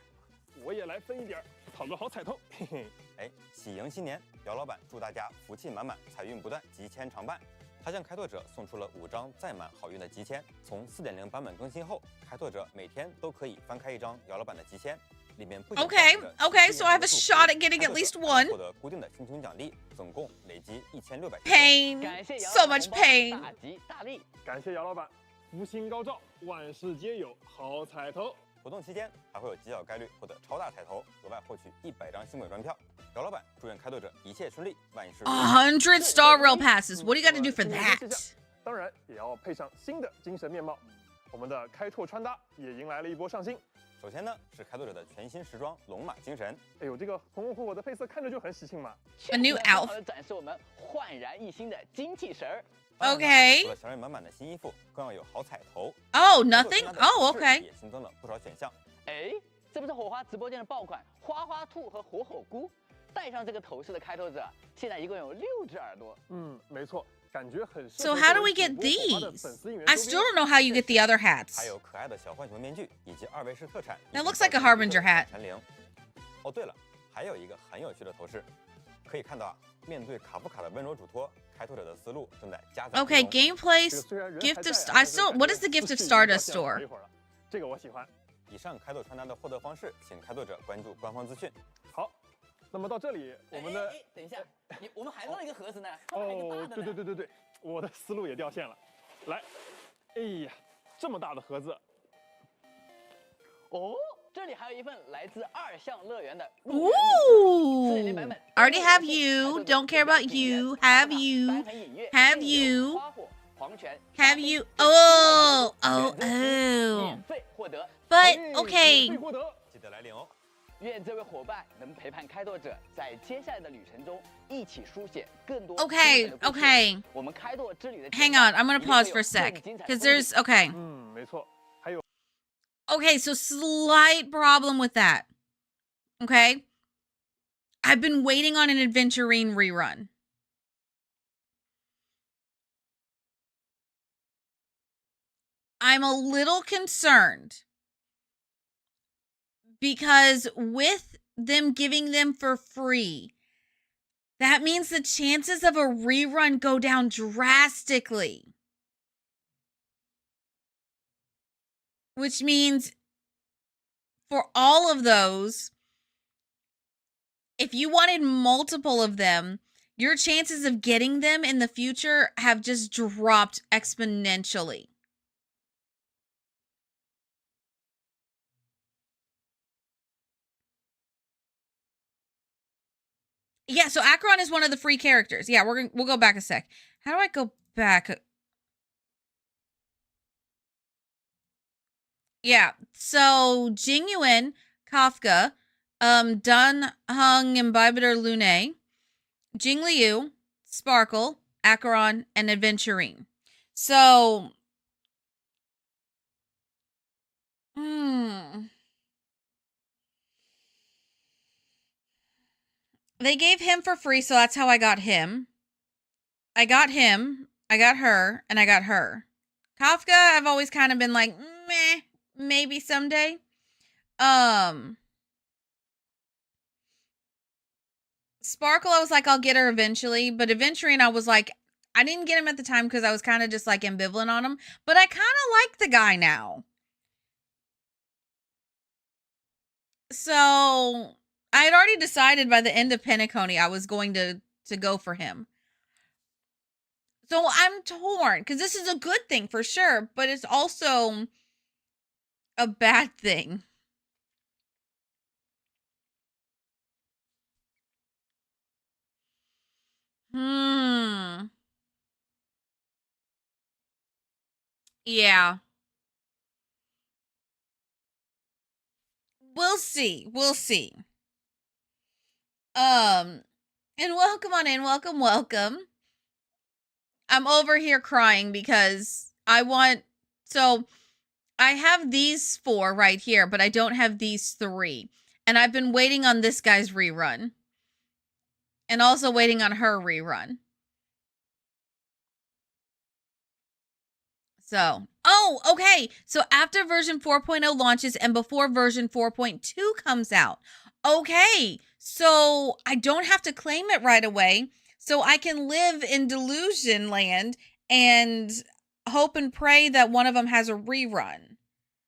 F: 我也来分一点，讨个好彩头。嘿嘿，
Q: 哎，喜迎新年，姚老板祝大家福气满满，财运不断，吉签常伴。他向开拓者送出了5张载满好运的集签。从4.0版本更新后，开拓者每天都可以翻开一张姚老板的集签，里面不仅
D: Okay, so I have a shot at getting at least one.
Q: 获得固定的星穹奖励，总共累积1600。
D: Pain, so much pain.
R: 大吉大利，
F: 感谢姚老板，福星高照，万事皆有好彩头。
Q: 活动期间还会有极小概率获得超大彩头，额外获取100张星轨专票。姚老板祝愿开拓者一切顺利，万事如意。
D: 100 Star Rail passes. What do you got to do for that?
F: 当然也要配上新的精神面貌。我们的开拓穿搭也迎来了一波上新。
Q: 首先呢是开拓者的全新时装龙马精神。
F: 哎呦，这个红红火火的配色看着就很喜庆嘛。
D: A new outfit.
R: 展示我们焕然一新的精气神儿。
D: Okay.
Q: 除了祥瑞满满的新衣服，更要有好彩头。
D: Oh, nothing? Oh, okay.
Q: 也新增了不少选项。
R: 哎，这不是火花直播间的爆款花花兔和火吼菇？戴上这个头饰的开拓者，现在一共有6只耳朵。
F: 没错，感觉很适合。
D: So how do we get these? I still don't know how you get the other hats.
Q: 还有可爱的小浣熊面具以及2位式特产。
D: That looks like a Harbinger hat.
Q: 蝉铃。哦，对了，还有一个很有趣的头饰，可以看到啊，面对卡夫卡的温柔嘱托，开拓者的思路正在加载。
D: Okay, gameplay, gift of. I still. What is the gift of Stardust store?
F: 这个我喜欢。
Q: 以上开拓穿搭的获得方式，请开拓者关注官方资讯。
F: 好，那么到这里，我们的
R: 等一下，我们还漏了一个盒子呢。
F: 哦，对，我的思路也掉线了。来，哎呀，这么大的盒子。
R: 哦，这里还有一份来自2项乐园的。
D: Ooh. Already have you. Don't care about you. Have you? Have you? Have you? Oh. But okay.
Q: 记得来领哦。
R: 愿这位伙伴能陪伴开拓者在接下来的旅程中一起书写更多。
D: Okay.
R: 我们开拓之旅的。
D: Hang on. I'm gonna pause for a sec because there's okay.
F: 没错，还有。
D: Okay, so slight problem with that. Okay. I've been waiting on an Adventurine rerun. I'm a little concerned because with them giving them for free, that means the chances of a rerun go down drastically. Which means for all of those, if you wanted multiple of them, your chances of getting them in the future have just dropped exponentially. Yeah, so Acheron is one of the free characters. Yeah, we'll go back a sec. How do I go back? Yeah, so Jingyuan, Kafka, Dun Hung Imbibitor Lune, Jingliu, Sparkle, Acheron, and Aventurine. So, they gave him for free, so that's how I got him. I got him, I got her, and I got her. Kafka, I've always kind of been like, meh, maybe someday. Sparkle, I was like, I'll get her eventually. But Aventurine, I was like, I didn't get him at the time because I was kind of just like ambivalent on him. But I kind of like the guy now. So I had already decided by the end of Penacony I was going to go for him. So I'm torn because this is a good thing for sure, but it's also a bad thing. Yeah. We'll see. We'll see. And welcome on in. Welcome, welcome. I'm over here crying because I want, so I have these 4 right here, but I don't have these 3. And I've been waiting on this guy's rerun. And also waiting on her rerun. So, oh, okay. So after version 4.0 launches and before version 4.2 comes out. Okay. So I don't have to claim it right away. So I can live in delusion land and hope and pray that one of them has a rerun.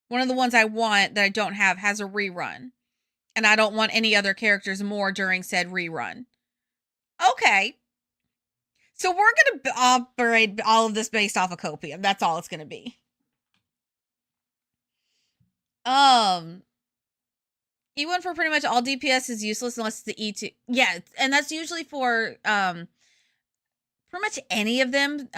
D: One of the ones I want that I don't have has a rerun. And I don't want any other characters more during said rerun. Okay. So we're going to operate all of this based off of Copium. That's all it's going to be. E1 for pretty much all DPS is useless unless it's the E2. Yeah, and that's usually for pretty much any of them.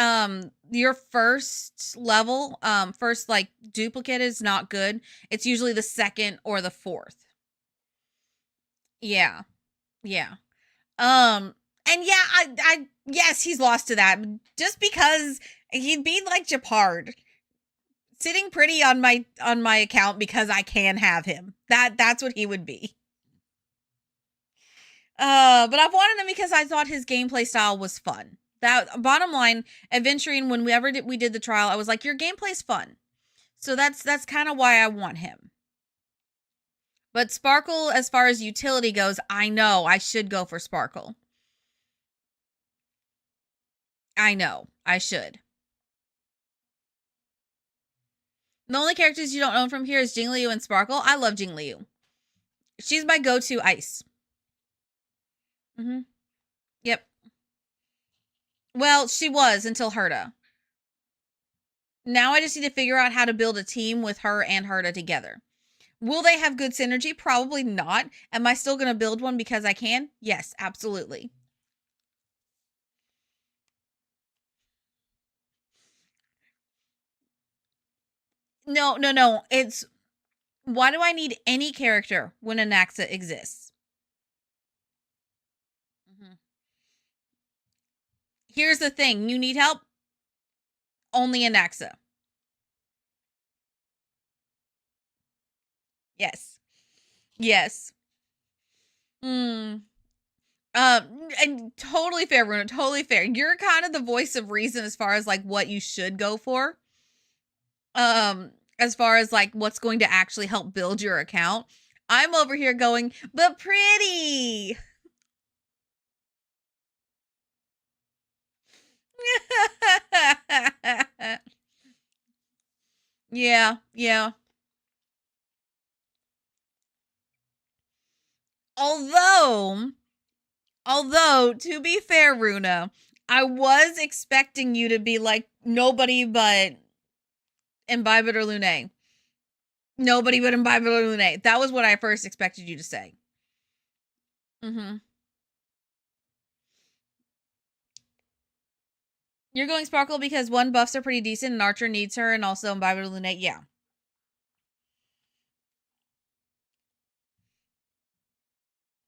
D: Your first level, first like duplicate is not good. It's usually the second or the fourth. Yeah. Yeah. And yeah, I yes, he's lost to that just because he'd be like Japard, sitting pretty on my account because I can have him. That's what he would be. But I've wanted him because I thought his gameplay style was fun. That bottom line, Aventurine, whenever we did the trial, I was like, your gameplay's fun. So that's kind of why I want him. But Sparkle, as far as utility goes, I know I should go for Sparkle. I know I should. The only characters you don't own from here is Jingliu and Sparkle. I love Jingliu. She's my go-to ice. Yep. Well, she was until Herta. Now I just need to figure out how to build a team with her and Herta together. Will they have good synergy? Probably not. Am I still going to build one because I can? Yes, absolutely. No. It's, why do I need any character when Anaxa exists? Here's the thing. You need help? Only Anaxa. Yes. Yes. And totally fair, Runa. Totally fair. You're kind of the voice of reason as far as like what you should go for. As far as like what's going to actually help build your account. I'm over here going, but pretty. Yeah. Although, to be fair, Runa, I was expecting you to be like nobody but Imbibed or Lune. Nobody but Imbibed or Lune. That was what I first expected you to say. You're going Sparkle because one, buffs are pretty decent and Archer needs her, and also Imbibed or Lune. Yeah.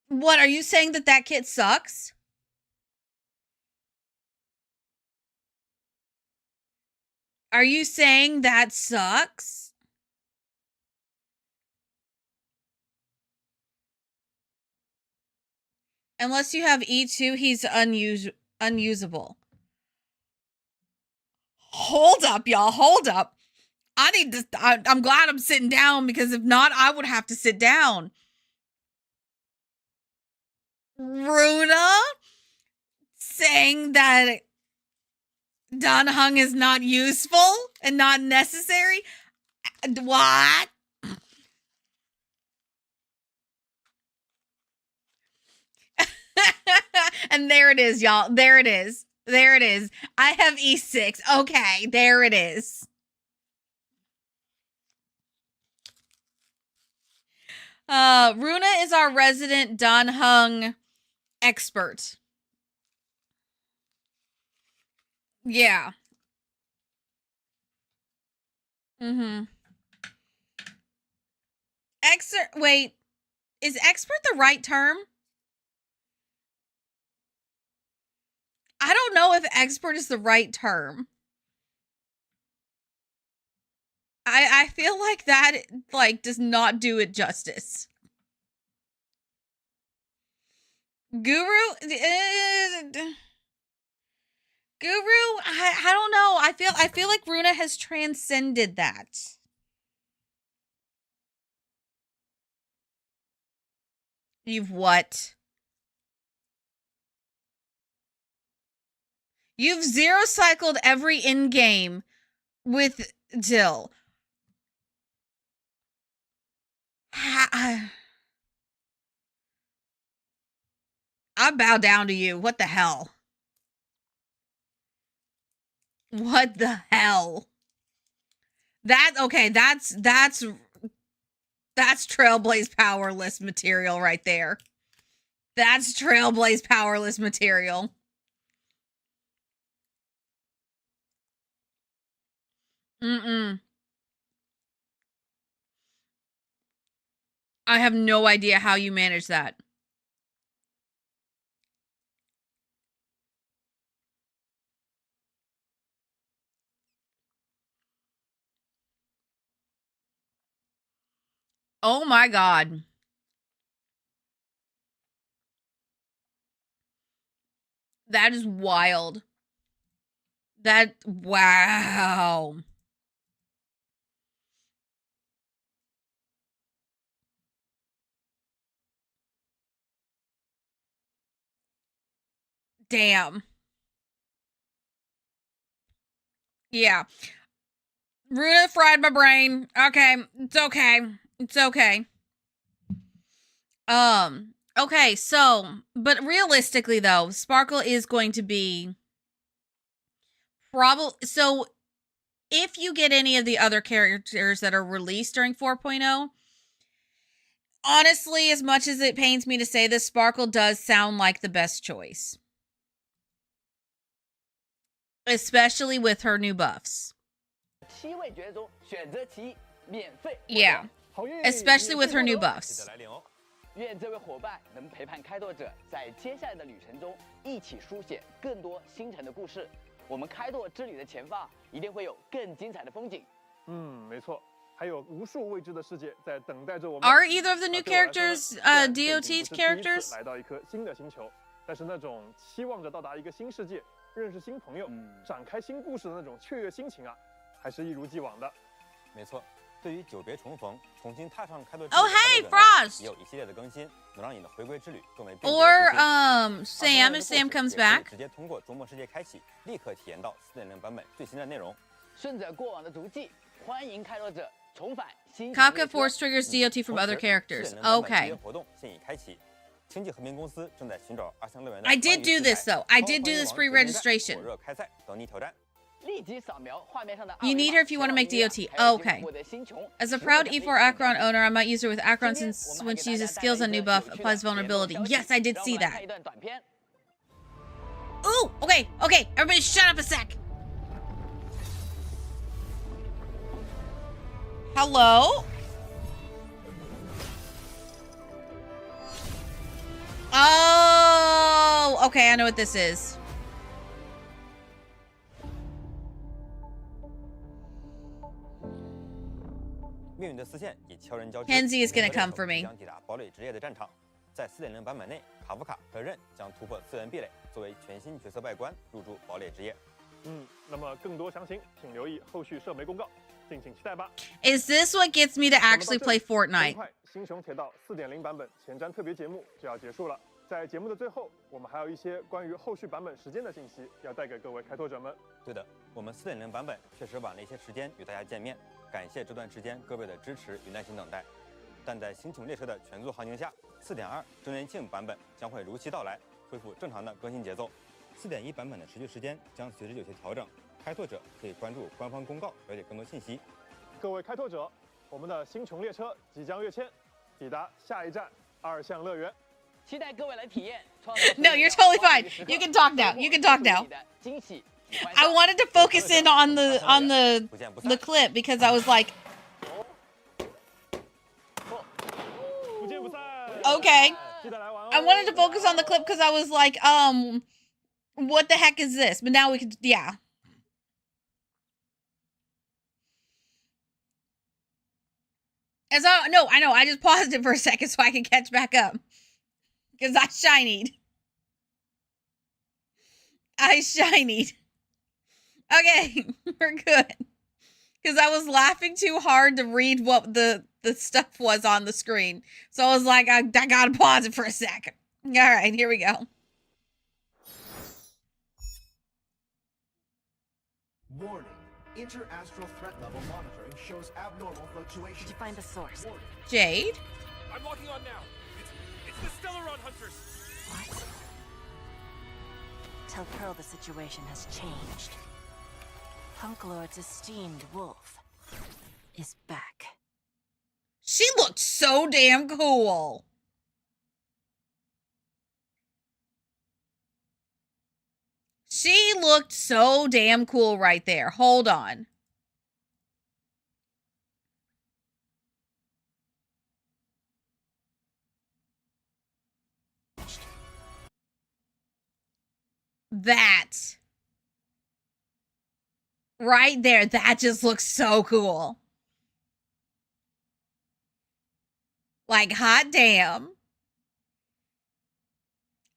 D: What, are you saying that kit sucks? Are you saying that sucks? Unless you have E2, he's unusable. Hold up, y'all. Hold up. I need to. I'm glad I'm sitting down, because if not, I would have to sit down. Runa saying that Dan Heng is not useful and not necessary. What? And there it is, y'all. There it is. There it is. I have E6. Okay, there it is. Runa is our resident Dan Heng expert. Yeah. Mm-hmm. Wait, is expert the right term? I don't know if expert is the right term. I feel like that does not do it justice. Guru, I don't know. I feel like Runa has transcended that. You've what? You've zero cycled every in-game with Dill. I bow down to you. What the hell? What the hell? That's Trailblaze powerless material right there. That's Trailblaze powerless material. Mm-mm. I have no idea how you manage that. Oh my god. That is wild. Wow. Damn. Yeah. Runa fried my brain. Okay. It's okay. It's okay. Okay, so, but realistically though, Sparkle is going to be so if you get any of the other characters that are released during 4.0, honestly, as much as it pains me to say this, Sparkle does sound like the best choice. Especially with her new buffs. Yeah. Especially with her new buffs.
R: 愿这位伙伴能陪伴开拓者在接下来的旅程中一起书写更多星辰的故事。我们开拓之旅的前方一定会有更精彩的风景。
F: 没错，还有无数未知的世界在等待着我们。
D: Are either of the new characters DOT characters?
F: 来到一颗新的星球，但是那种期望着到达一个新世界、认识新朋友、展开新故事的那种雀跃心情啊，还是一如既往的。
Q: 没错。 对于久别重逢，重新踏上开拓之
D: 旅， hey Frost，
Q: 也有一系列的更新，能让你的回归之旅更为。
D: Or Sam if Sam comes back，
Q: 直接通过周末世界开启，立刻体验到4.0版本最新的内容。
R: 顺着过往的足迹，欢迎开拓者重返新。
D: Kafka Force triggers DOT from other characters. Okay.
Q: 活动现已开启。星际和平公司正在寻找阿香乐园的。
D: I did do this though. I did do this pre-registration.
Q: 火热开赛，等你挑战。
D: You need her if you want to make DOT. Oh, okay. As a proud E4 Acheron owner, I might use her with Acheron since when she uses skills on new buff, applies vulnerability. Yes, I did see that. Ooh, okay, okay. Everybody shut up a sec. Hello? Oh, okay, I know what this is.
Q: 命运的丝线已悄然交织。
D: Kenzie is gonna come for me
Q: 即将抵达堡垒之夜的战场。在 4.0 版本内，卡夫卡和刃将突破次元壁垒，作为全新角色外观入驻堡垒之夜。
F: 那么更多详情请留意后续社媒公告，敬请期待吧。
D: Is this what gets me to actually play Fortnite?
F: 很快，星穹铁道 4.0 版本前瞻特别节目就要结束了。在节目的最后，我们还有一些关于后续版本时间的信息要带给各位开拓者们。
Q: 对的，我们 4.0 版本确实晚了一些时间与大家见面，感谢这段时间各位的支持与耐心等待。但在星穹列车的全速航行下，4.2周年庆版本将会如期到来，恢复正常的更新节奏。4.1版本的持续时间将随之有些调整，开拓者可以关注官方公告了解更多信息。
F: 各位开拓者，我们的星穹列车即将跃迁，抵达下一站2项乐园。
R: 期待各位来体验。
D: No, you're totally fine. You can talk now. You can talk now. I wanted to focus in on the clip because I was like, okay. I wanted to focus on the clip because I was like, what the heck is this? But now we could, yeah. No, I know. I just paused it for a second so I can catch back up. Because I shinied. Okay, we're good. Because I was laughing too hard to read what the stuff was on the screen. So I was like, I gotta pause it for a second. All right, here we go.
S: Warning. Interastral threat level monitoring shows abnormal fluctuations.
J: Did you find the source?
D: Jade?
E: I'm locking on now. It's the Stellaron Hunters.
J: What? Tell Pearl the situation has changed. Punk Lord's esteemed wolf is back.
D: She looked so damn cool. She looked so damn cool right there. Hold on. That. Right there. That just looks so cool. Like, hot damn.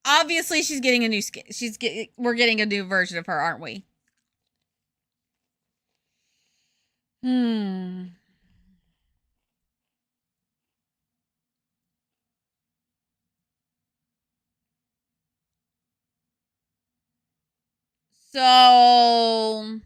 D: Obviously, she's getting a new skin. We're getting a new version of her, aren't we? So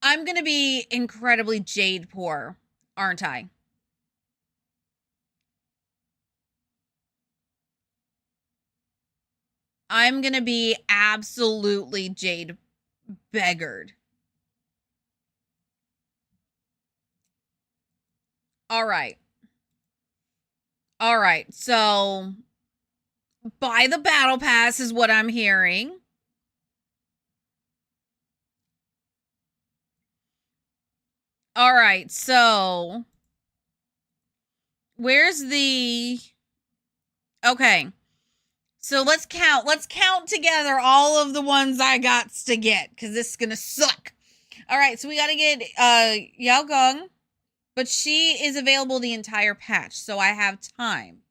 D: I'm going to be incredibly Jade poor, aren't I? I'm going to be absolutely Jade beggared. All right. All right. So buy the battle pass is what I'm hearing. All right. So where's the... Okay. So let's count. Let's count together all of the ones I got to get, because this is going to suck. All right. So we got to get Yao Gong, but she is available the entire patch, so I have time.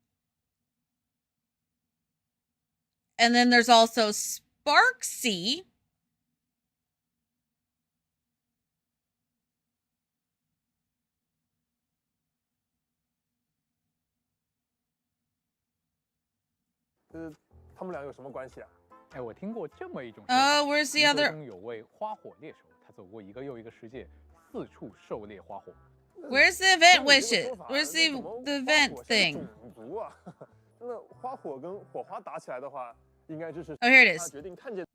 D: And then there's also Sparksy.
F: 他们俩有什么关系啊？
G: 哎，我听过这么一种说法。
D: Where's the other？
G: 中有位花火猎手，他走过一个又一个世界，四处狩猎花火。
D: Where's the event wishes? Where's the event thing?
F: 种族啊，那花火跟火花打起来的话，应该就是
D: Oh, here it is.
F: 决定看见。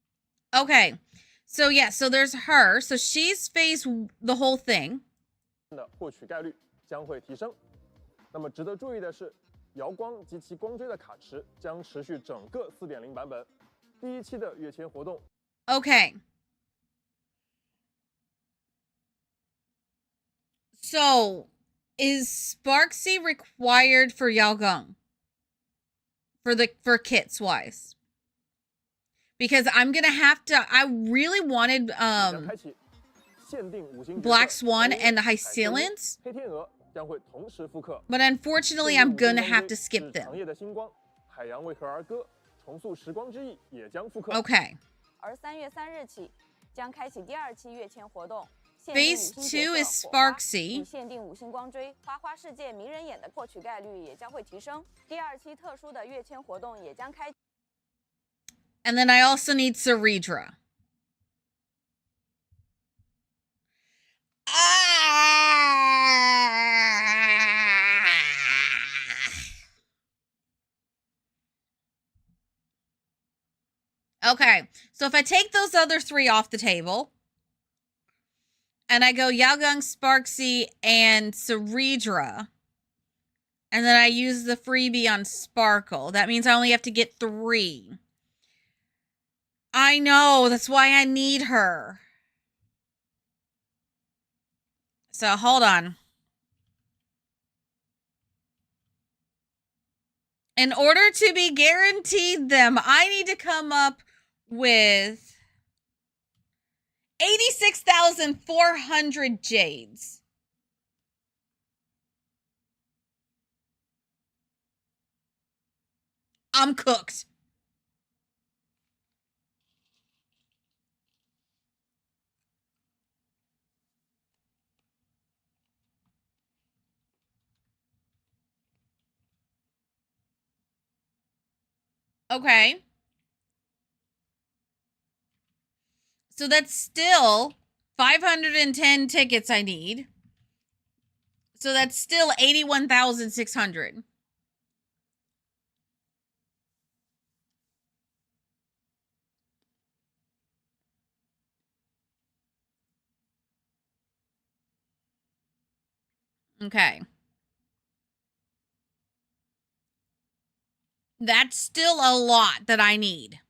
D: Okay, so yeah, so there's her. So she's faced the whole thing.
F: 的获取概率将会提升。那么值得注意的是，瑶光及其光追的卡池将持续整个 4.0 版本。第一期的跃迁活动。
D: Okay. So, is Sparksy required for Yao Gong? For kits wise? because I'm gonna have to. I really wanted Black Swan and High Sealants, but unfortunately, I'm gonna have to skip them. Okay.
M: 而3月3日起将开启第2期跃迁活动。
D: Phase 2 is Sparksy.
M: 限定五星光锥花花世界迷人眼的获取概率也将会提升。第2期特殊的跃迁活动也将开。
D: And then I also need Ceredra. Okay, so if I take those other 3 off the table, and I go Yaogang, Sparksy, and Ceredra, and then I use the freebie on Sparkle, that means I only have to get 3. I know, that's why I need her. So, hold on. In order to be guaranteed them, I need to come up with 86,400 jades. I'm cooked. Okay. So that's still 510 tickets I need. So that's still 81,600. Okay. That's still a lot that I need.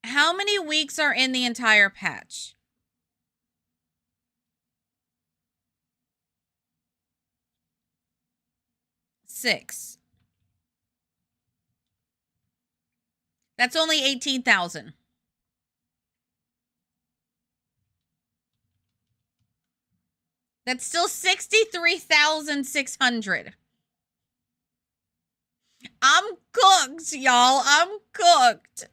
D: How many weeks are in the entire patch? 6. That's only 18,000. That's still 63,600. I'm cooked, y'all. I'm cooked.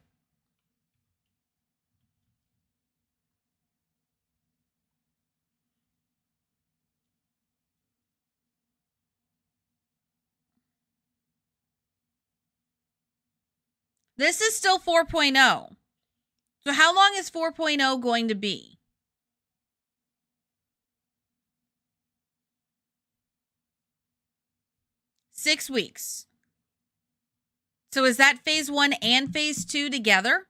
D: This is still 4.0. So how long is 4.0 going to be? Six weeks. So is that phase 1 and phase 2 together?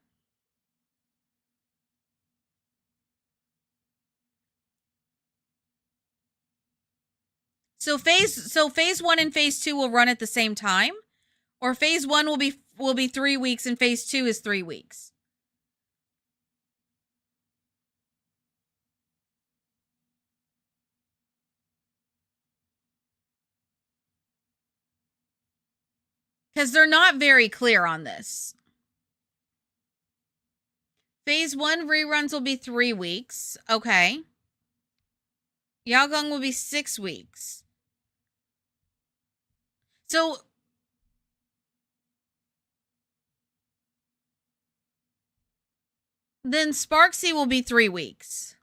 D: So phase 1 and phase 2 will run at the same time? Or phase 1 will be 3 weeks and phase 2 is 3 weeks? Because they're not very clear on this. Phase 1 reruns will be 3 weeks. Okay. Yaogang will be 6 weeks. So then Sparksy will be 3 weeks.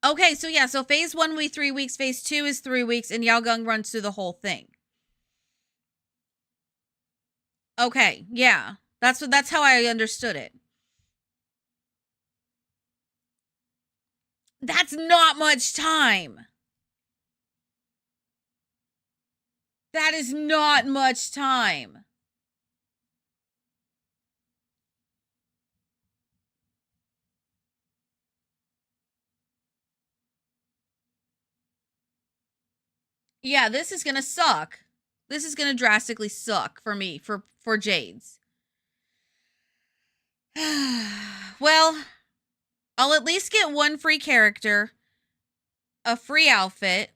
D: Okay, so yeah, so phase 1 will be 3 weeks, phase 2 is 3 weeks, and Yaogang runs through the whole thing. Okay, yeah. That's how I understood it. That's not much time. That is not much time. Yeah, this is going to suck. This is going to drastically suck for me, for Jades. Well, I'll at least get 1 free character, a free outfit,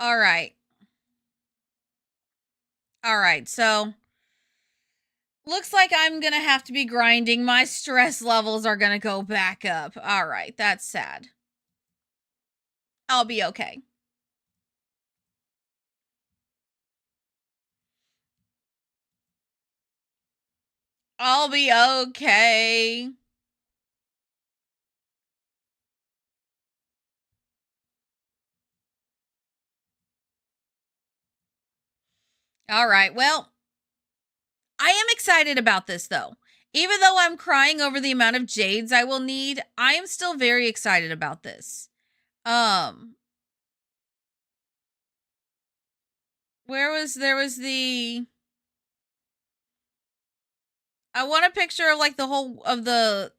D: All right. All right, so looks like I'm gonna have to be grinding. My stress levels are gonna go back up. All right, that's sad. I'll be okay. I'll be okay. All right, well, I am excited about this though. Even though I'm crying over the amount of jades I will need, I am still very excited about this. There was the I want a picture of like the whole of the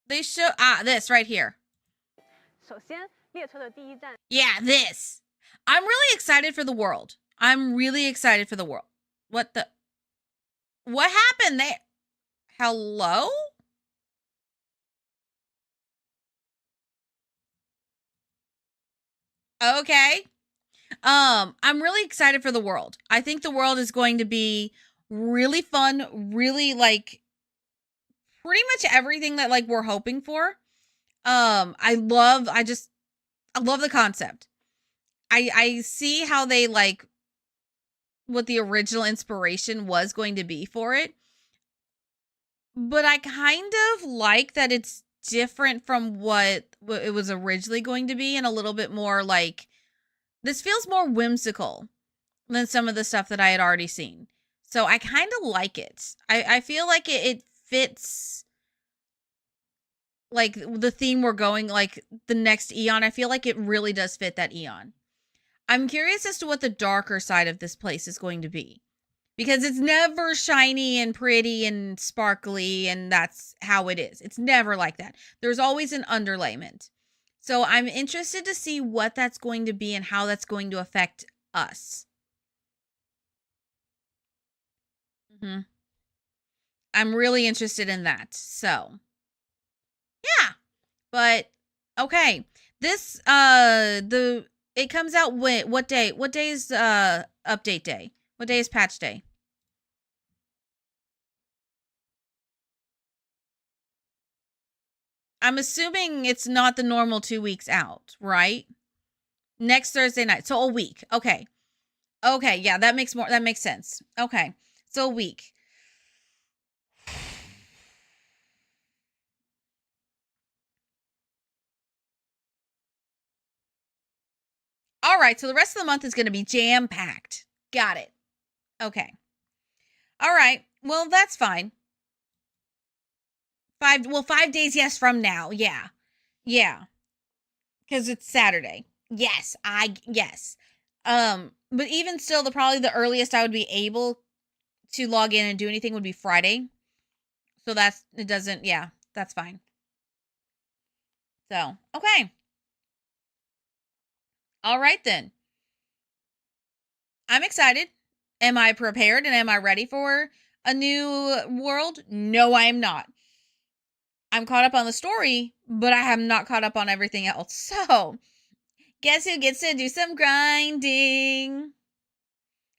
D: they show this right here.
K: 首先，列车的第一站
D: Yeah, this. I'm really excited for the world. I'm really excited for the world. What happened there? Hello? Okay. I'm really excited for the world. I think the world is going to be really fun, really like pretty much everything that like we're hoping for. I love the concept. I see how they like what the original inspiration was going to be for it. But I kind of like that it's different from what it was originally going to be and a little bit more like this feels more whimsical than some of the stuff that I had already seen. So I kind of like it. I feel like it fits like the theme we're going, like the next Eon. I feel like it really does fit that Eon. I'm curious as to what the darker side of this place is going to be. Because it's never shiny and pretty and sparkly, and that's how it is. It's never like that. There's always an underlayment. So I'm interested to see what that's going to be and how that's going to affect us. I'm really interested in that. So, yeah. But okay. This it comes out what day? What day is update day? What day is patch day? I'm assuming it's not the normal 2 weeks out, right? Next Thursday night. So a week. Okay. Okay, yeah, that makes sense. Okay. So a week. All right, so the rest of the month is going to be jam-packed. Got it. Okay. All right. Well, that's fine. 5 days yes from now. Yeah. Yeah. Cuz it's Saturday. Yes. Yes. But even still probably the earliest I would be able to log in and do anything would be Friday. So that's fine. So, okay. All right then. I'm excited. Am I prepared and am I ready for a new world? No, I am not. I'm caught up on the story, but I am not caught up on everything else. So, guess who gets to do some grinding?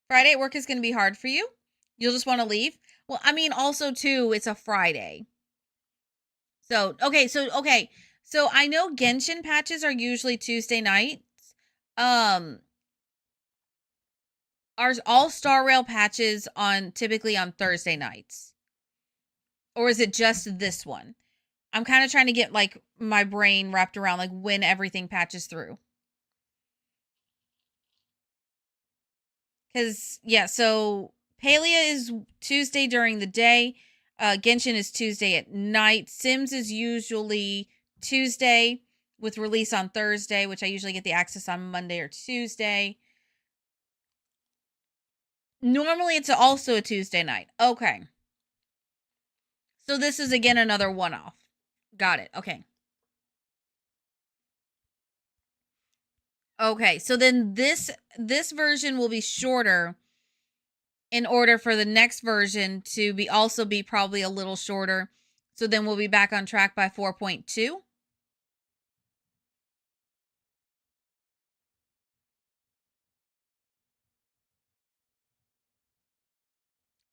D: Friday at work is going to be hard for you. You'll just want to leave. Well, I mean, also, too, it's a Friday. So, okay. So, I know Genshin patches are usually Tuesday nights. All Star Rail patches typically on Thursday nights. Or is it just this one? I'm kind of trying to get like my brain wrapped around like when everything patches through. Cause yeah, so Palia is Tuesday during the day. Genshin is Tuesday at night. Sims is usually Tuesday with release on Thursday, which I usually get the access on Monday or Tuesday. Normally it's also a Tuesday night. Okay. So this is again another one-off. Got it. Okay. Okay, so then this version will be shorter in order for the next version to be probably a little shorter. So then we'll be back on track by 4.2.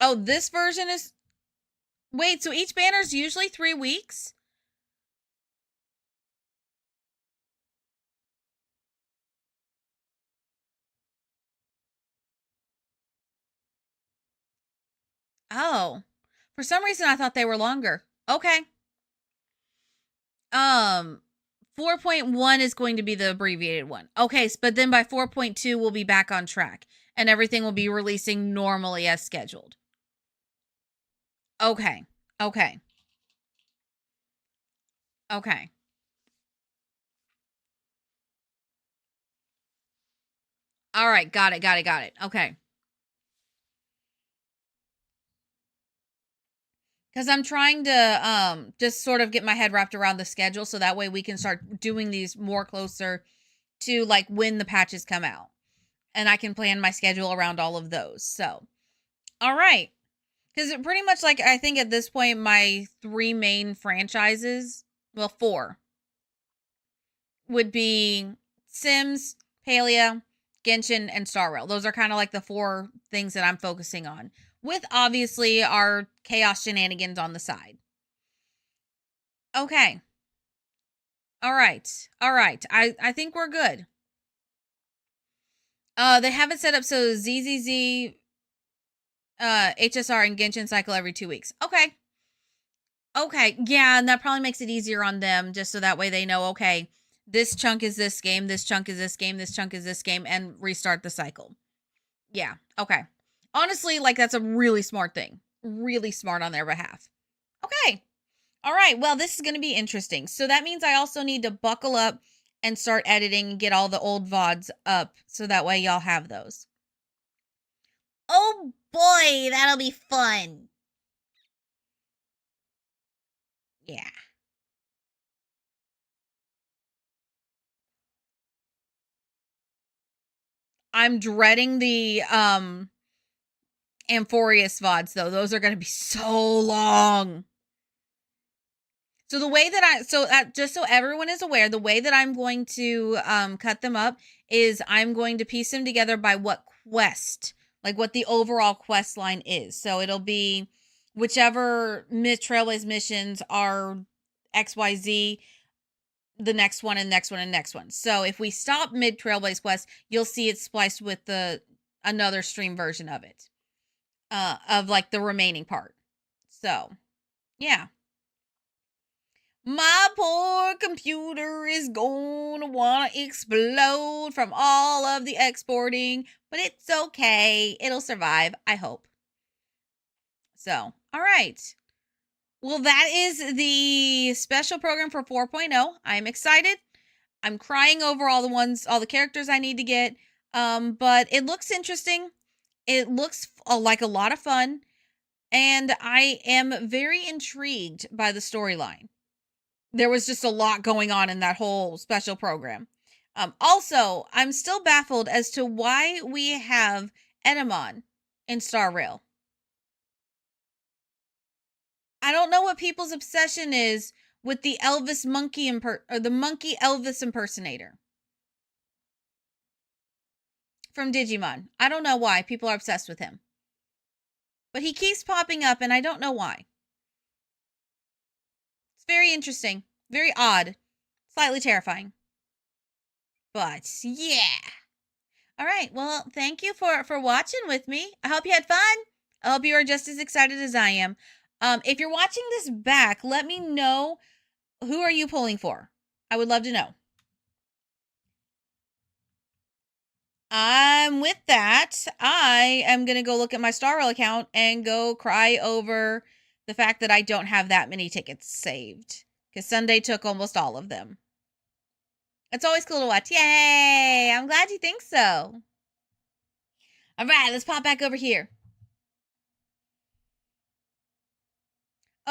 D: Oh, this version is... Wait, so each banner is usually 3 weeks? Oh. For some reason, I thought they were longer. Okay. 4.1 is going to be the abbreviated one. Okay, but then by 4.2, we'll be back on track. And everything will be releasing normally as scheduled. Okay. Okay. Okay. All right. Got it. Okay. Because I'm trying to just sort of get my head wrapped around the schedule so that way we can start doing these more closer to like when the patches come out. And I can plan my schedule around all of those. So, all right. Because pretty much like I think at this point my 3 main franchises, well 4, would be Sims, Palia, Genshin, and Star Rail. Those are kind of like the 4 things that I'm focusing on. With obviously our chaos shenanigans on the side. Okay. All right. I think we're good. They have it set up so ZZZ, HSR, and Genshin cycle every 2 weeks. Okay. Yeah, and that probably makes it easier on them just so that way they know, okay, this chunk is this game, this chunk is this game, this chunk is this game, and restart the cycle. Yeah, okay. Honestly, like, that's a really smart thing. Really smart on their behalf. Okay. All right. Well, this is going to be interesting. So that means I also need to buckle up and start editing and get all the old VODs up so that way y'all have those.
A: Oh boy, that'll be fun.
D: Yeah. I'm dreading the Amphorius VODs though. Those are going to be so long. So the way that just so everyone is aware, the way that I'm going to cut them up is I'm going to piece them together by what quest, like what the overall quest line is. So it'll be whichever Trailblaze missions are XYZ, the next one and next one and next one. So if we stop mid Trailblaze quest, you'll see it spliced with another stream version of it. Of like the remaining part. So, yeah. My poor computer is gonna wanna explode from all of the exporting, but it's okay. It'll survive, I hope. So, all right. Well, that is the special program for 4.0. I'm excited. I'm crying over all the characters I need to get. But it looks interesting. It looks like a lot of fun. And I am very intrigued by the storyline. There was just a lot going on in that whole special program. Also, I'm still baffled as to why we have Enamon in Star Rail. I don't know what people's obsession is with the Elvis monkey or the monkey Elvis impersonator from Digimon. I don't know why people are obsessed with him. But he keeps popping up and I don't know why. It's very interesting, very odd, slightly terrifying. But yeah. All right. Well, thank you for watching with me. I hope you had fun. I hope you are just as excited as I am. If you're watching this back, let me know, who are you pulling for? I would love to know. With that, I am going to go look at my Star Rail account and go cry over the fact that I don't have that many tickets saved. Because Sunday took almost all of them. It's always cool to watch. Yay! I'm glad you think so. All right, let's pop back over here.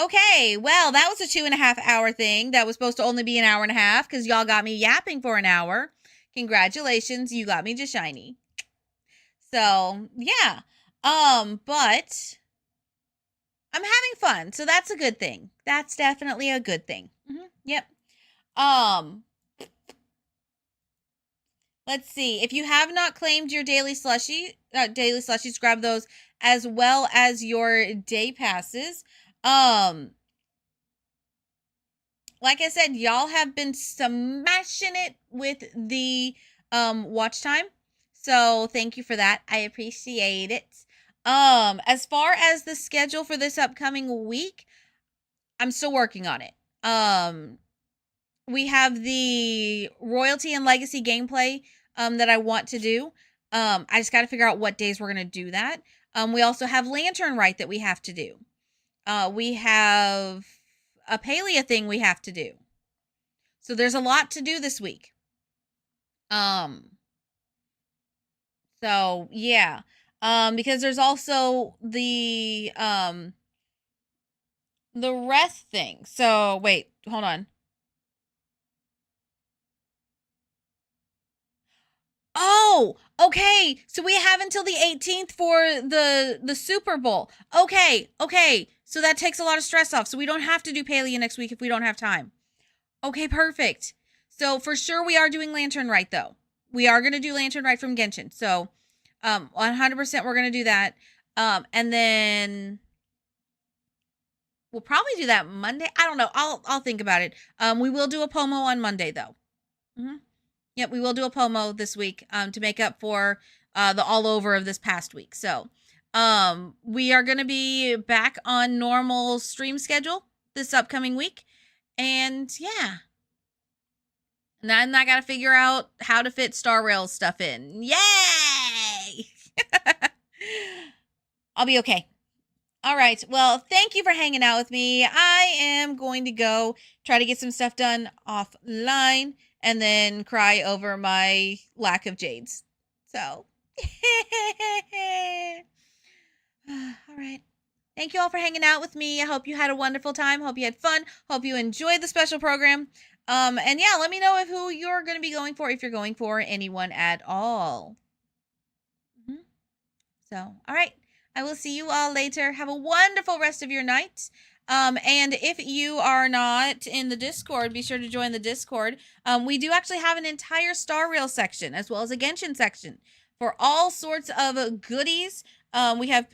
D: Okay, well, that was a 2.5 hour thing. That was supposed to only be an hour and a half because y'all got me yapping for an hour. Congratulations, you got me just shiny. So, yeah. But I'm having fun, so that's a good thing. That's definitely a good thing. Yep. Let's see. If you have not claimed your daily slushies, grab those as well as your day passes. Like I said, y'all have been smashing it with the watch time. So thank you for that. I appreciate it. As far as the schedule for this upcoming week, I'm still working on it. We have the royalty and legacy gameplay that I want to do. I just got to figure out what days we're going to do that. We also have Lantern Rite that we have to do. We have a Palea thing we have to do. So there's a lot to do this week. So yeah. Because there's also the rest thing. So wait, hold on. Oh, okay. So we have until the 18th for the Super Bowl. Okay. So that takes a lot of stress off. So we don't have to do Palea next week if we don't have time. Okay, perfect. So for sure we are doing Lantern Rite though. We are going to do Lantern Rite from Genshin. So 100% we're going to do that. And then we'll probably do that Monday. I don't know. I'll think about it. We will do a Pomo on Monday though. Yep, we will do a Pomo this week to make up for the all over of this past week. So we are going to be back on normal stream schedule this upcoming week. And yeah. And then I got to figure out how to fit Star Rail stuff in. Yay! I'll be okay. All right. Well, thank you for hanging out with me. I am going to go try to get some stuff done offline and then cry over my lack of jades. So, all right. Thank you all for hanging out with me. I hope you had a wonderful time. Hope you had fun. Hope you enjoyed the special program. And yeah, let me know who you're going to be going for, if you're going for anyone at all. So, all right. I will see you all later. Have a wonderful rest of your night. And if you are not in the Discord, be sure to join the Discord. We do actually have an entire Star Rail section as well as a Genshin section for all sorts of goodies. We have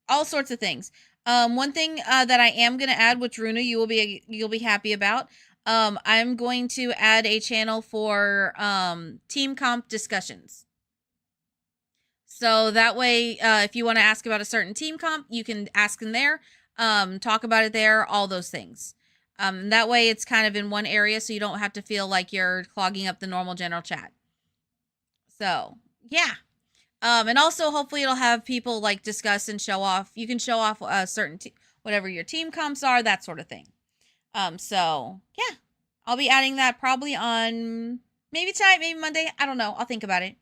D: all sorts of things. One thing that I am going to add, which Runa, you'll be happy about. I'm going to add a channel for team comp discussions. So that way, if you want to ask about a certain team comp, you can ask in there, talk about it there, all those things. That way it's kind of in one area, so you don't have to feel like you're clogging up the normal general chat. So, yeah. And also, hopefully it'll have people like discuss and show off. You can show off certain, whatever your team comps are, that sort of thing. So, yeah. I'll be adding that probably on maybe tonight, maybe Monday. I don't know. I'll think about it.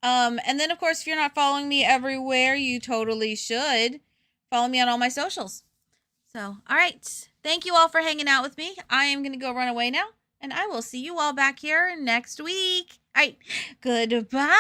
D: And then, of course, if you're not following me everywhere, you totally should follow me on all my socials. So, all right. Thank you all for hanging out with me. I am going to go run away now, and I will see you all back here next week. All right. Goodbye.